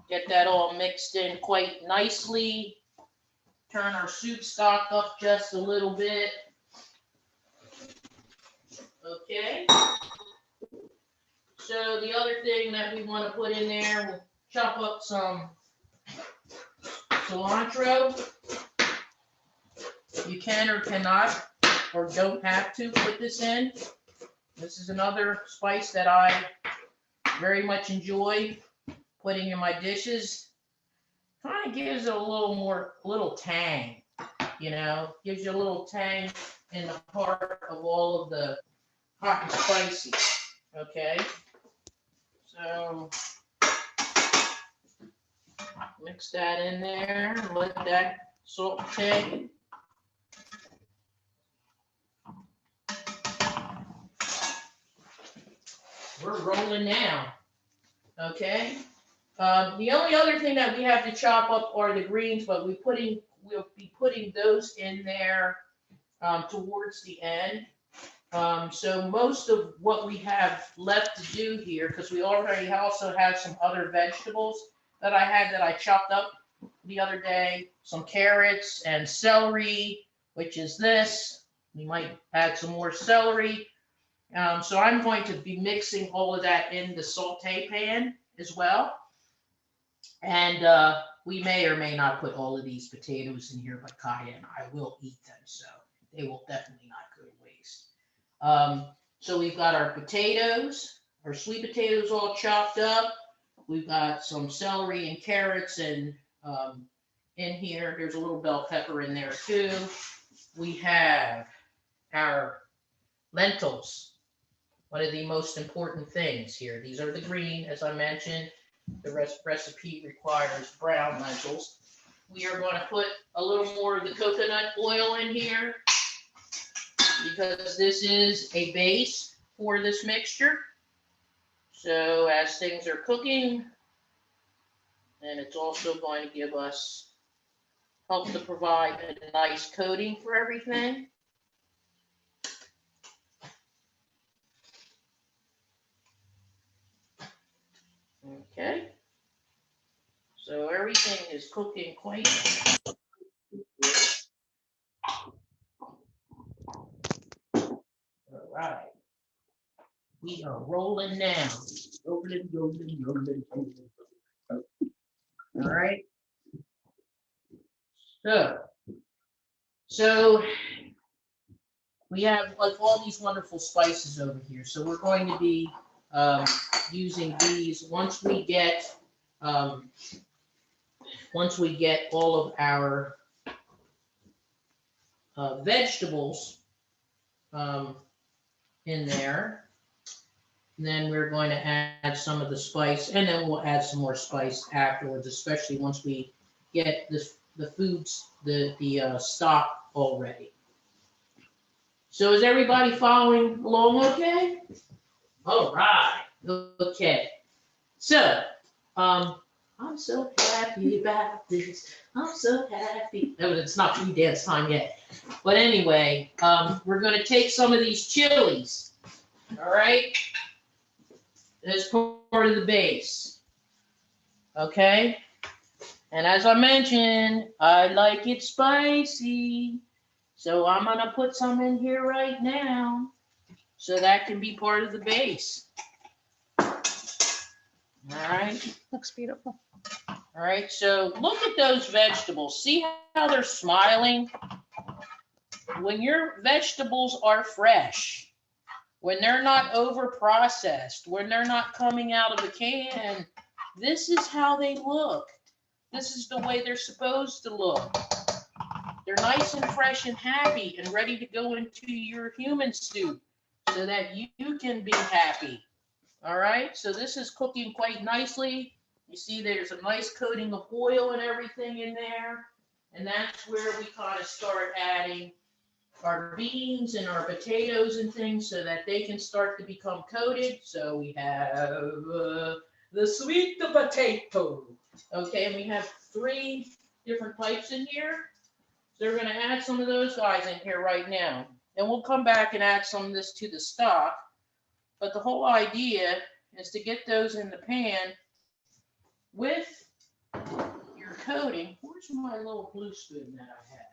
Get that all mixed in quite nicely. Turn our soup stock up just a little bit. Okay. So the other thing that we want to put in there, we'll chop up some cilantro. You can or cannot, or don't have to put this in. This is another spice that I very much enjoy putting in my dishes. Kind of gives it a little tang, gives you a little tang in the heart of all of the hot and spicy. Okay, so mix that in there, let that saute. We're rolling now. Okay. The only other thing that we have to chop up are the greens, but we'll be putting those in there towards the end. So most of what we have left to do here, because we already also have some other vegetables that I chopped up the other day, some carrots and celery, which is this. We might add some more celery. So I'm going to be mixing all of that in the saute pan as well. And we may or may not put all of these potatoes in here, but Kaya and I will eat them, so they will definitely not go to waste. So we've got our potatoes, our sweet potatoes all chopped up. We've got some celery and carrots and in here. There's a little bell pepper in there too. We have our lentils, one of the most important things here. These are the green, as I mentioned. The recipe requires brown lentils. We are going to put a little more of the coconut oil in here because this is a base for this mixture. So as things are cooking, and it's also going to give us, help to provide a nice coating for everything. Okay. So everything is cooking quite. All right. We are rolling now. Rolling. All right. So we have like all these wonderful spices over here. So we're going to be using these once we get all of our vegetables in there. Then we're going to add some of the spice, and then we'll add some more spice afterwards, especially once we get the stock all ready. So is everybody following along okay? All right. Okay. So, I'm so happy about this. I'm so happy. Oh, it's not food dance time yet. But anyway, we're going to take some of these chilies. All right. As part of the base. Okay. And as I mentioned, I like it spicy. So I'm going to put some in here right now. So that can be part of the base. All right. Looks beautiful. All right. So look at those vegetables. See how they're smiling? When your vegetables are fresh, when they're not over processed, when they're not coming out of a can, this is how they look. This is the way they're supposed to look. They're nice and fresh and happy and ready to go into your human stew so that you can be happy. All right, so this is cooking quite nicely. You see there's a nice coating of oil and everything in there. And that's where we kind of start adding our beans and our potatoes and things so that they can start to become coated. So we have the sweet potato. Okay, and we have 3 different types in here. So we're going to add some of those guys in here right now. And we'll come back and add some of this to the stock. But the whole idea is to get those in the pan with your coating. Where's my little blue spoon that I had?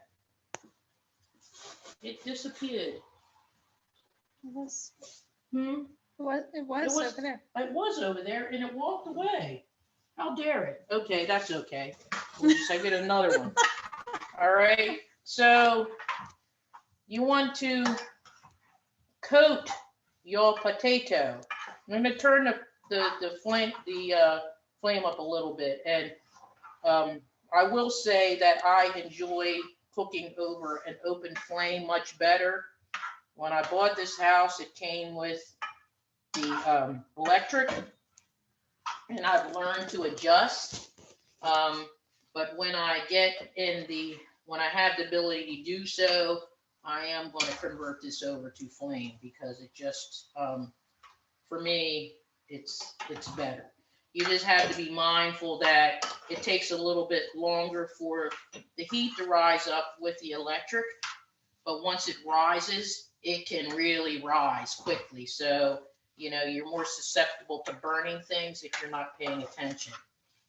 It disappeared. Hmm? It was was- over there. It was over there and it walked away. How dare it? Okay, that's okay. At least I get another one. All right, so you want to coat your potato. I'm gonna turn the flame up a little bit, and I will say that I enjoy cooking over an open flame much better. When I bought this house, it came with the electric, and I've learned to adjust. But when I have the ability to do so, I am going to convert this over to flame because it just, for me, it's better. You just have to be mindful that it takes a little bit longer for the heat to rise up with the electric, but once it rises, it can really rise quickly. So, you're more susceptible to burning things if you're not paying attention.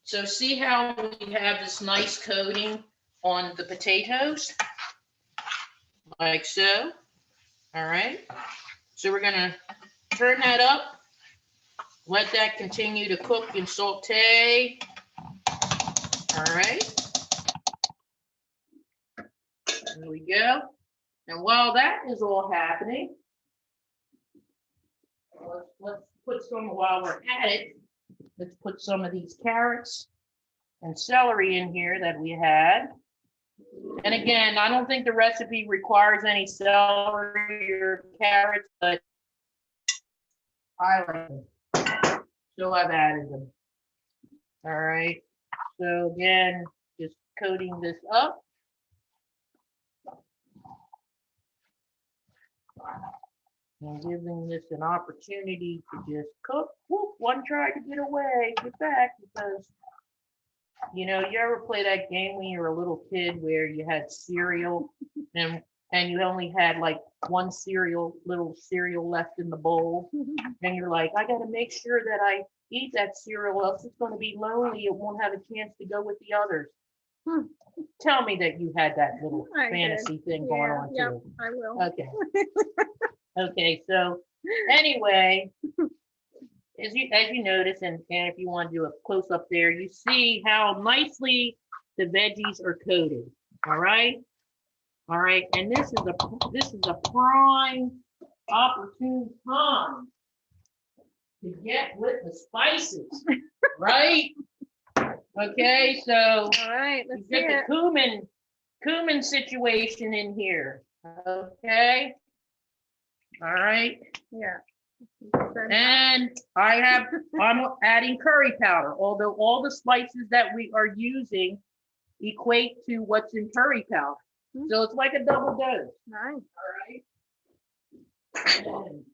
So see how we have this nice coating on the potatoes? Like so. All right. So we're gonna turn that up. Let that continue to cook and saute. All right. There we go. And while that is all happening, let's put some, while we're at it, let's put some of these carrots and celery in here that we had. And again, I don't think the recipe requires any celery or carrots, but I like them. So I've added them. All right. So again, just coating this up. And giving this an opportunity to just cook. Whoop, one tried to get away, get back, because you ever play that game when you were a little kid where you had cereal and you only had like one little cereal left in the bowl, and you're like, I got to make sure that I eat that cereal, else it's going to be lonely. It won't have a chance to go with the others. Tell me that you had that little fantasy thing going on too. I will. Okay. Okay, so anyway, as you notice, and if you want to do a close up there, you see how nicely the veggies are coated. All right, and this is a prime opportune time to get with the spices, right? Okay, so All right, you let's get hear the cumin situation in here. Okay. All right. Yeah. And I'm adding curry powder, although all the spices that we are using equate to what's in curry powder. So it's like a double dose. Nice. All right. And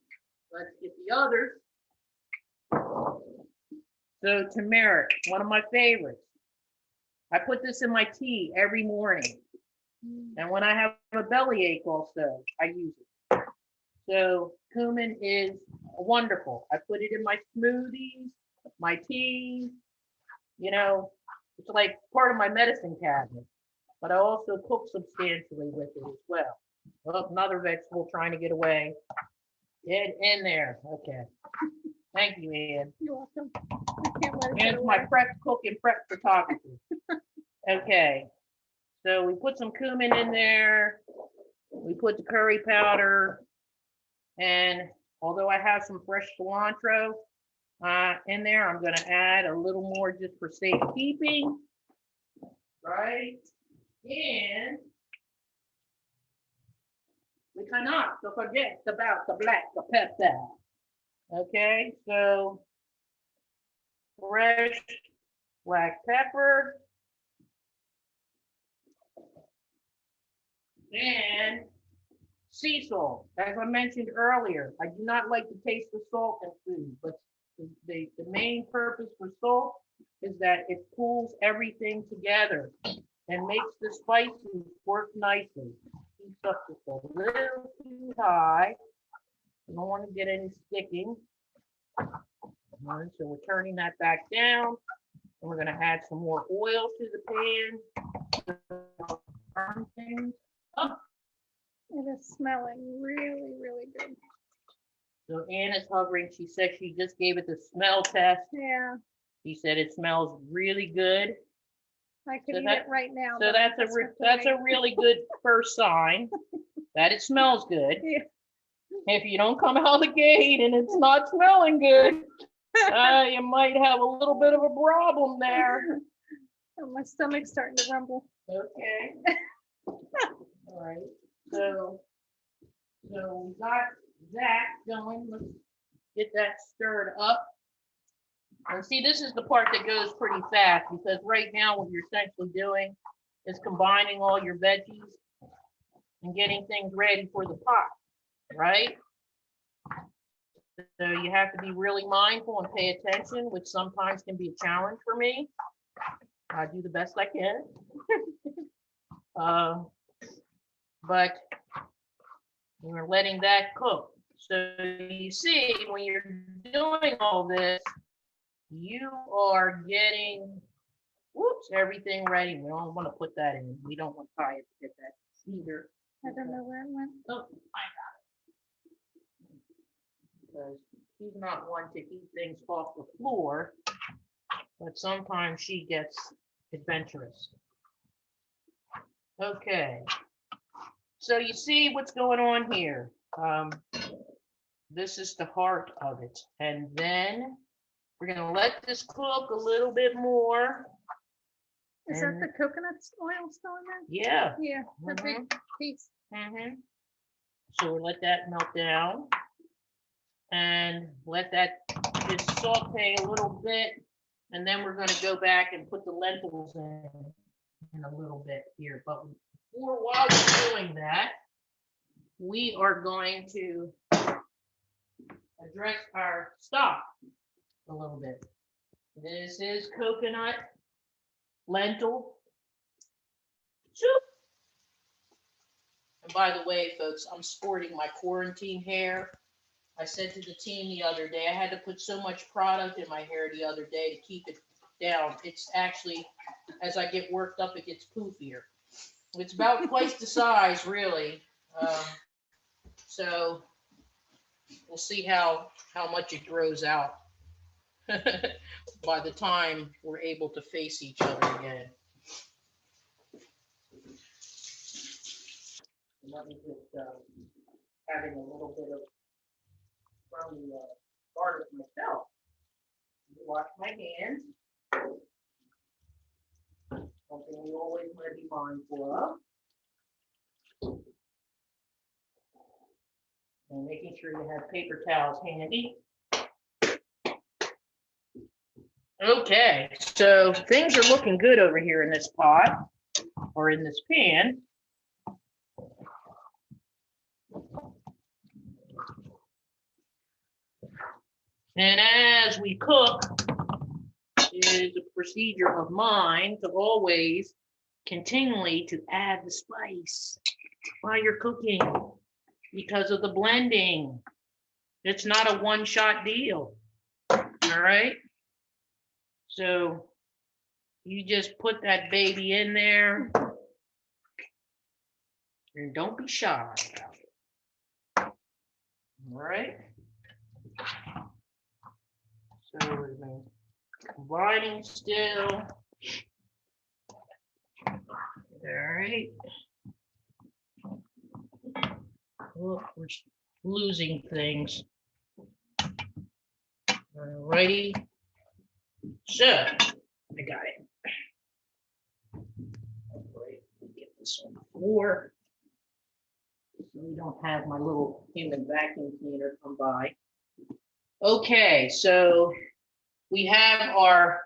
let's get the others. So turmeric, one of my favorites. I put this in my tea every morning. And when I have a bellyache also, I use it. So cumin is wonderful. I put it in my smoothies, my tea, it's like part of my medicine cabinet, but I also cook substantially with it as well. Oh, another vegetable trying to get away. Get in there. Okay. Thank you, Ann. You're welcome. I can't let it get And my away. prep cook and prep photography. Okay. So we put some cumin in there. We put the curry powder. And although I have some fresh cilantro in there, I'm going to add a little more just for safekeeping. Right? And we cannot forget about the black pepper. Okay, so fresh black pepper. And sea salt. As I mentioned earlier, I do not like to taste the salt in food, but the main purpose for salt is that it pulls everything together and makes the spices work nicely. Keeps up just a little too high. I don't want to get any sticking. All right, so we're turning that back down. And we're going to add some more oil to the pan. Turn things up. It is smelling really, really good. So Ann is hovering. She said she just gave it the smell test. Yeah, She said it smells really good. I could So eat that- it right now. So but that's a what to wait. really good first sign that it smells good. Yeah. If you don't come out of the gate and it's not smelling good, you might have a little bit of a problem there. Oh, my stomach's starting to rumble. Okay. All right. So we got that going. Let's get that stirred up. And see, this is the part that goes pretty fast because right now what you're essentially doing is combining all your veggies and getting things ready for the pot, right? So you have to be really mindful and pay attention, which sometimes can be a challenge for me. I do the best I can. But we're letting that cook. So you see, when you're doing all this, you are getting, whoops, everything ready. We don't want to put that in. We don't want Kaya to get that either. I don't know where it went. Oh, I got it. Because she's not one to eat things off the floor, but sometimes she gets adventurous. Okay. So you see what's going on here. This is the heart of it. And then we're gonna let this cook a little bit more. Is that the coconut oil still in there? Yeah. Yeah, the big piece. So we'll let that melt down. And let that just saute a little bit. And then we're gonna go back and put the lentils in a little bit here. But while we're doing that, we are going to address our stock a little bit. This is coconut lentil soup. And by the way, folks, I'm sporting my quarantine hair. I said to the team the other day, I had to put so much product in my hair the other day to keep it down. It's actually, as I get worked up, it gets poofier. It's about twice the size, really. So we'll see how much it grows out by the time we're able to face each other again. Let me just having a little bit of from the garlic myself. Wash my hands. Something we always want to be mindful of. And making sure you have paper towels handy. Okay, so things are looking good over here in this pot or in this pan. And as we cook, it is a procedure of mine to always continually to add the spice while you're cooking because of the blending. It's not a one-shot deal, all right? So you just put that baby in there and don't be shy about it, all right? So we're combining still. All right. Oh, we're losing things. All righty. So I got it. All right, get this on the floor. So we don't have my little human vacuum cleaner come by. Okay, so we have our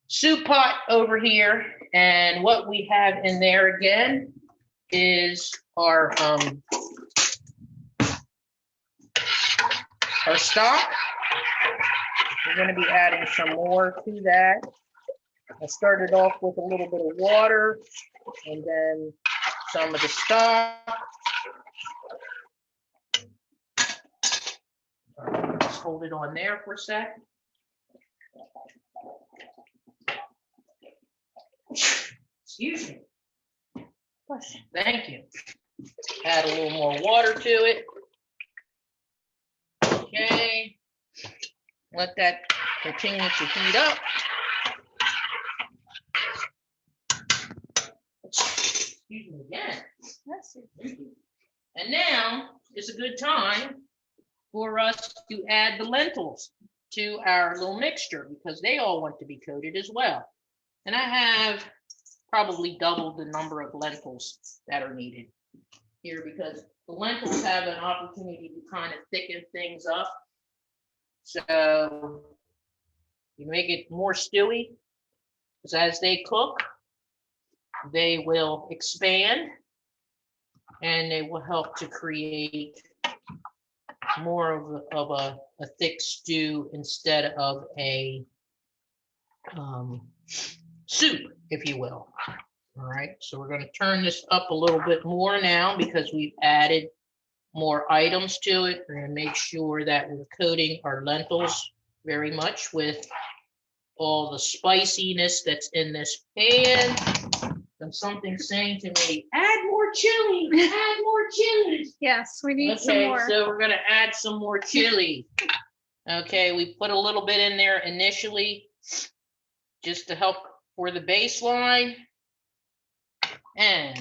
soup pot over here, and what we have in there again is our stock. We're going to be adding some more to that. I started off with a little bit of water and then some of the stock. Just hold it on there for a sec. Excuse me. Thank you. Add a little more water to it. let that continue to heat up. Excuse me again. And now is a good time for us to add the lentils to our little mixture because they all want to be coated as well. And I have probably double the number of lentils that are needed here because the lentils have an opportunity to kind of thicken things up. So you make it more stewy because as they cook, they will expand and they will help to create more of a thick stew instead of a soup, if you will. All right, so we're going to turn this up a little bit more now because we've added more items to it. We're going to make sure that we're coating our lentils very much with all the spiciness that's in this pan. And something's saying to me, add more chili, add more chili. Yes, we need some Okay, more. so we're gonna add some more chili. Okay, we put a little bit in there initially just to help for the baseline. And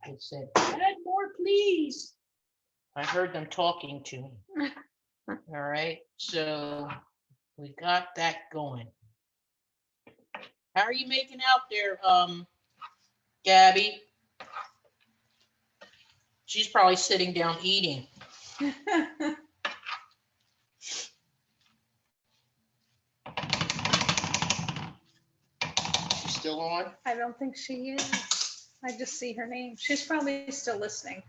it said, add more, please. I heard them talking to me. All right, so we got that going. How are you making out there, Gabby? She's probably sitting down eating. She's still on? I don't think she is. I just see her name. She's probably still listening.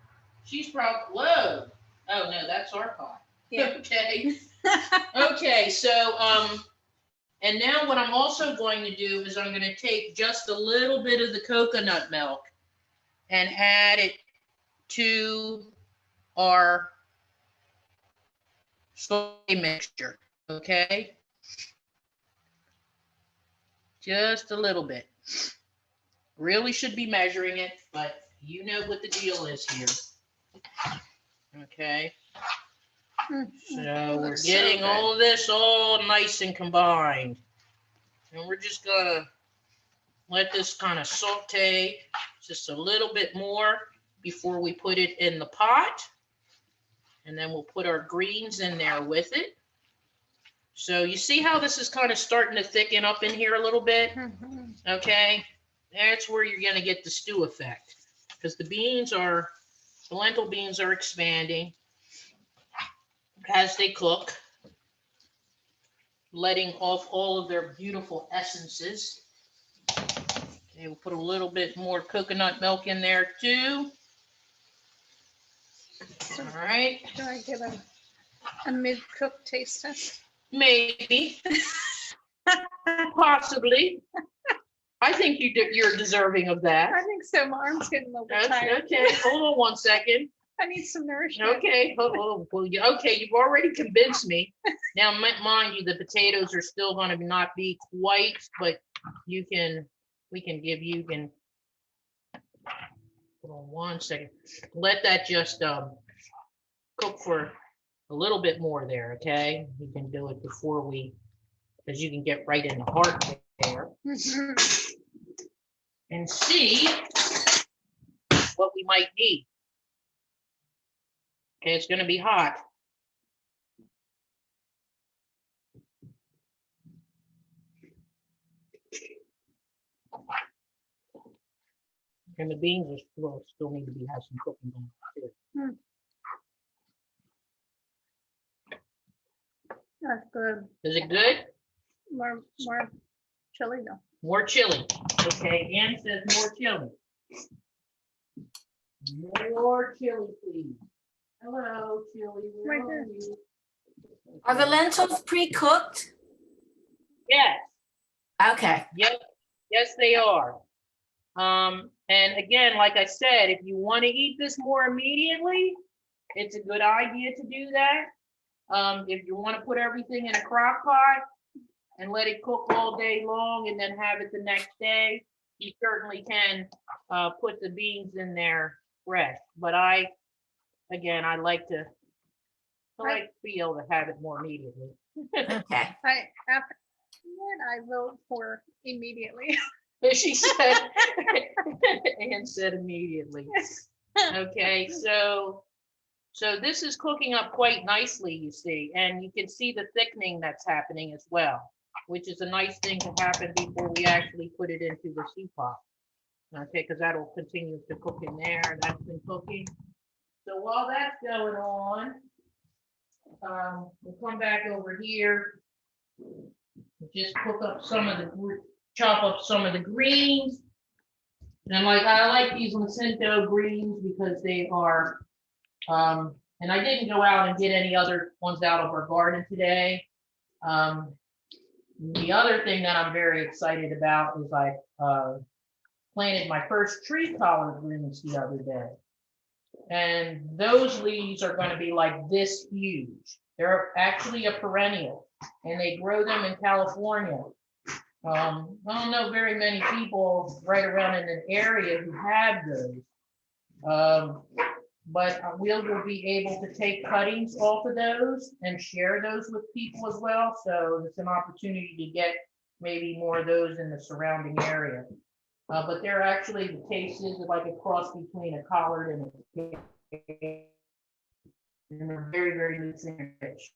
She's probably, whoa. Oh, no, that's our pot. Yeah. Okay. Okay, so, and now what I'm also going to do is I'm going to take just a little bit of the coconut milk and add it to our soy mixture, okay? Just a little bit. Really should be measuring it, but you know what the deal is here. Okay, so we're Looks so getting good. all of this all nice and combined. And we're just gonna let this kind of saute just a little bit more before we put it in the pot. And then we'll put our greens in there with it. So you see how this is kind of starting to thicken up in here a little bit? Mhm. Okay, that's where you're gonna get the stew effect. Because the lentil beans are expanding as they cook, letting off all of their beautiful essences. Okay, we'll put a little bit more coconut milk in there too. All right, Do I get a mid-cook taste test? maybe, possibly. I think you're deserving of that. I think so. My arm's getting a little bit tired. Okay, hold on one second. I need some nourishment. Okay, okay, you've already convinced me. Now, mind you, the potatoes are still going to not be quite, but we can hold on one second. Let that just cook for a little bit more there, okay? We can do it before because you can get right in the heart there Mhm. and see what we might need. Okay, it's going to be hot. And the beans still need to have some cooking going on too. That's good. Is it good? More chili though. More chili. Okay, Ann says more chili. More chili, please. Hello, chili. Where Right are there. you? Are the lentils pre-cooked? Yes. Okay. Yep. Yes, they are. And again, like I said, if you want to eat this more immediately, it's a good idea to do that. If you want to put everything in a crock pot and let it cook all day long and then have it the next day, you certainly can put the beans in there fresh. But I like to be able to have it more immediately. Okay. After that, I vote for immediately. She said, Ann said immediately. Okay, so this is cooking up quite nicely, you see, and you can see the thickening that's happening as well, which is a nice thing to happen before we actually put it into the soup pot. Okay, because that'll continue to cook in there, and that's been cooking. So while that's going on, we'll come back over here. Just cook up chop up some of the greens. And I like these Lucinto greens because they are, and I didn't go out and get any other ones out of our garden today. The other thing that I'm very excited about is I planted my first tree collard greens the other day. And those leaves are going to be like this huge. They're actually a perennial, and they grow them in California. I don't know very many people right around in an area who have those. But we'll be able to take cuttings off of those and share those with people as well. So it's an opportunity to get maybe more of those in the surrounding area. But they're actually, the taste is like a cross between a collard and a cake. And they're very, very nutrient rich.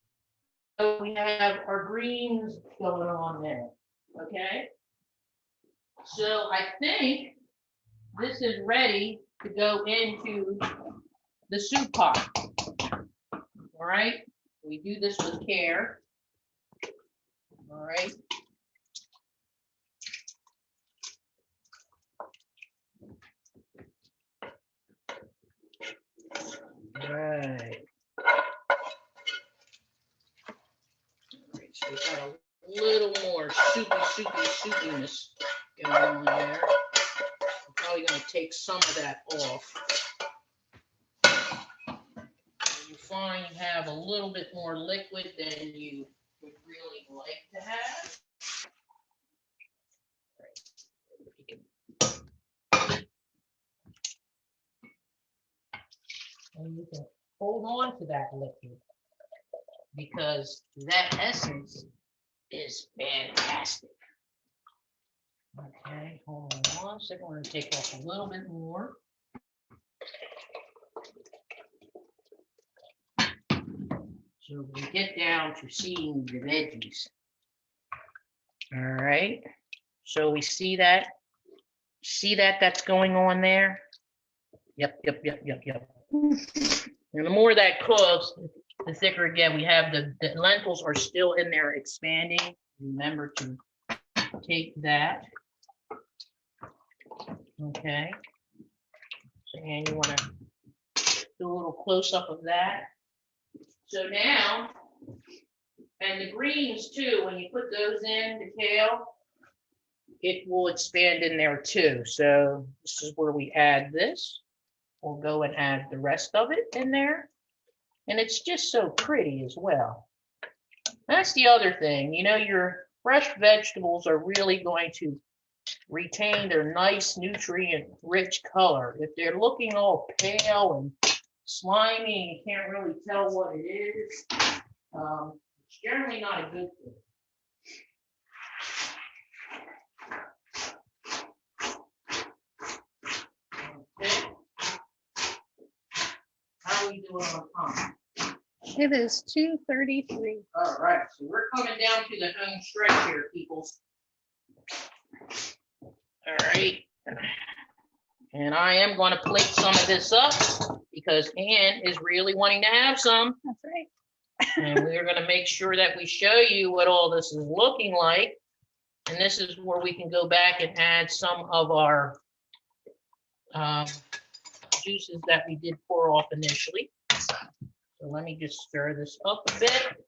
So we have our greens going on there, okay? So I think this is ready to go into the soup pot. All right, we do this with care. All right. All right. So we got a little more soupiness going on there. I'm probably going to take some of that off. You find you have a little bit more liquid than you would really like to have. And you can hold on to that liquid because that essence is fantastic. Okay, hold on 1 second. We're going to take off a little bit more. So we get down to seeing the veggies. All right. So we see that. See that that's going on there? Yep. And the more that cooks, the thicker again. We have the lentils are still in there expanding. Remember to take that. Okay. So, and you want to do a little close up of that. So now, and the greens too, when you put those in, the kale, it will expand in there too. So this is where we add this. We'll go and add the rest of it in there. And it's just so pretty as well. That's the other thing, you know, your fresh vegetables are really going to retain their nice nutrient rich color. If they're looking all pale and slimy, you can't really tell what it is. It's generally not a good thing. Okay. How are we doing on time? It is 2:33. All right, so we're coming down to the home stretch here, people. All right. And I am going to plate some of this up because Ann is really wanting to have some. That's right. And we're going to make sure that we show you what all this is looking like. And this is where we can go back and add some of our juices that we did pour off initially. So let me just stir this up a bit.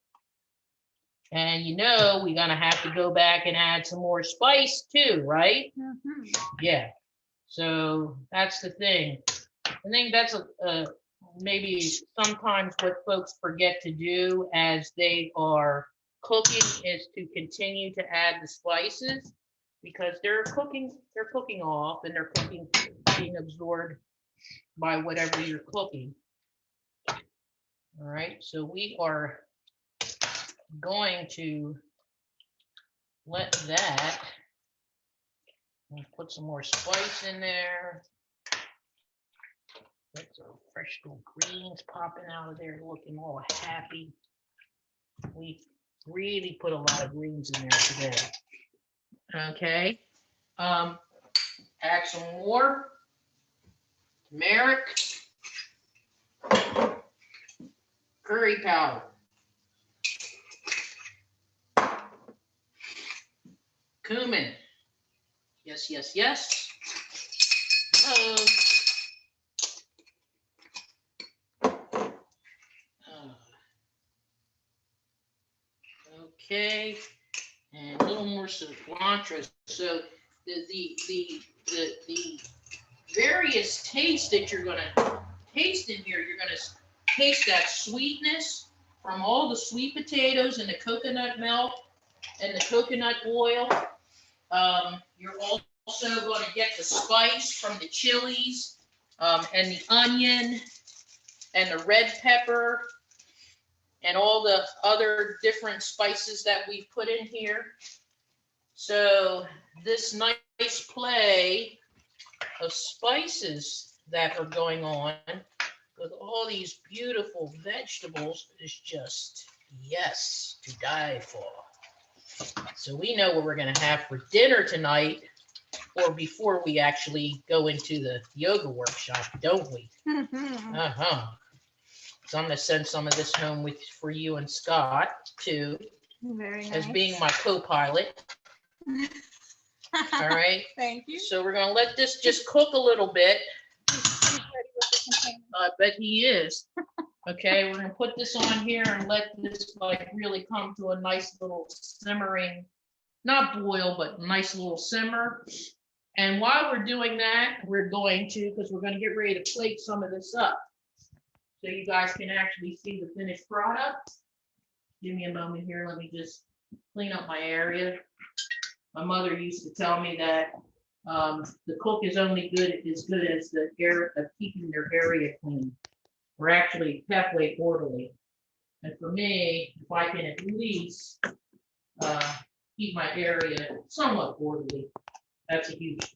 And you know, we're going to have to go back and add some more spice too, right? Mhm. Yeah. So that's the thing. I think that's maybe sometimes what folks forget to do as they are cooking is to continue to add the spices because they're cooking off and they're being absorbed by whatever you're cooking. All right, so we are going to let that, and put some more spice in there. Get some fresh little greens popping out of there, looking all happy. We really put a lot of greens in there today. Okay. Add some more turmeric, curry powder, cumin. Yes, yes, yes. Okay, and a little more cilantro. So the various tastes that you're gonna taste in here, you're gonna taste that sweetness from all the sweet potatoes and the coconut milk and the coconut oil. You're also going to get the spice from the chilies and the onion and the red pepper and all the other different spices that we've put in here. So this nice play of spices that are going on with all these beautiful vegetables is just, yes, to die for. So we know what we're going to have for dinner tonight, or before we actually go into the yoga workshop, don't we? Uh-huh. So I'm going to send some of this home for you and Scott, too, Very as nice. being my co-pilot. All right. Thank you. So we're going to let this just cook a little bit. He's ready with the container. I bet he is. Okay, we're gonna put this on here and let this like really come to a nice little simmering, not boil, but nice little simmer. And while we're doing that, we're going to, because we're gonna get ready to plate some of this up, so you guys can actually see the finished product. Give me a moment here. Let me just clean up my area. My mother used to tell me that the cook is only as good as the area of keeping their area clean. We're actually halfway orderly. And for me, if I can at least keep my area somewhat orderly, that's a huge deal.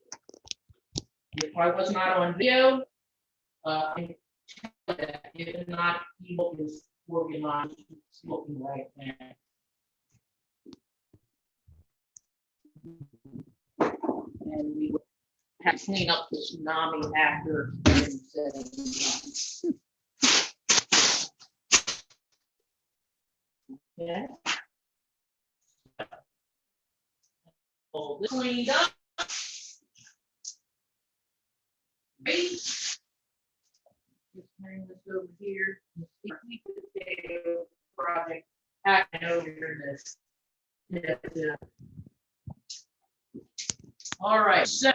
If I was not on video, I can tell that if not, he is organized, it's looking right now. And we will have to clean up the tsunami after. Yeah. All this cleaned up. Great. Just bring this over here. Sweet potato project happening over here. All right, so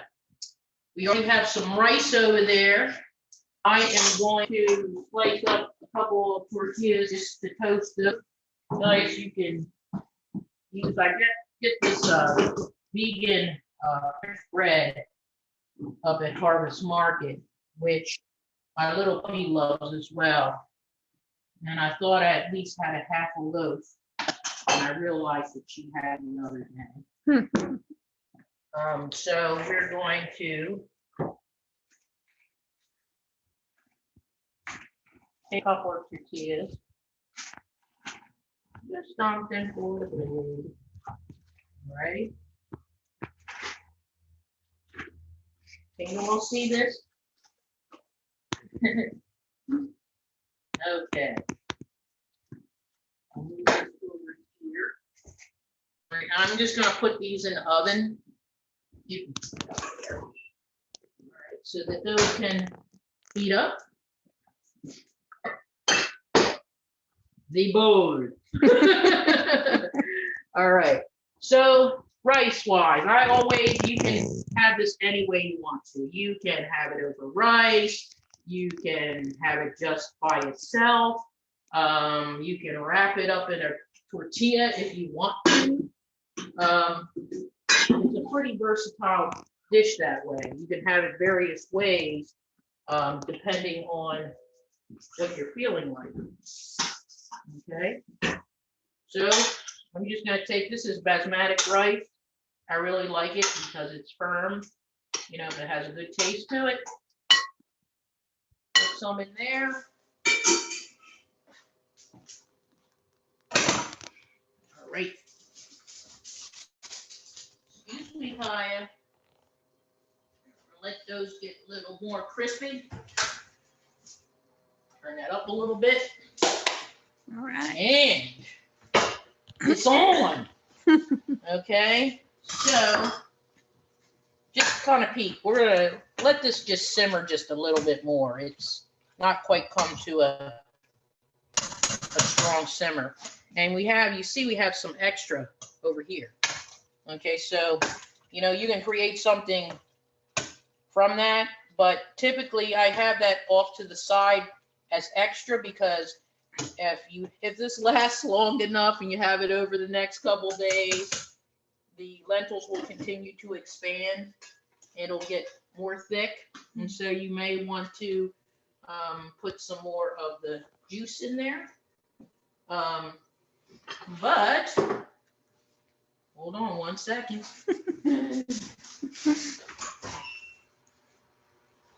we already have some rice over there. I am going to slice up a couple of tortillas just to toast them. Nice, you can use, I get this vegan bread up at Harvest Market, which my little puppy loves as well. And I thought I at least had a half a loaf, and I realized that she had another day. So we're going to take a couple of tortillas. Just something for the food, right? Can you all see this? Okay. I'll move this over here. All right, I'm just gonna put these in the oven. You can see that there. All right, so that those can heat up. The bowl. All right, so rice wise, you can have this any way you want to. You can have it over rice, you can have it just by itself, you can wrap it up in a tortilla if you want to. It's a pretty versatile dish that way. You can have it various ways depending on what you're feeling like. Okay, So I'm just gonna take, this is basmati rice. I really like it because it's firm, you know, but it has a good taste to it. Put some in there. All right. Excuse me, Kaya. Let those get a little more crispy. Turn that up a little bit. All right. And it's on. Okay, so just kind of peek. We're gonna let this just simmer just a little bit more. It's not quite come to a strong simmer. And we have, you see, we have some extra over here. Okay, so, you know, you can create something from that, but typically I have that off to the side as extra because if this lasts long enough and you have it over the next couple days, the lentils will continue to expand. It'll get more thick, and so you may want to put some more of the juice in there. But hold on 1 second.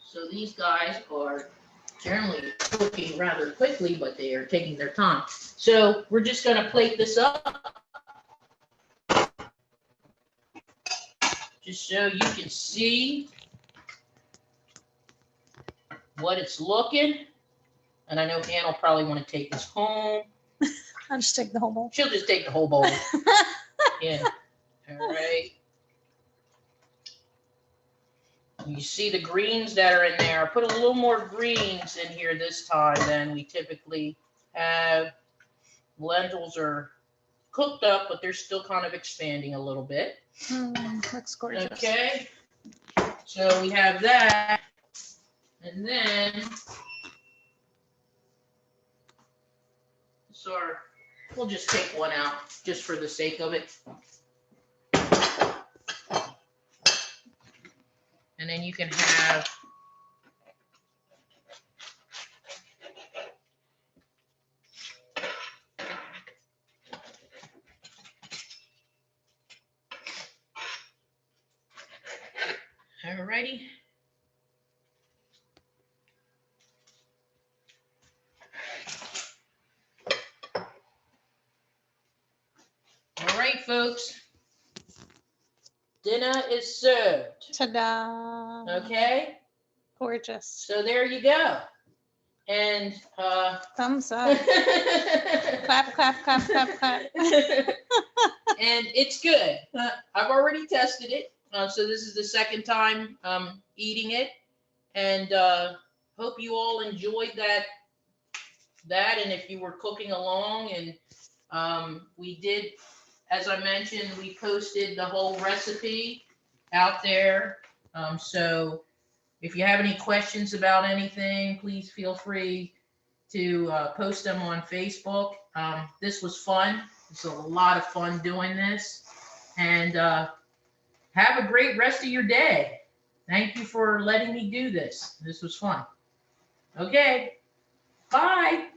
So these guys are generally cooking rather quickly, but they are taking their time. So we're just going to plate this up just so you can see what it's looking. And I know Ann will probably want to take this home. I'll just take the whole bowl. She'll just take the whole bowl. Yeah. All right. You see the greens that are in there. I put a little more greens in here this time than we typically have. Lentils are cooked up, but they're still kind of expanding a little bit. Looks gorgeous. Okay. So we have that. And then, we'll just take one out just for the sake of it. And then you can have alrighty. All right, folks. Dinner is served. Ta-da! Okay, Gorgeous. so there you go. And Thumbs up. Clap, clap, clap, clap, clap. and it's good. I've already tested it, so this is the second time eating it, and hope you all enjoyed that. And if you were cooking along, and we did, as I mentioned, we posted the whole recipe out there. So if you have any questions about anything, please feel free to post them on Facebook. This was fun. It's a lot of fun doing this. And have a great rest of your day. Thank you for letting me do this. This was fun. Okay. Bye.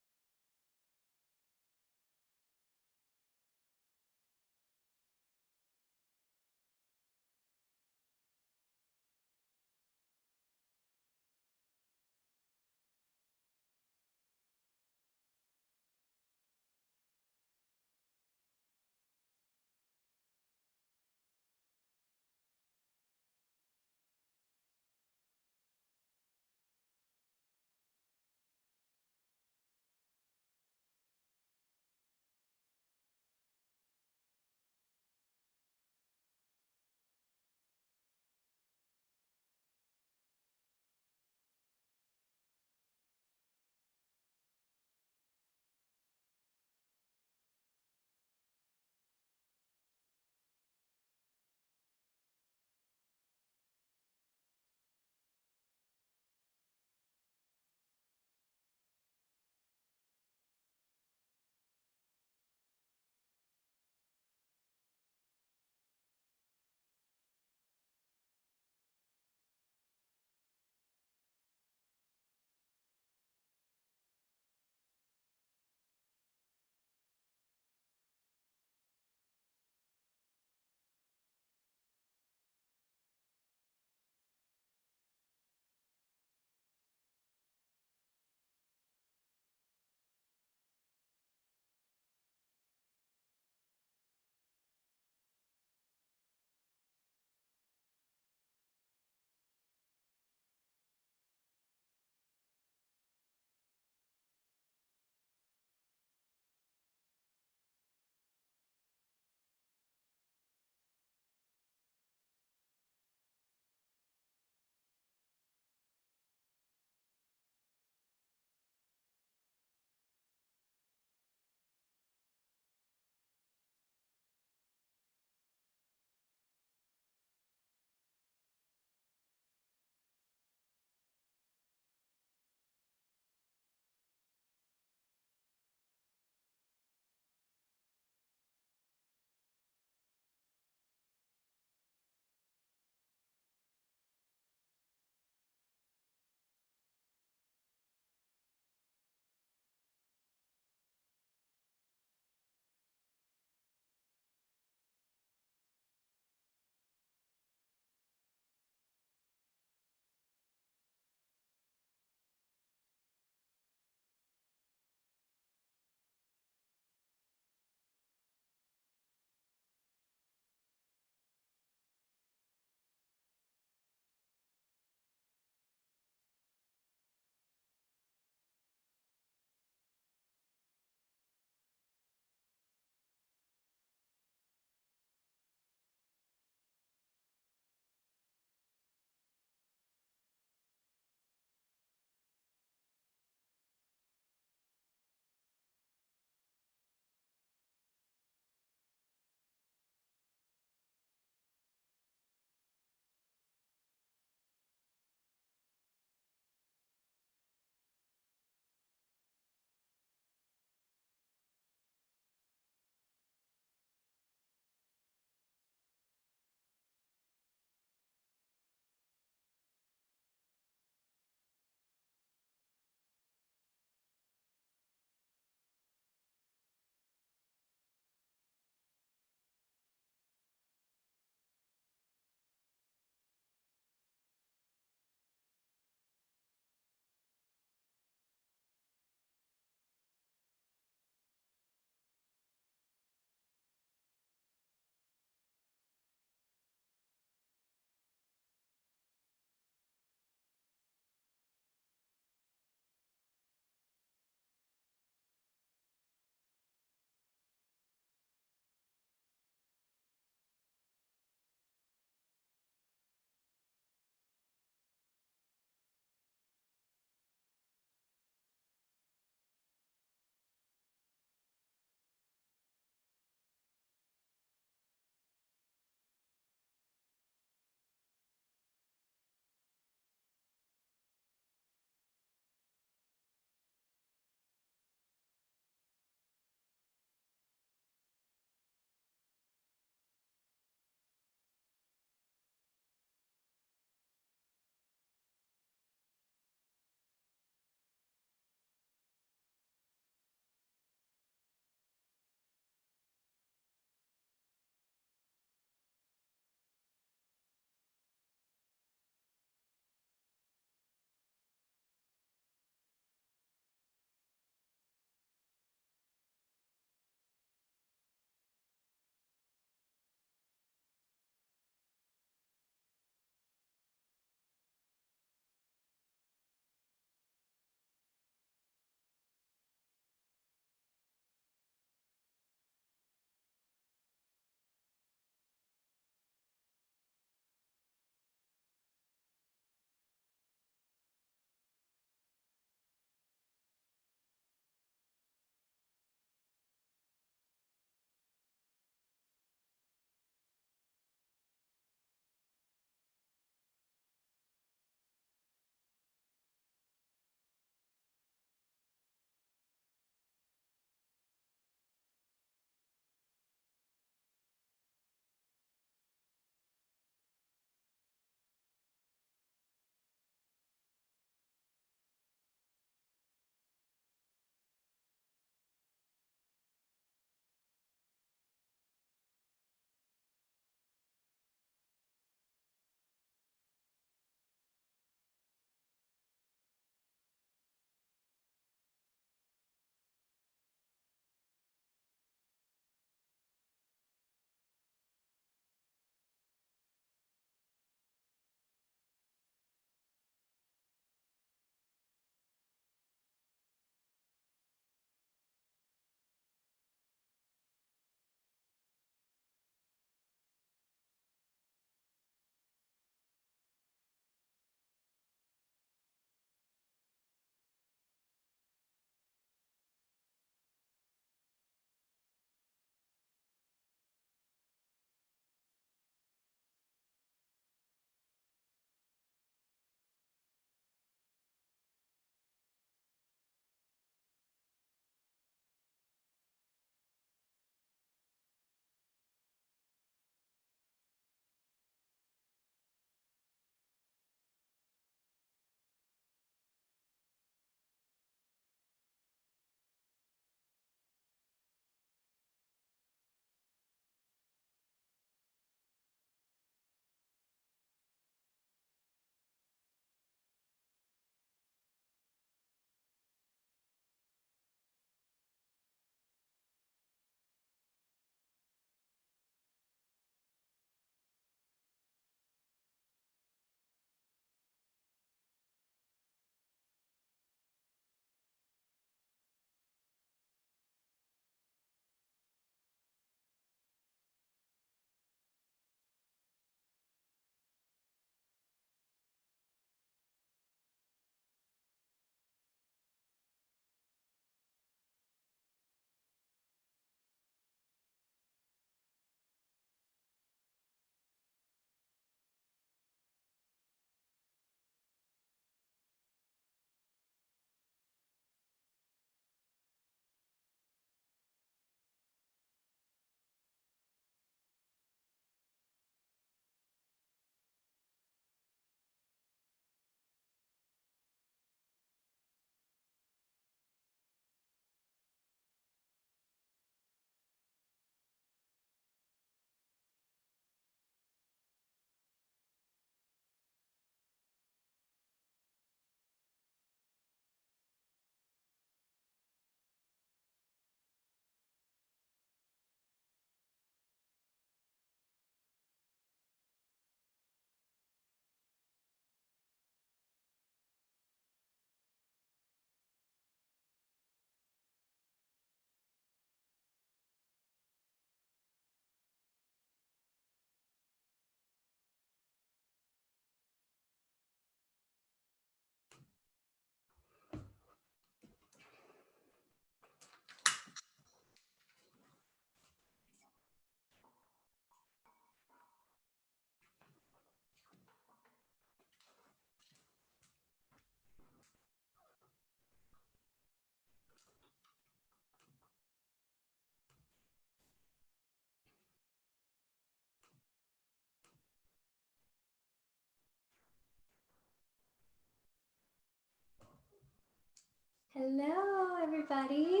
Hello, everybody.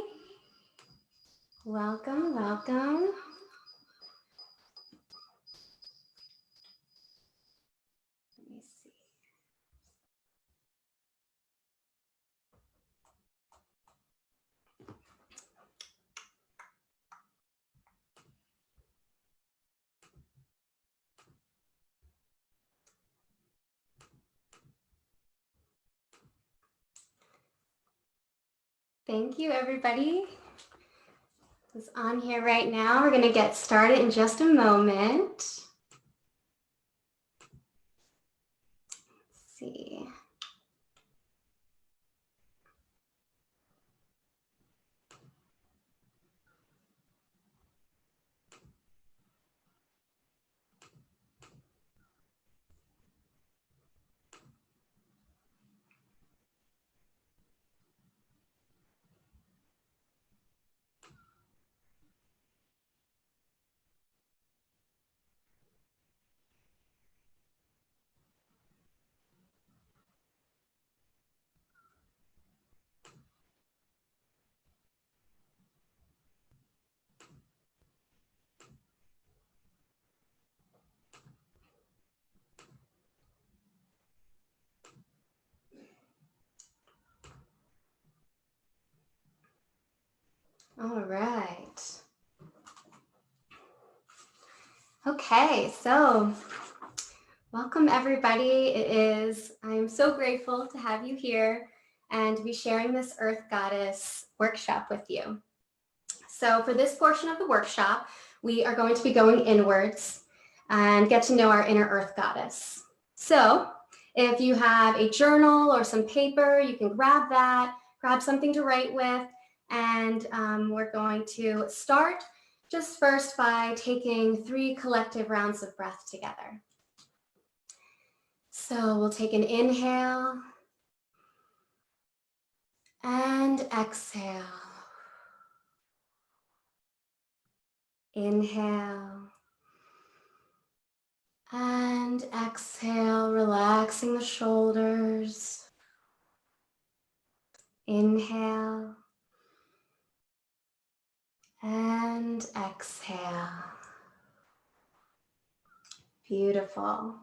Welcome, welcome. Let me see. Thank you, everybody who's on here right now. We're going to get started in just a moment. Let's see. All right. Okay, so welcome everybody. I'm so grateful to have you here and to be sharing this Earth Goddess workshop with you. So for this portion of the workshop, we are going to be going inwards and get to know our inner Earth Goddess. So if you have a journal or some paper, you can grab that, grab something to write with, and we're going to start just first by taking 3 collective rounds of breath together. So we'll take an inhale and exhale. Inhale and exhale, relaxing the shoulders. Inhale and exhale. Beautiful.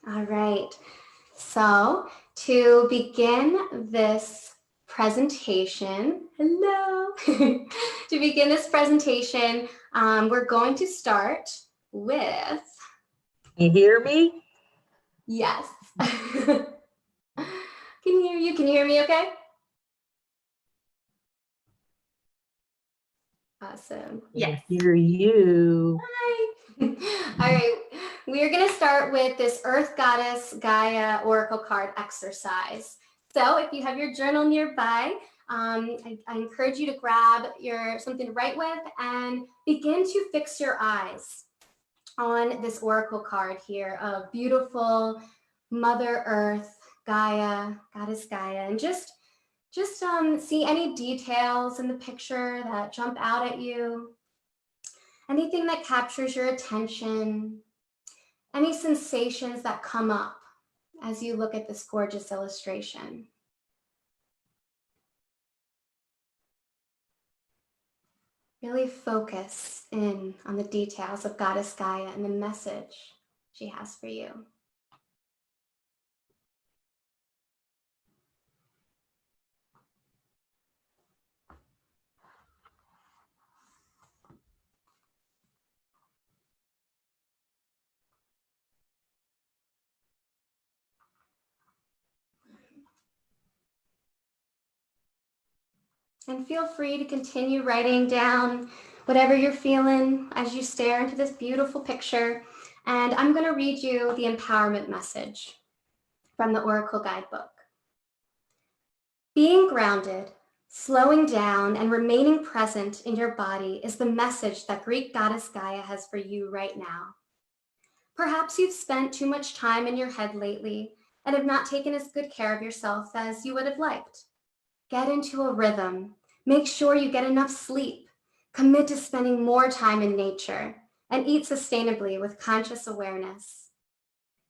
All right. So to begin this presentation, hello. To begin this presentation, we're going to start with. You hear me? Yes. Can hear you. Can you hear me okay? Awesome. Yes. I hear you. Hi. All right. We are going to start with this Earth Goddess Gaia Oracle card exercise. So if you have your journal nearby, I encourage you to grab something to write with and begin to fix your eyes on this Oracle card here of beautiful Mother Earth, Gaia, Goddess Gaia, and just see any details in the picture that jump out at you. Anything that captures your attention, any sensations that come up as you look at this gorgeous illustration. Really focus in on the details of Goddess Gaia and the message she has for you. And feel free to continue writing down whatever you're feeling as you stare into this beautiful picture. And I'm going to read you the empowerment message from the Oracle Guidebook. Being grounded, slowing down, and remaining present in your body is the message that Greek Goddess Gaia has for you right now. Perhaps you've spent too much time in your head lately and have not taken as good care of yourself as you would have liked. Get into a rhythm. Make sure you get enough sleep. Commit to spending more time in nature and eat sustainably with conscious awareness.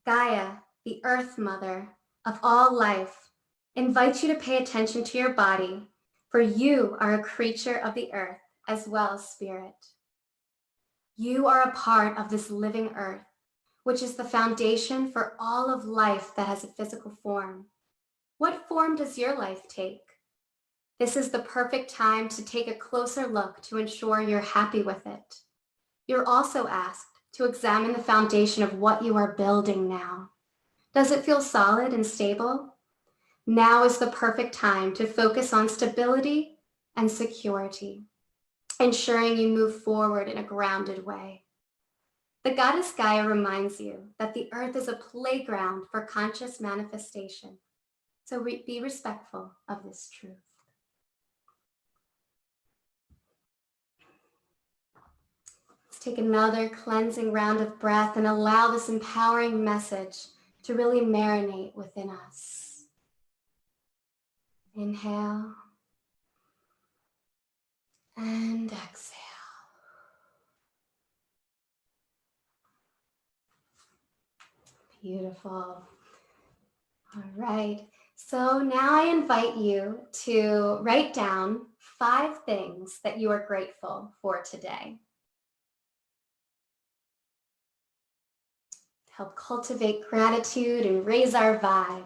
Gaia, the Earth Mother of all life, invite you to pay attention to your body, for you are a creature of the earth as well as spirit. You are a part of this living earth, which is the foundation for all of life that has a physical form. What form does your life take? This is the perfect time to take a closer look to ensure you're happy with it. You're also asked to examine the foundation of what you are building now. Does it feel solid and stable? Now is the perfect time to focus on stability and security, ensuring you move forward in a grounded way. The goddess Gaia reminds you that the earth is a playground for conscious manifestation. So be respectful of this truth. Let's take another cleansing round of breath and allow this empowering message to really marinate within us. Inhale and exhale. Beautiful. All right. So now I invite you to write down 5 things that you are grateful for today. Help cultivate gratitude and raise our vibe.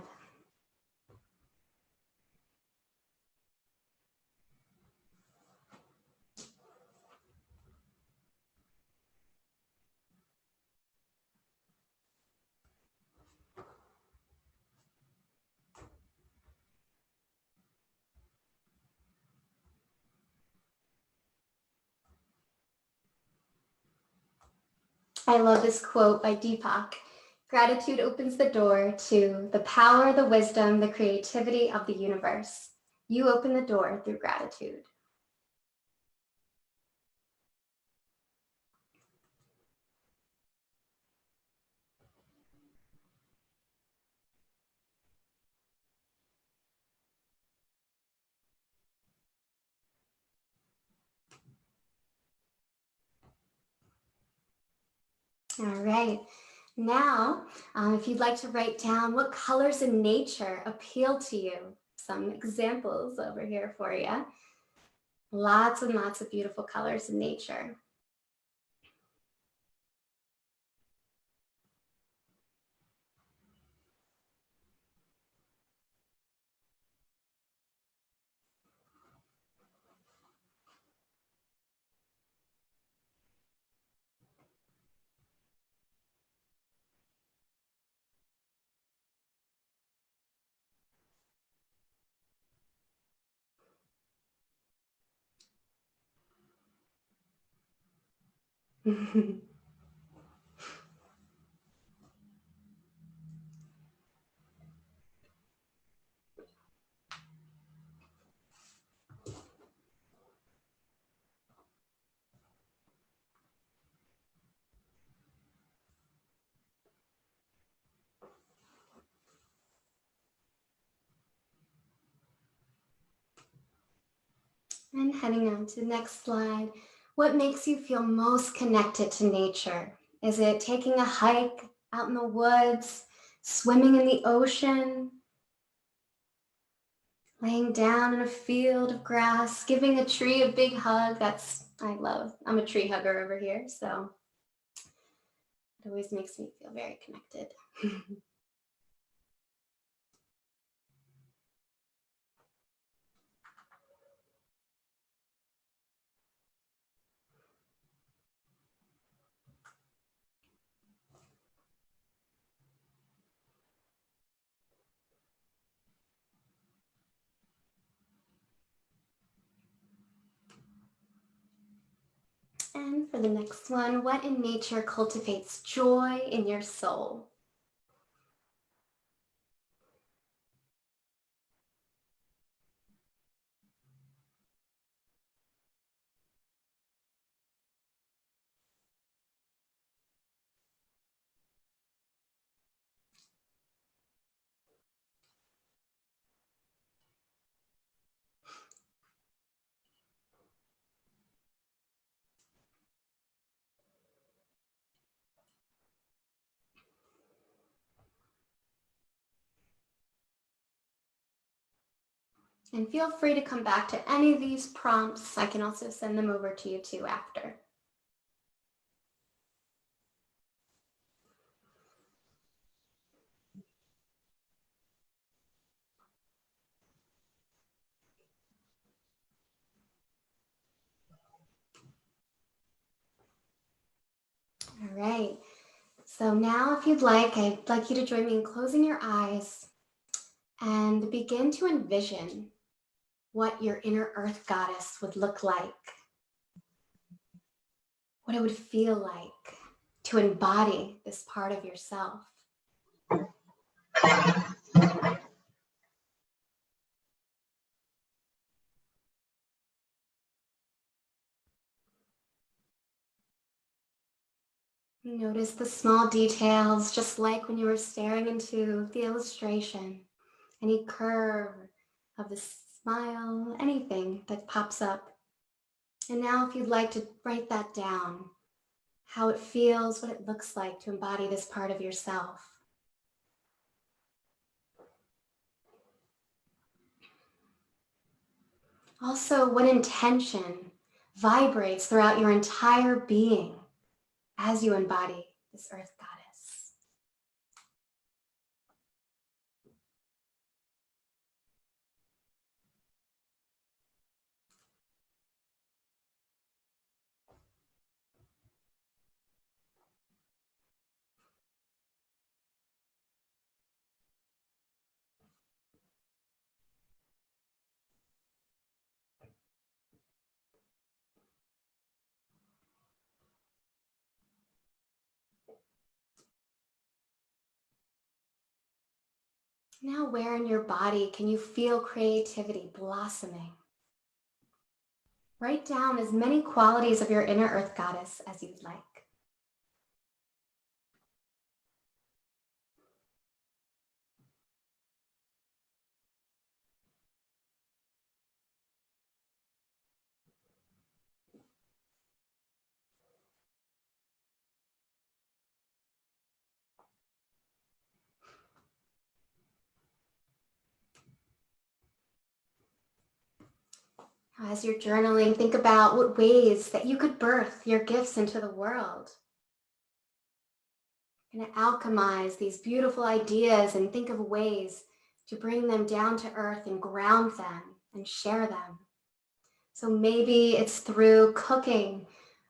I love this quote by Deepak. Gratitude opens the door to the power, the wisdom, the creativity of the universe. You open the door through gratitude. All right. Now, if you'd like to write down what colors in nature appeal to you, some examples over here for you. Lots and lots of beautiful colors in nature. And heading on to the next slide, what makes you feel most connected to nature? Is it taking a hike out in the woods, swimming in the ocean, laying down in a field of grass, giving a tree a big hug? I love. I'm a tree hugger over here, so it always makes me feel very connected. And for the next one, what in nature cultivates joy in your soul? And feel free to come back to any of these prompts. I can also send them over to you too after. All right. So now if you'd like, I'd like you to join me in closing your eyes and begin to envision what your inner earth goddess would look like, what it would feel like to embody this part of yourself. Notice the small details, just like when you were staring into the illustration. Any curve of the smile, anything that pops up. And now if you'd like to write that down, how it feels, what it looks like to embody this part of yourself. Also, what intention vibrates throughout your entire being as you embody this earth goddess. Now, where in your body can you feel creativity blossoming? Write down as many qualities of your inner earth goddess as you'd like. As you're journaling, think about what ways that you could birth your gifts into the world. And alchemize these beautiful ideas and think of ways to bring them down to earth and ground them and share them. So maybe it's through cooking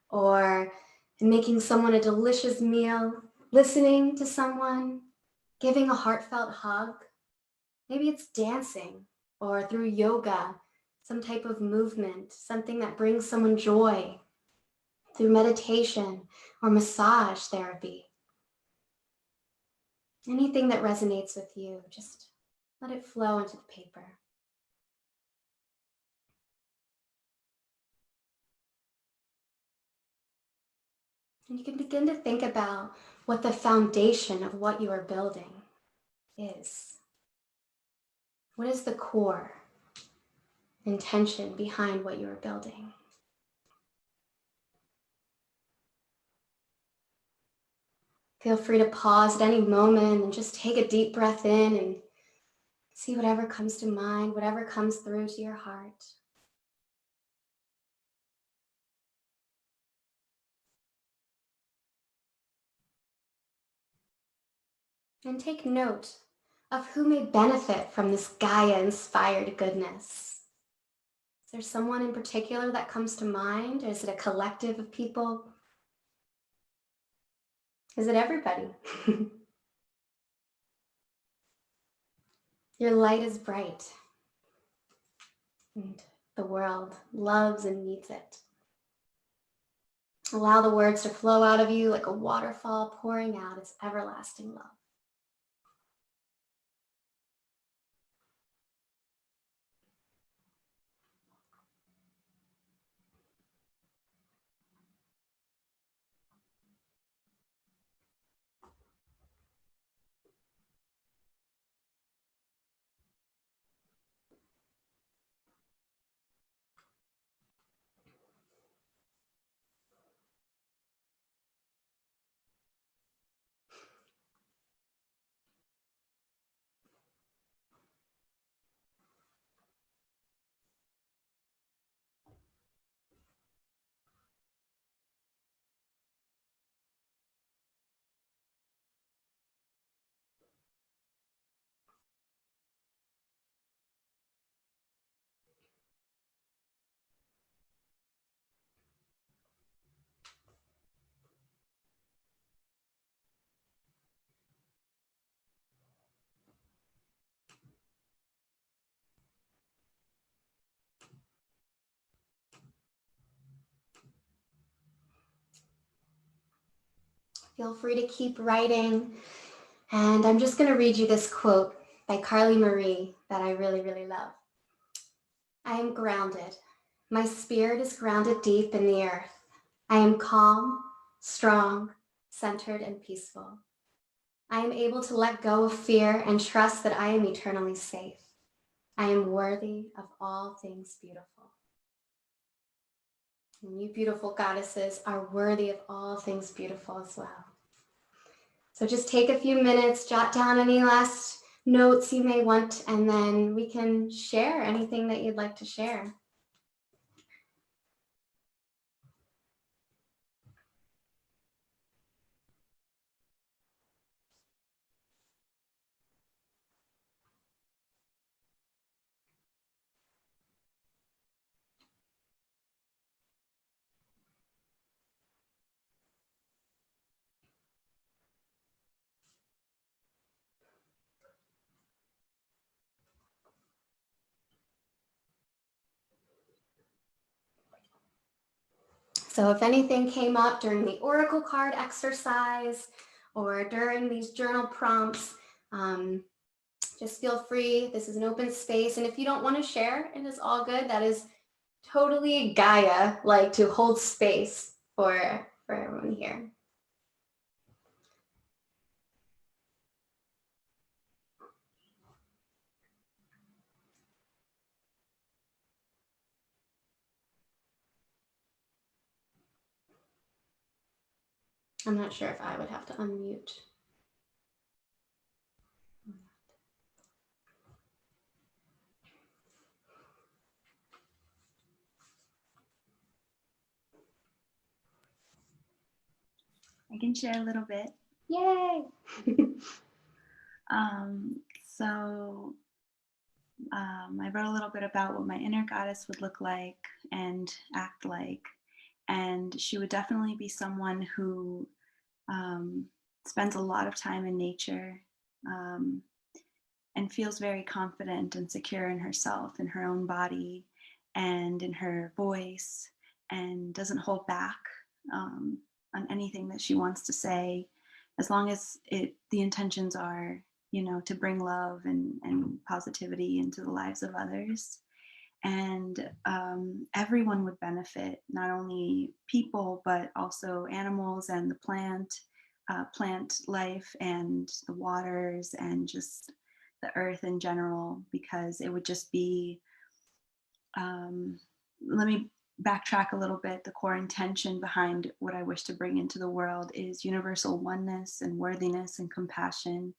or making someone a delicious meal, listening to someone, giving a heartfelt hug. Maybe it's dancing or through yoga, some type of movement, something that brings someone joy, through meditation or massage therapy. Anything that resonates with you, just let it flow into the paper. And you can begin to think about what the foundation of what you are building is. What is the core intention behind what you are building? Feel free to pause at any moment and just take a deep breath in and see whatever comes to mind, whatever comes through to your heart. And take note of who may benefit from this Gaia-inspired goodness. Is there someone in particular that comes to mind? Or is it a collective of people? Is it everybody? Your light is bright, and the world loves and needs it. Allow the words to flow out of you like a waterfall pouring out its everlasting love. Feel free to keep writing. And I'm just going to read you this quote by Carly Marie that I really, really love. I am grounded. My spirit is grounded deep in the earth. I am calm, strong, centered, and peaceful. I am able to let go of fear and trust that I am eternally safe. I am worthy of all things beautiful. And you beautiful goddesses are worthy of all things beautiful as well. So just take a few minutes, jot down any last notes you may want, and then we can share anything that you'd like to share. So if anything came up during the Oracle card exercise or during these journal prompts, just feel free. This is an open space. And if you don't want to share, it is all good. That is totally Gaia, like to hold space for everyone here. I'm not sure if I would have to unmute. I can share a little bit. Yay! I wrote a little bit about what my inner goddess would look like and act like. And she would definitely be someone who spends a lot of time in nature and feels very confident and secure in herself, in her own body, and in her voice, and doesn't hold back on anything that she wants to say, as long as the intentions are, to bring love and positivity into the lives of others. And everyone would benefit, not only people, but also animals and the plant life and the waters and just the earth in general, because it would just be, let me backtrack a little bit. The core intention behind what I wish to bring into the world is universal oneness and worthiness and compassion,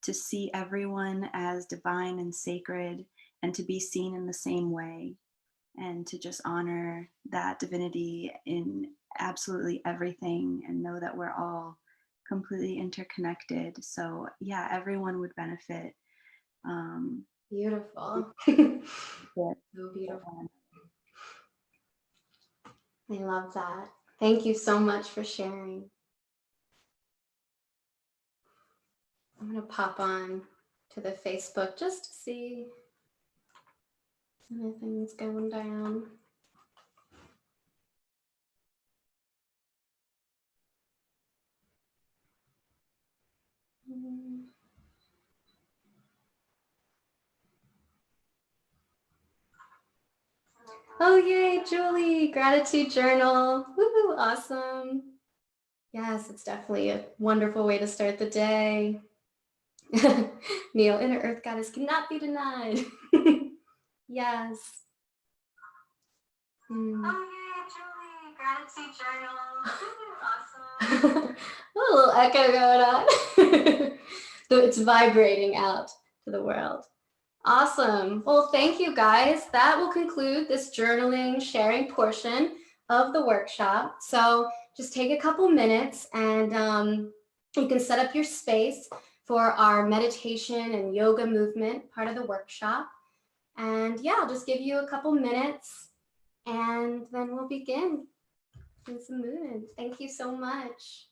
to see everyone as divine and sacred and to be seen in the same way, and to just honor that divinity in absolutely everything and know that we're all completely interconnected. So yeah, everyone would benefit. Beautiful. Yeah. So beautiful. I love that. Thank you so much for sharing. I'm going to pop on to the Facebook just to see if anything's going down. Oh, yay, Julie. Gratitude journal. Woohoo, awesome. Yes, it's definitely a wonderful way to start the day. Neil, inner earth goddess cannot be denied. Yes. Oh, yay, Julie. Gratitude journal. Awesome. A little echo going on. So it's vibrating out to the world. Awesome. Well, thank you guys. That will conclude this journaling sharing portion of the workshop. So just take a couple minutes and you can set up your space for our meditation and yoga movement part of the workshop. And yeah, I'll just give you a couple minutes and then we'll begin in some mood. Thank you so much.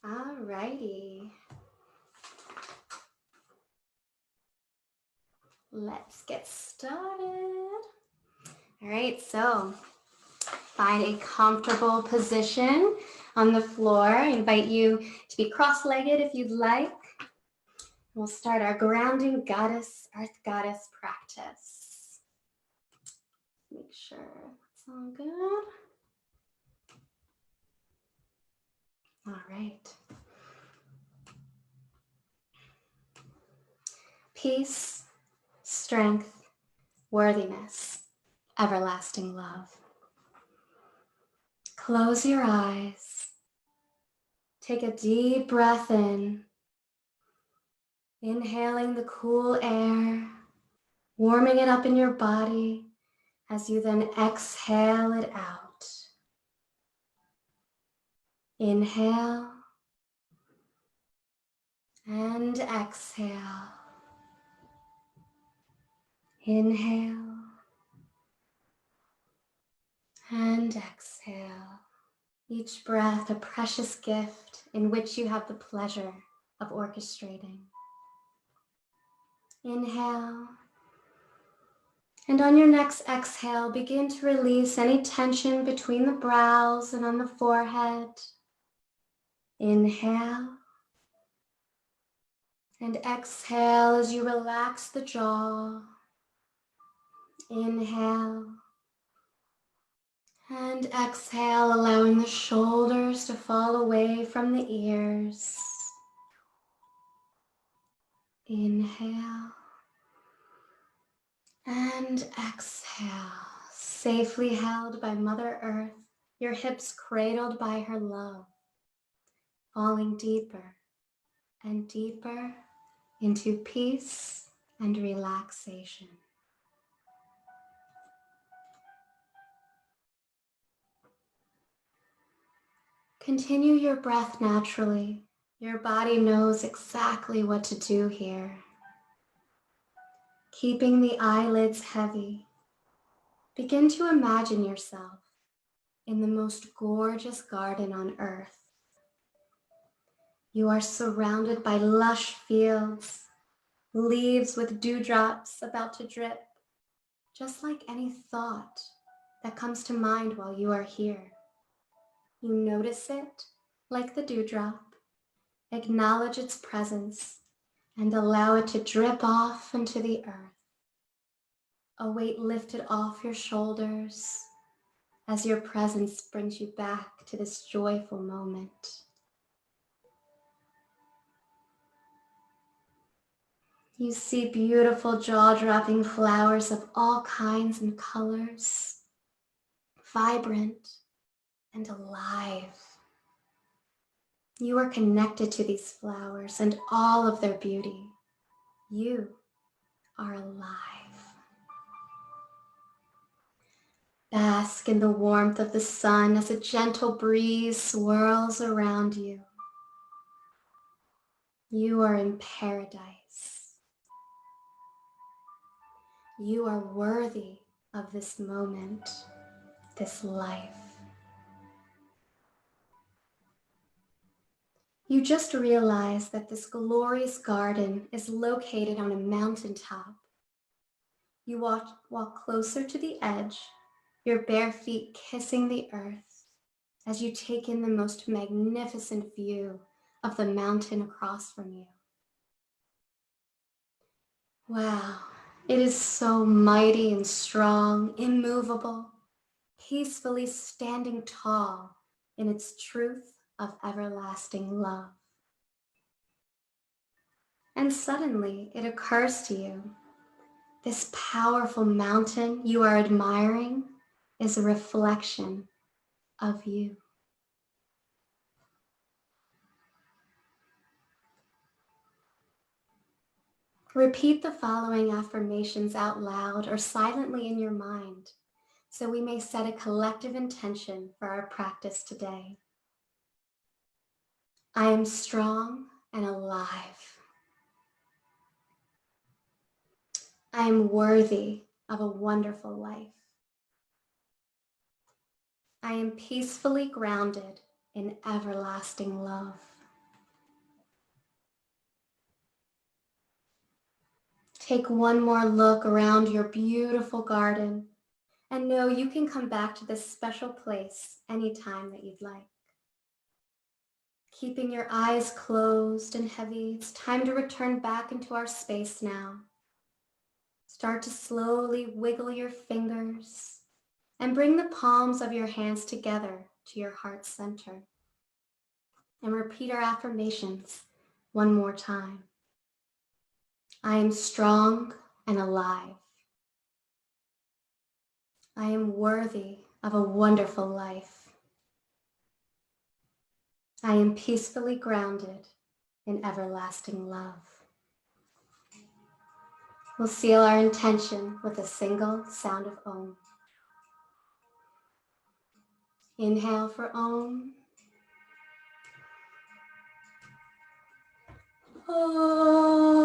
All righty. Let's get started. All right, so find a comfortable position on the floor. I invite you to be cross-legged if you'd like. We'll start our grounding goddess, earth goddess practice. Make sure it's all good. All right. Peace, strength, worthiness, everlasting love. Close your eyes. Take a deep breath in, inhaling the cool air, warming it up in your body as you then exhale it out. Inhale and exhale. Inhale and exhale. Each breath a precious gift in which you have the pleasure of orchestrating. Inhale. And on your next exhale, begin to release any tension between the brows and on the forehead. Inhale. And exhale as you relax the jaw. Inhale. And exhale, allowing the shoulders to fall away from the ears. Inhale. And exhale, safely held by Mother Earth, your hips cradled by her love, falling deeper and deeper into peace and relaxation. Continue your breath naturally. Your body knows exactly what to do here. Keeping the eyelids heavy, begin to imagine yourself in the most gorgeous garden on earth. You are surrounded by lush fields, leaves with dewdrops about to drip, just like any thought that comes to mind while you are here. You notice it like the dewdrop, acknowledge its presence, and allow it to drip off into the earth. A weight lifted off your shoulders as your presence brings you back to this joyful moment. You see beautiful jaw-dropping flowers of all kinds and colors, vibrant and alive. You are connected to these flowers and all of their beauty. You are alive. Bask in the warmth of the sun as a gentle breeze swirls around you. You are in paradise. You are worthy of this moment, this life. You just realized that this glorious garden is located on a mountaintop. You walk closer to the edge, your bare feet kissing the earth as you take in the most magnificent view of the mountain across from you. Wow, it is so mighty and strong, immovable, peacefully standing tall in its truth of everlasting love. And suddenly it occurs to you, this powerful mountain you are admiring is a reflection of you. Repeat the following affirmations out loud or silently in your mind, so we may set a collective intention for our practice today. I am strong and alive. I am worthy of a wonderful life. I am peacefully grounded in everlasting love. Take one more look around your beautiful garden and know you can come back to this special place anytime that you'd like. Keeping your eyes closed and heavy, it's time to return back into our space now. Start to slowly wiggle your fingers and bring the palms of your hands together to your heart center. And repeat our affirmations one more time. I am strong and alive. I am worthy of a wonderful life. I am peacefully grounded in everlasting love. We'll seal our intention with a single sound of Om. Inhale for Om. Om.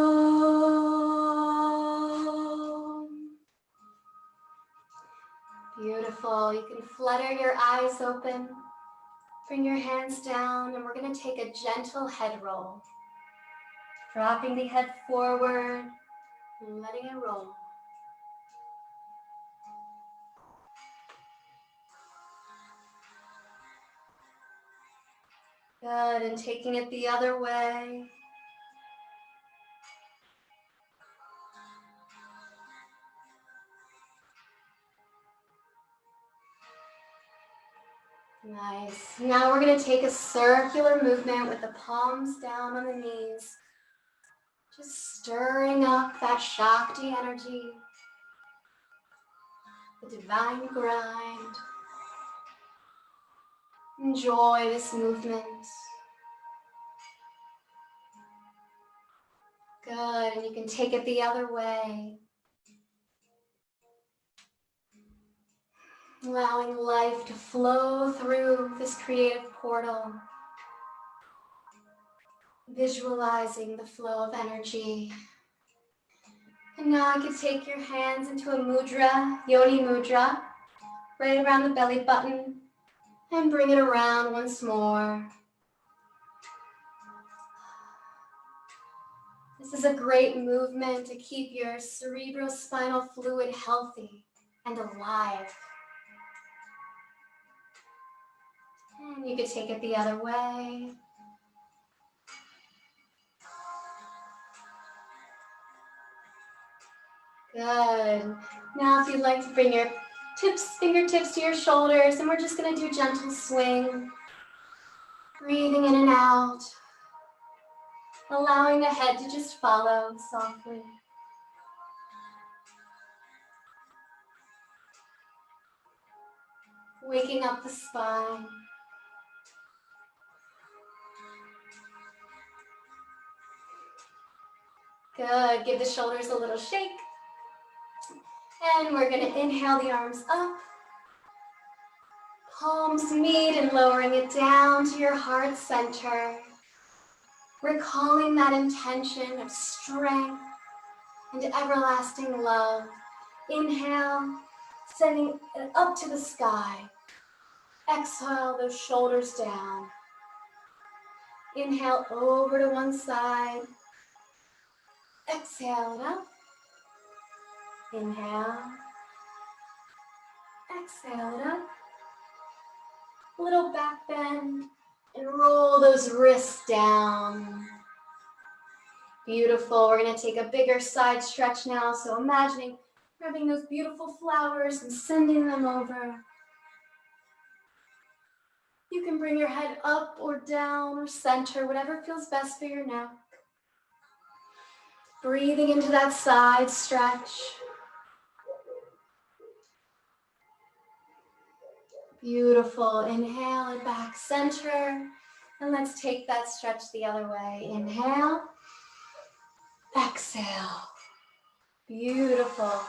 Beautiful. You can flutter your eyes open. Bring your hands down, and we're going to take a gentle head roll. Dropping the head forward and letting it roll. Good, and taking it the other way. Nice. Now we're going to take a circular movement with the palms down on the knees. Just stirring up that Shakti energy, the divine grind. Enjoy this movement. Good, and you can take it the other way. Allowing life to flow through this creative portal. Visualizing the flow of energy. And now you can take your hands into a mudra, Yoni mudra, right around the belly button, and bring it around once more. This is a great movement to keep your cerebrospinal fluid healthy and alive. And you could take it the other way. Good. Now if you'd like to bring your fingertips to your shoulders, and we're just going to do gentle swing. Breathing in and out. Allowing the head to just follow softly. Waking up the spine. Good. Give the shoulders a little shake. And we're going to inhale the arms up. Palms meet and lowering it down to your heart center. Recalling that intention of strength and everlasting love. Inhale, sending it up to the sky. Exhale, those shoulders down. Inhale over to one side. Exhale it up. Inhale. Exhale it up. A little back bend and roll those wrists down. Beautiful. We're going to take a bigger side stretch now. So imagining grabbing those beautiful flowers and sending them over. You can bring your head up or down or center, whatever feels best for your neck. Breathing into that side stretch. Beautiful. Inhale and back center. And let's take that stretch the other way. Inhale. Exhale. Beautiful.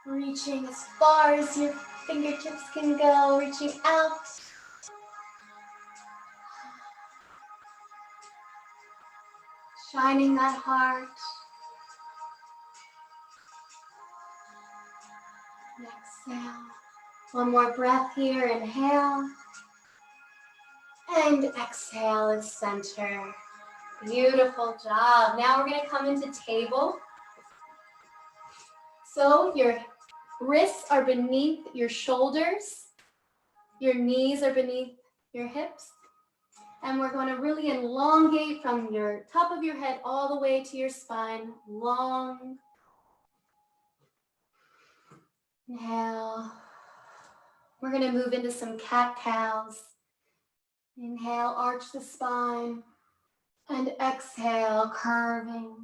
Reaching as far as your fingertips can go. Reaching out. Shining that heart. Exhale. One more breath here. Inhale. And exhale and center. Beautiful job. Now we're going to come into table. So your wrists are beneath your shoulders. Your knees are beneath your hips. And we're going to really elongate from your top of your head all the way to your spine. Long. Inhale. We're going to move into some cat-cows. Inhale, arch the spine. And exhale, curving.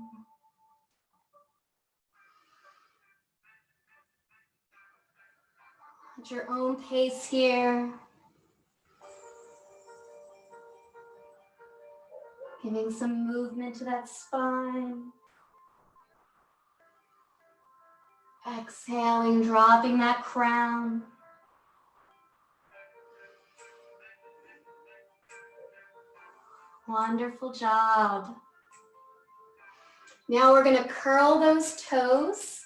At your own pace here. Giving some movement to that spine. Exhaling, dropping that crown. Wonderful job. Now we're going to curl those toes,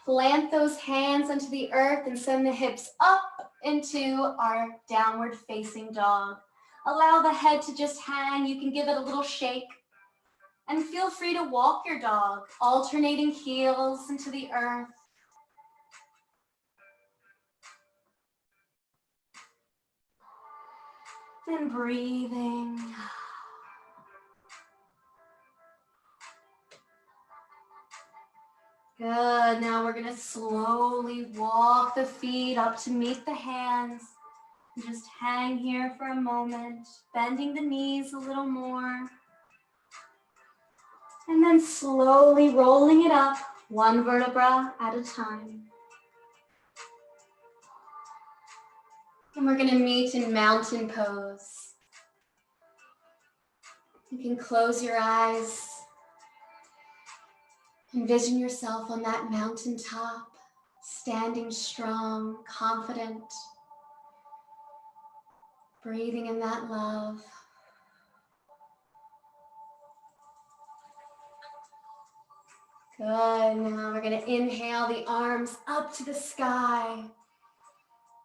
plant those hands into the earth, and send the hips up into our downward facing dog. Allow the head to just hang. You can give it a little shake. And feel free to walk your dog, alternating heels into the earth. And breathing. Good. Now we're going to slowly walk the feet up to meet the hands. And just hang here for a moment, bending the knees a little more. And then slowly rolling it up, one vertebra at a time. And we're going to meet in mountain pose. You can close your eyes. Envision yourself on that mountaintop, standing strong, confident, breathing in that love. Good. Now we're going to inhale the arms up to the sky.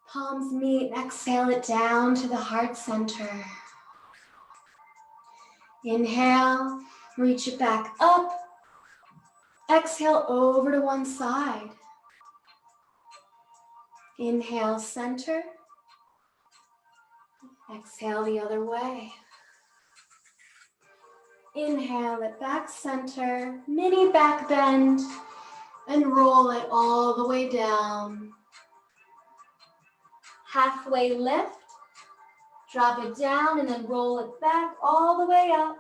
Palms meet and exhale it down to the heart center. Inhale, reach it back up. Exhale over to one side. Inhale, center. Exhale the other way. Inhale it back center, mini back bend, and roll it all the way down. Halfway lift, drop it down, and then roll it back all the way up.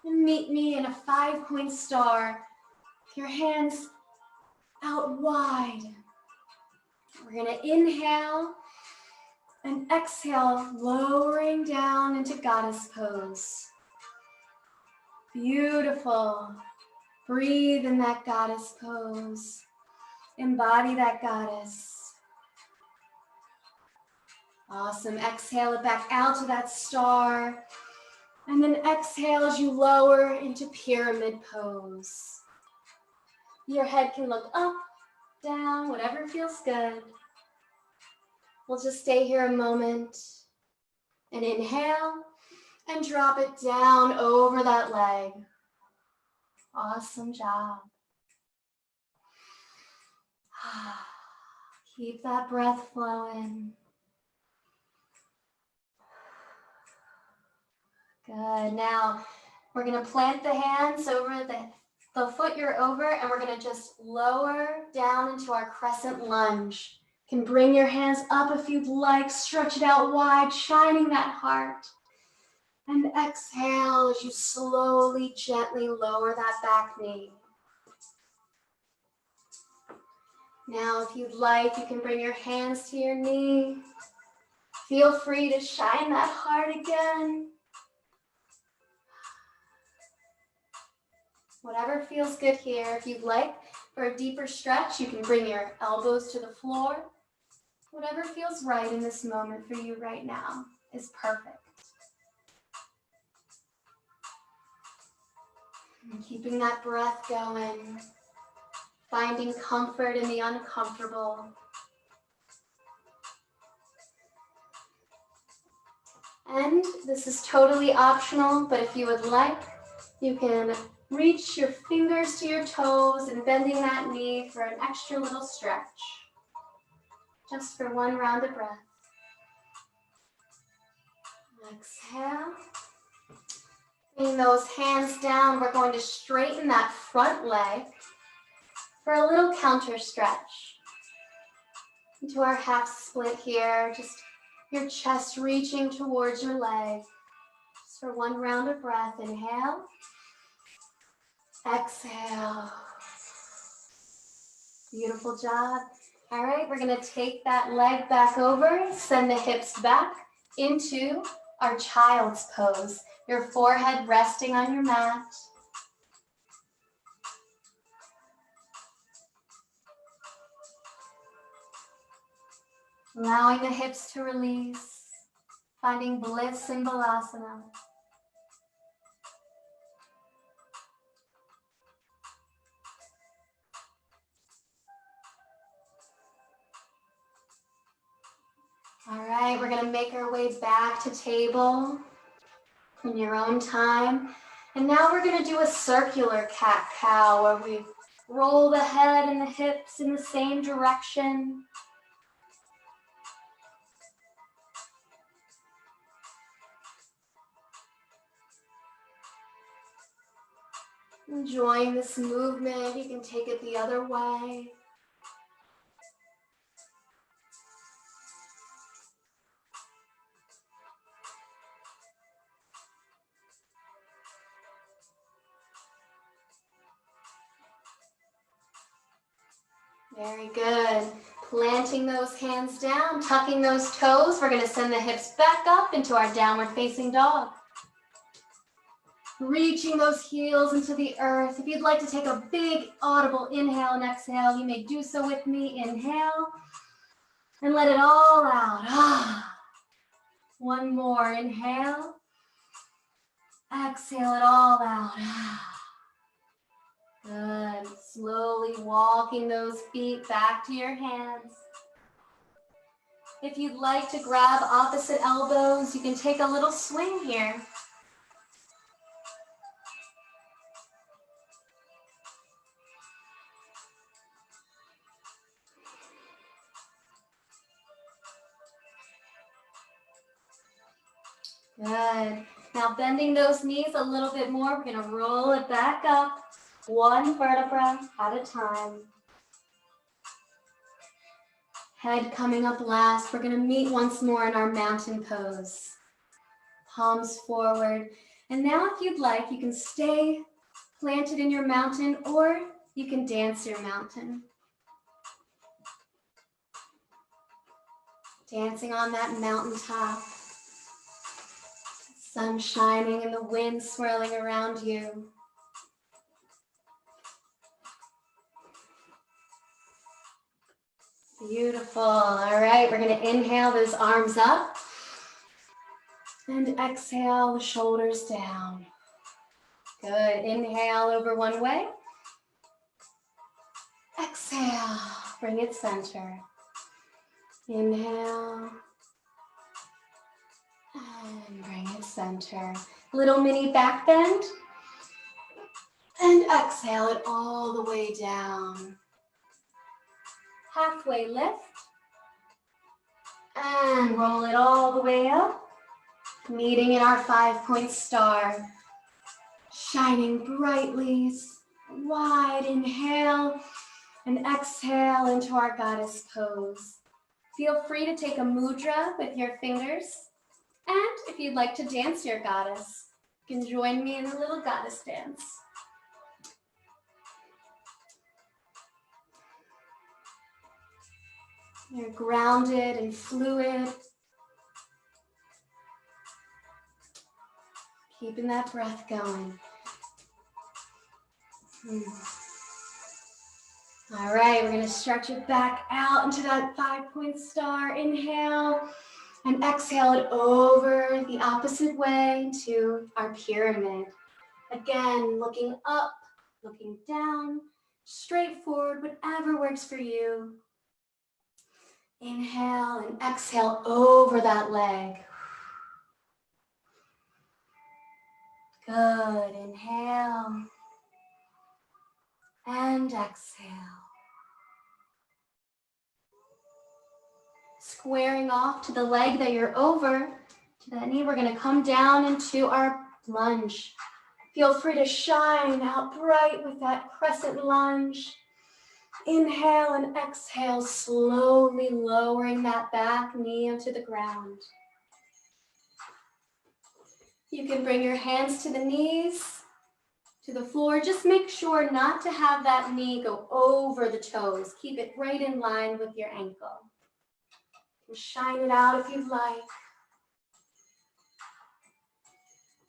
And meet me in a 5-point star. Your hands out wide. We're going to inhale and exhale, lowering down into goddess pose. Beautiful. Breathe in that goddess pose. Embody that goddess. Awesome. Exhale it back out to that star. And then exhale as you lower into pyramid pose. Your head can look up, down, whatever feels good. We'll just stay here a moment. And inhale and drop it down over that leg. Awesome job. Keep that breath flowing. Good. Now we're going to plant the hands over the foot you're over, and we're going to just lower down into our crescent lunge. You can bring your hands up if you'd like, stretch it out wide, shining that heart. And exhale as you slowly, gently lower that back knee. Now, if you'd like, you can bring your hands to your knee. Feel free to shine that heart again. Whatever feels good here. If you'd like, for a deeper stretch, you can bring your elbows to the floor. Whatever feels right in this moment for you right now is perfect. And keeping that breath going, finding comfort in the uncomfortable. And this is totally optional, but if you would like, you can reach your fingers to your toes and bending that knee for an extra little stretch. Just for one round of breath. Exhale. Bring those hands down. We're going to straighten that front leg for a little counter stretch. Into our half split here. Just your chest reaching towards your leg. Just for one round of breath. Inhale. Exhale. Beautiful job. All right, we're gonna take that leg back over, send the hips back into our child's pose. Your forehead resting on your mat. Allowing the hips to release, finding bliss in Balasana. All right, we're gonna make our way back to table in your own time. And now we're gonna do a circular cat-cow where we roll the head and the hips in the same direction. Enjoying this movement, you can take it the other way. Very good. Planting those hands down, tucking those toes. We're gonna send the hips back up into our downward facing dog. Reaching those heels into the earth. If you'd like to take a big audible inhale and exhale, you may do so with me. Inhale and let it all out. One more, inhale. Exhale it all out. Good. Slowly walking those feet back to your hands. If you'd like to grab opposite elbows, you can take a little swing here. Good. Now bending those knees a little bit more, we're gonna roll it back up, one vertebra at a time. Head coming up last. We're gonna meet once more in our mountain pose. Palms forward. And now if you'd like, you can stay planted in your mountain or you can dance your mountain. Dancing on that mountaintop. Sun shining and the wind swirling around you. Beautiful. All right, we're going to inhale those arms up and exhale the shoulders down. Good. Inhale over one way. Exhale. Bring it center. Inhale. And bring it center. Little mini back bend. And exhale it all the way down. Halfway lift. And roll it all the way up. Meeting in our 5-point star. Shining brightly. Wide inhale. And exhale into our goddess pose. Feel free to take a mudra with your fingers. And if you'd like to dance your goddess, you can join me in a little goddess dance. You're grounded and fluid. Keeping that breath going. All right, we're going to stretch it back out into that 5-point star. Inhale. And exhale it over the opposite way to our pyramid. Again, looking up, looking down, straight forward, whatever works for you. Inhale and exhale over that leg. Good. Inhale. And exhale. Squaring off to the leg that you're over, to that knee, we're going to come down into our lunge. Feel free to shine out bright with that crescent lunge. Inhale and exhale, slowly lowering that back knee onto the ground. You can bring your hands to the knees, to the floor. Just make sure not to have that knee go over the toes. Keep it right in line with your ankle. You can shine it out if you'd like.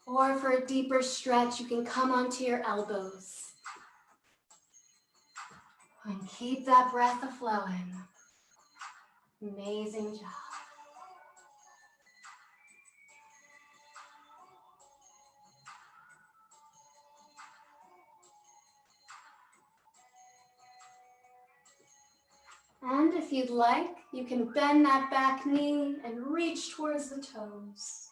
Or for a deeper stretch, you can come onto your elbows. And keep that breath a-flowing. Amazing job. And if you'd like, you can bend that back knee and reach towards the toes.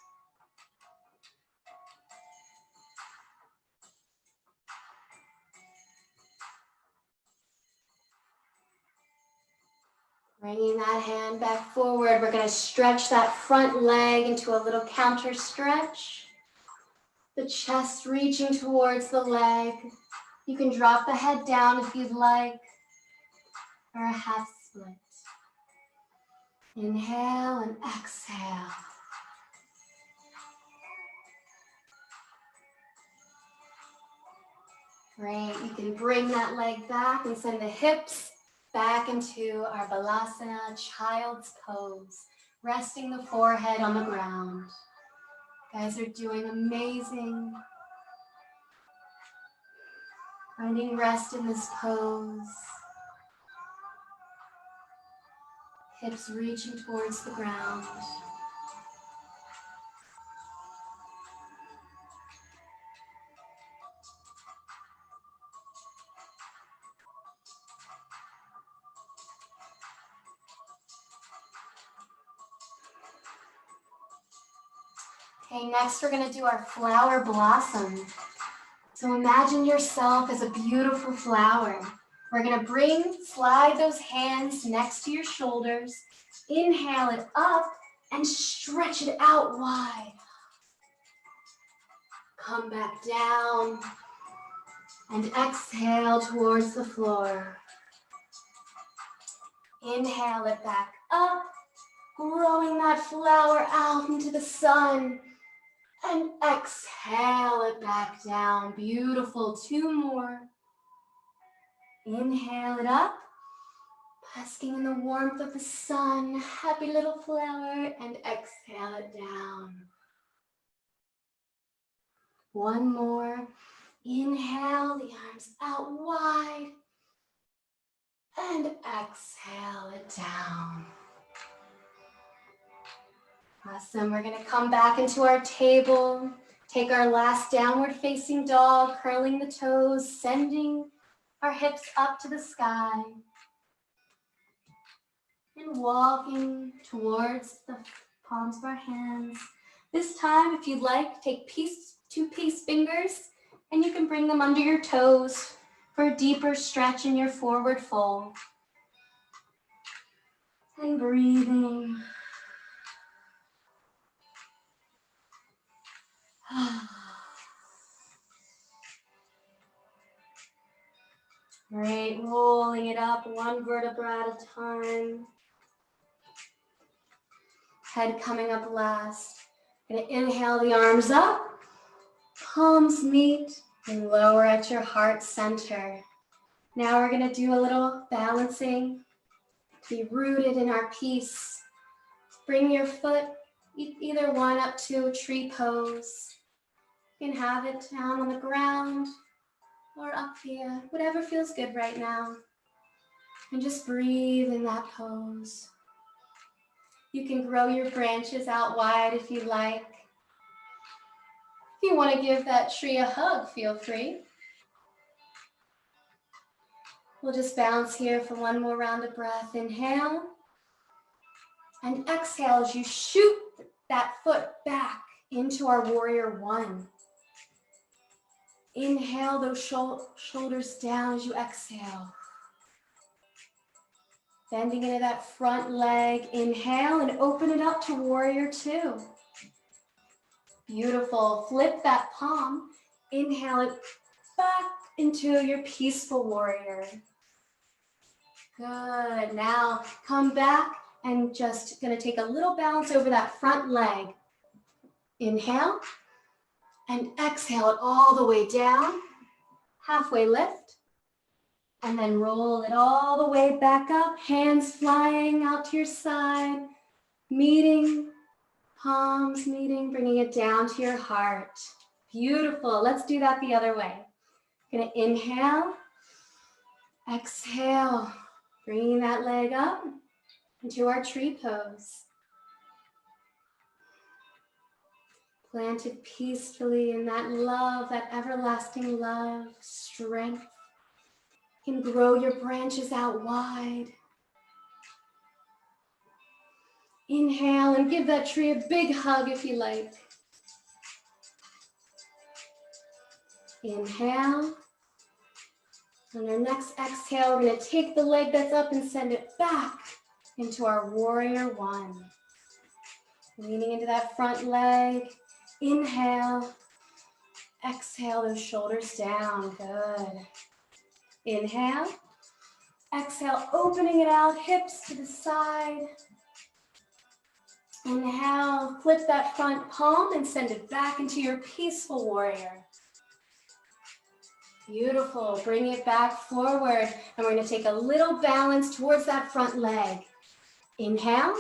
Bringing that hand back forward, we're going to stretch that front leg into a little counter stretch. The chest reaching towards the leg. You can drop the head down if you'd like, or a half split. Inhale and exhale. Great, you can bring that leg back and send the hips back into our Balasana, child's pose, resting the forehead on the ground. You guys are doing amazing. Finding rest in this pose. Hips reaching towards the ground. Okay, next we're going to do our flower blossom. So imagine yourself as a beautiful flower. We're going to slide those hands next to your shoulders. Inhale it up and stretch it out wide. Come back down and exhale towards the floor. Inhale it back up, growing that flower out into the sun. And exhale it back down. Beautiful. 2 more. Inhale it up, basking in the warmth of the sun. Happy little flower. And exhale it down. 1 more. Inhale, the arms out wide. And exhale it down. Awesome. We're going to come back into our table. Take our last downward facing dog, curling the toes, sending our hips up to the sky. And walking towards the palms of our hands. This time, if you'd like, take 2 peace fingers, and you can bring them under your toes for a deeper stretch in your forward fold. And breathing. Great, rolling it up 1 vertebra at a time. Head coming up last. Gonna inhale the arms up, palms meet, and lower at your heart center. Now we're gonna do a little balancing to be rooted in our peace. Bring your foot, either one, up to a tree pose. You can have it down on the ground or up here, whatever feels good right now. And just breathe in that pose. You can grow your branches out wide if you like. If you want to give that tree a hug, feel free. We'll just bounce here for 1 more round of breath. Inhale. And exhale as you shoot that foot back into our warrior 1. Inhale those shoulders down as you exhale. Bending into that front leg. Inhale and open it up to warrior two. Beautiful. Flip that palm. Inhale it back into your peaceful warrior. Good. Now come back and just gonna take a little balance over that front leg. Inhale and exhale it all the way down. Halfway lift. And then roll it all the way back up. Hands flying out to your side. Meeting, palms meeting, bringing it down to your heart. Beautiful. Let's do that the other way. Gonna inhale, exhale, bringing that leg up into our tree pose. Planted peacefully in that love, that everlasting love, strength. You can grow your branches out wide. Inhale and give that tree a big hug if you like. Inhale. On our next exhale, we're going to take the leg that's up and send it back into our warrior one. Leaning into that front leg. Inhale. Exhale those shoulders down. Good. Inhale. Exhale, opening it out, hips to the side. Inhale, flip that front palm and send it back into your peaceful warrior. Beautiful. Bring it back forward. And we're going to take a little balance towards that front leg. Inhale.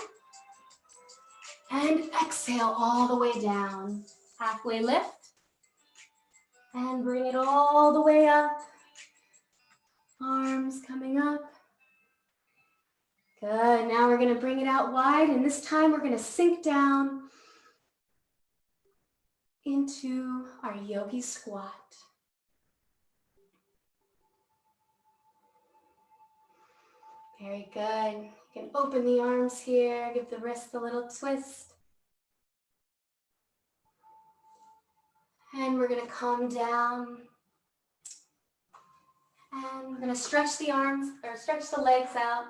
And exhale all the way down. Halfway lift. And bring it all the way up. Arms coming up. Good. Now we're going to bring it out wide. And this time we're going to sink down into our yogi squat. Very good. You can open the arms here, give the wrists a little twist. And we're going to come down. And we're going to stretch the arms, or stretch the legs out.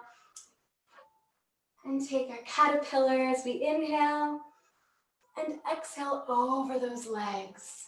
And take our caterpillar as we inhale. And exhale over those legs.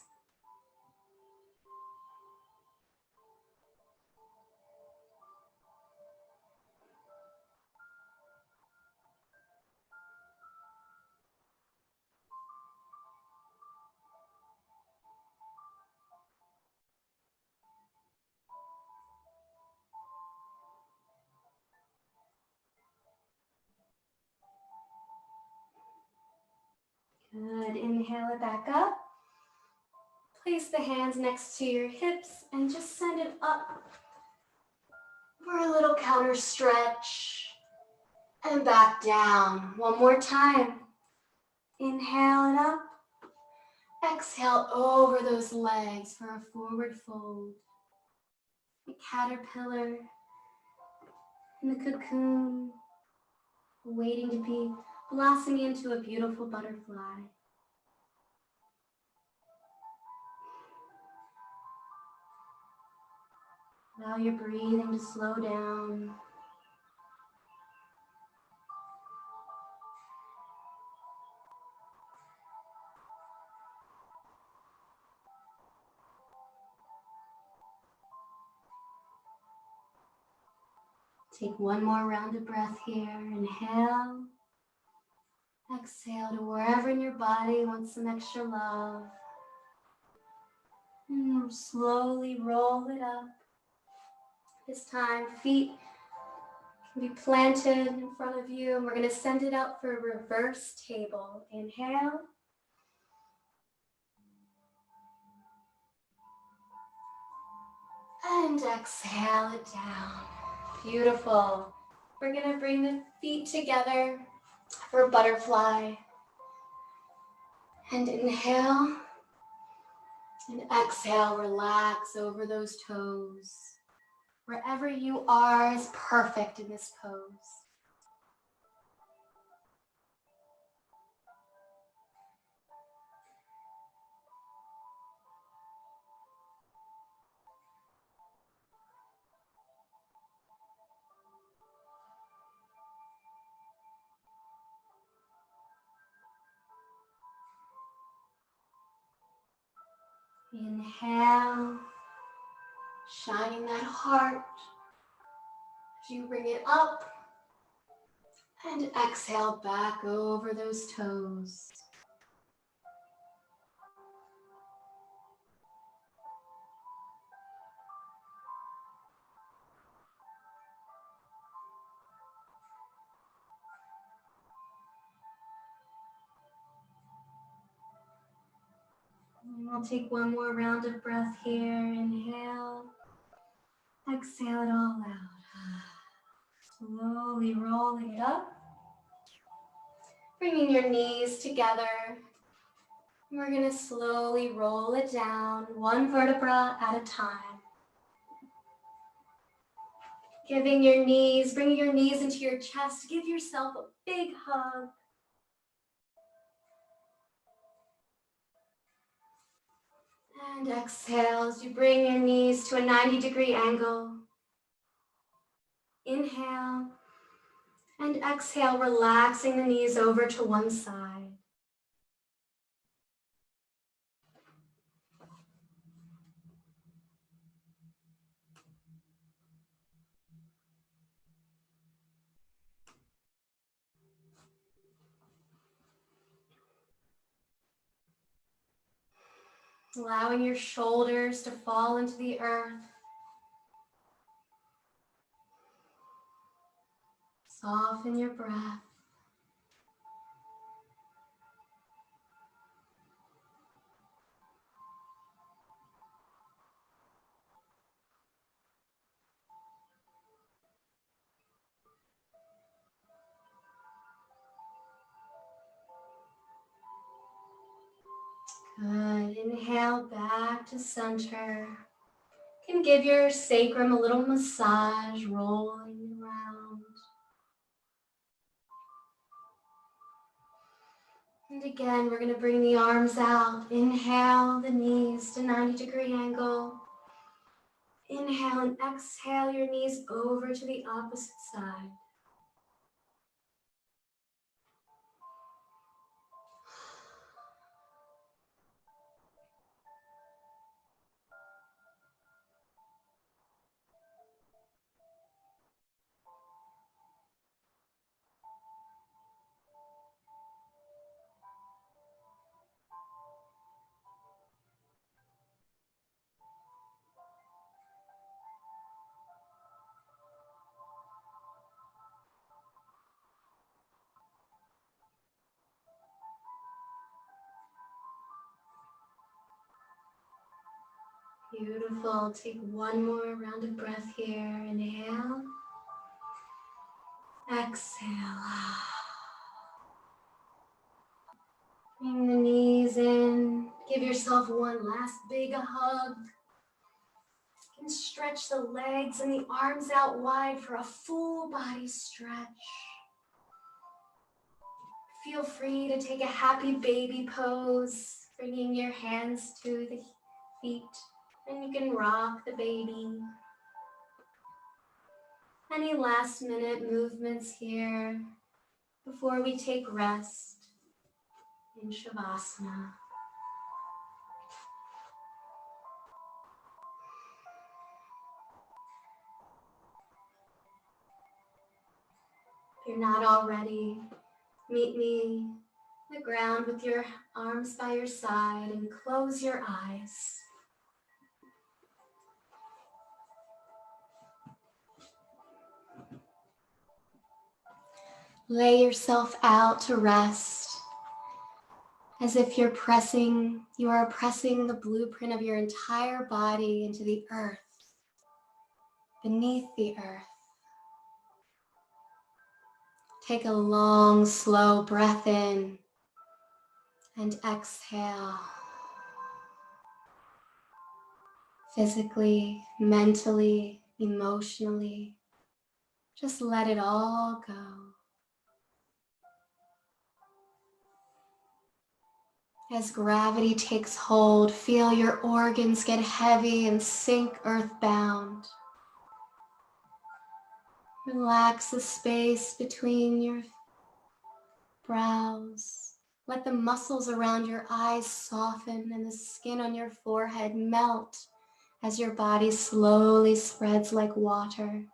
Good. Inhale it back up. Place the hands next to your hips and just send it up for a little counter stretch. And back down. One more time. Inhale it up. Exhale over those legs for a forward fold. The caterpillar in the cocoon, waiting to be blossoming into a beautiful butterfly. Allow your breathing to slow down. Take one more round of breath here. Inhale. Exhale to wherever in your body wants some extra love. And slowly roll it up. This time, feet can be planted in front of you. And we're going to send it out for a reverse table. Inhale. And exhale it down. Beautiful. We're going to bring the feet together for butterfly. And inhale. And exhale, relax over those toes. Wherever you are is perfect in this pose. Inhale, shining that heart as you bring it up. And exhale back over those toes. And we'll take one more round of breath here. Inhale. Exhale it all out. Slowly rolling it up. Bringing your knees together. We're going to slowly roll it down, one vertebra at a time. Bringing your knees into your chest. Give yourself a big hug. And exhale as you bring your knees to a 90-degree angle. Inhale. And exhale, relaxing the knees over to one side. Allowing your shoulders to fall into the earth. Soften your breath. Good. Inhale back to center. You can give your sacrum a little massage, rolling around. And again, we're going to bring the arms out. Inhale the knees to 90-degree angle. Inhale and exhale your knees over to the opposite side. Beautiful. Take one more round of breath here. Inhale. Exhale. Bring the knees in. Give yourself one last big hug. And stretch the legs and the arms out wide for a full body stretch. Feel free to take a happy baby pose, bringing your hands to the feet. And you can rock the baby. Any last minute movements here before we take rest in Shavasana. If you're not already, meet me on the ground with your arms by your side and close your eyes. Lay yourself out to rest as if you are pressing the blueprint of your entire body into the earth, beneath the earth. Take a long, slow breath in and exhale. Physically, mentally, emotionally, just let it all go. As gravity takes hold, feel your organs get heavy and sink earthbound. Relax the space between your brows, Let the muscles around your eyes soften and the skin on your forehead melt as your body slowly spreads like water.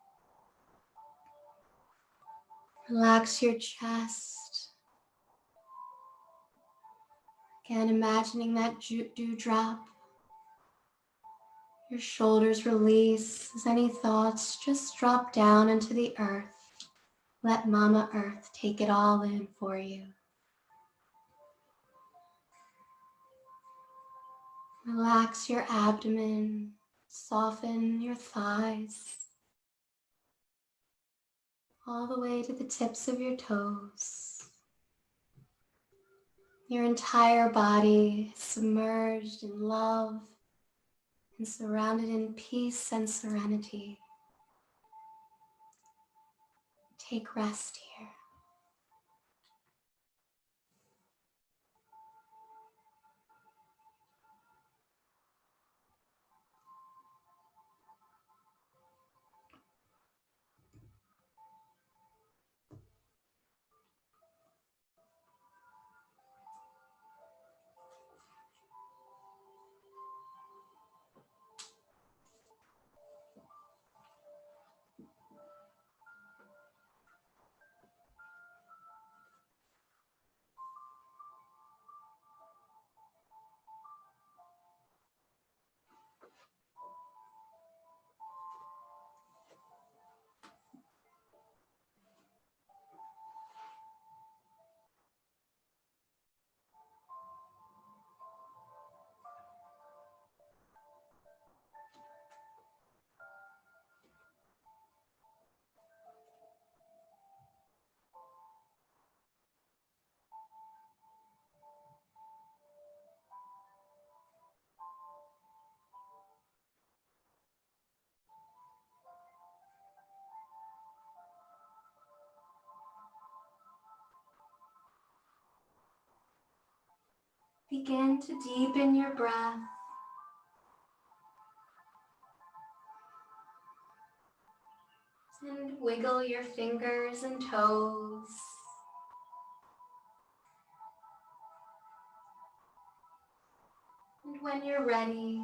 Relax your chest. Again, imagining that dewdrop. Your shoulders release as any thoughts just drop down into the earth. Let Mama Earth take it all in for you. Relax your abdomen, soften your thighs, all the way to the tips of your toes. Your entire body submerged in love and surrounded in peace and serenity. Take rest here. Begin to deepen your breath. And wiggle your fingers and toes. And when you're ready,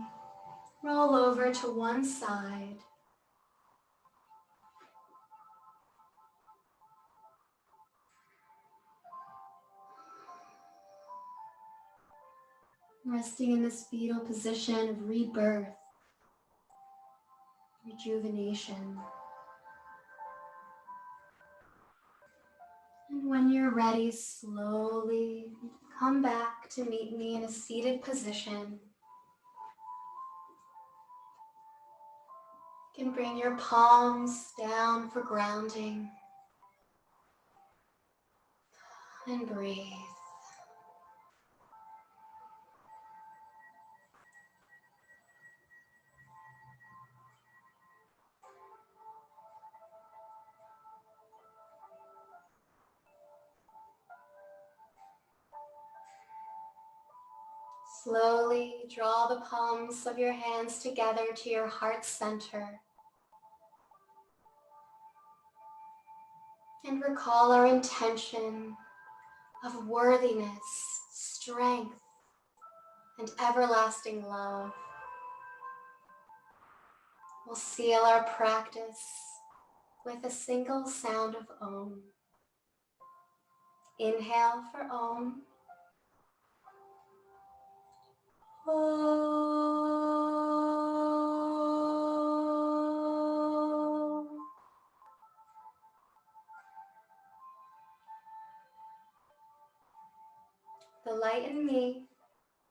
roll over to one side. Resting in this fetal position of rebirth, rejuvenation. And when you're ready, slowly come back to meet me in a seated position. You can bring your palms down for grounding. And breathe. Slowly draw the palms of your hands together to your heart center. And recall our intention of worthiness, strength, and everlasting love. We'll seal our practice with a single sound of Om. Inhale for Om. Om. The light in me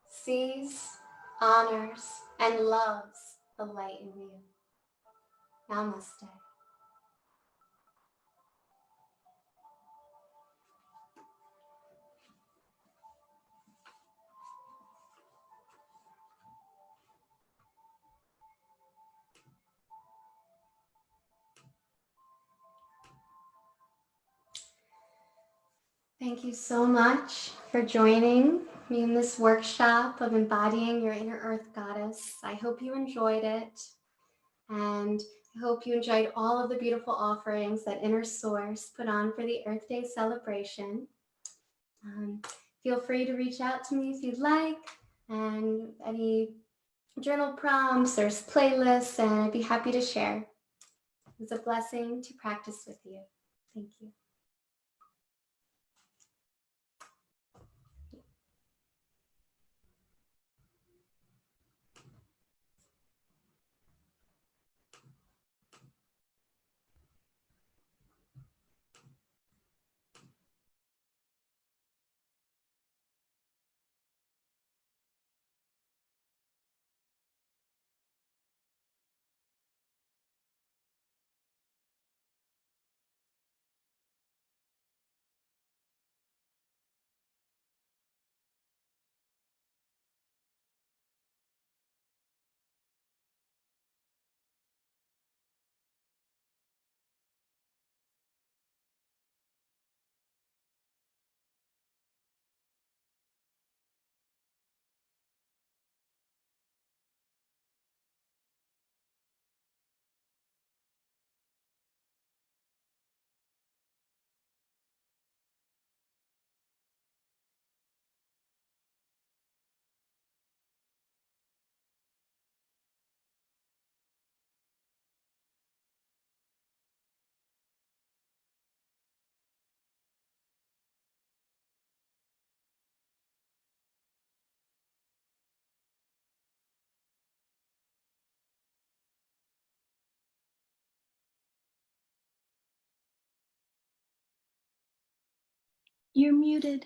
sees, honors, and loves the light in you. Namaste. Thank you so much for joining me in this workshop of embodying your inner earth goddess. I hope you enjoyed it, and I hope you enjoyed all of the beautiful offerings that Inner Source put on for the Earth Day celebration. feel free to reach out to me if you'd like, and any journal prompts, there's playlists, and I'd be happy to share. It's a blessing to practice with you. Thank you. You're muted.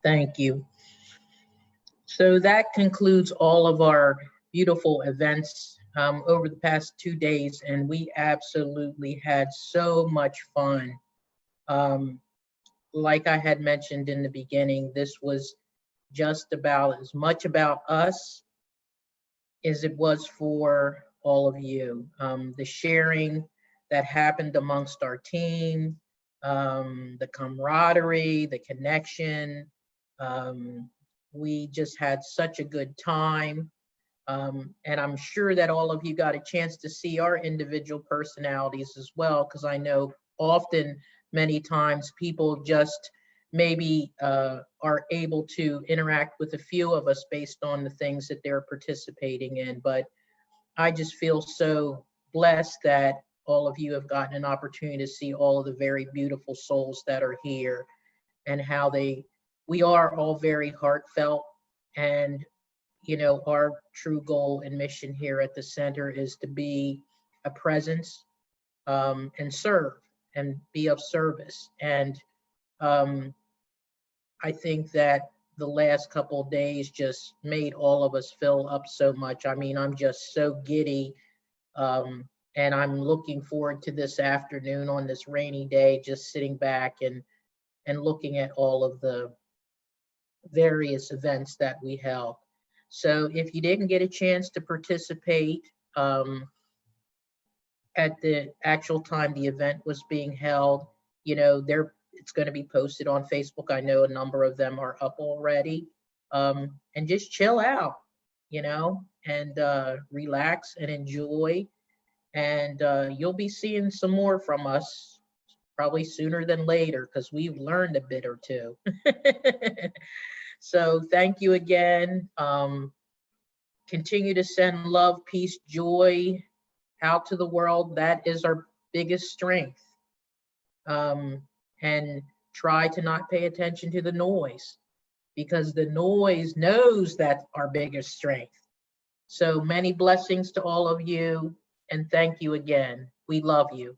Thank you. So that concludes all of our beautiful events over the past 2 days, and we absolutely had so much fun. Like I had mentioned in the beginning, this was just about as much about us as it was for all of you. The sharing that happened amongst our team, the camaraderie, the connection. We just had such a good time. And I'm sure that all of you got a chance to see our individual personalities as well, because I know often, many times, people just maybe are able to interact with a few of us based on the things that they're participating in. But I just feel so blessed that all of you have gotten an opportunity to see all of the very beautiful souls that are here, and how we are all very heartfelt. And you know, our true goal and mission here at the center is to be a presence and serve and be of service. And I think that the last couple of days just made all of us fill up so much. I mean, I'm just so giddy. And I'm looking forward to this afternoon on this rainy day, just sitting back and looking at all of the various events that we held. So if you didn't get a chance to participate at the actual time the event was being held, you know, it's going to be posted on Facebook. I know a number of them are up already. And just chill out, you know, and relax and enjoy. And you'll be seeing some more from us probably sooner than later, because we've learned a bit or two. So thank you again. Continue to send love, peace, joy out to the world. That is our biggest strength. And try to not pay attention to the noise, because the noise knows that's our biggest strength. So many blessings to all of you, and thank you again. We love you.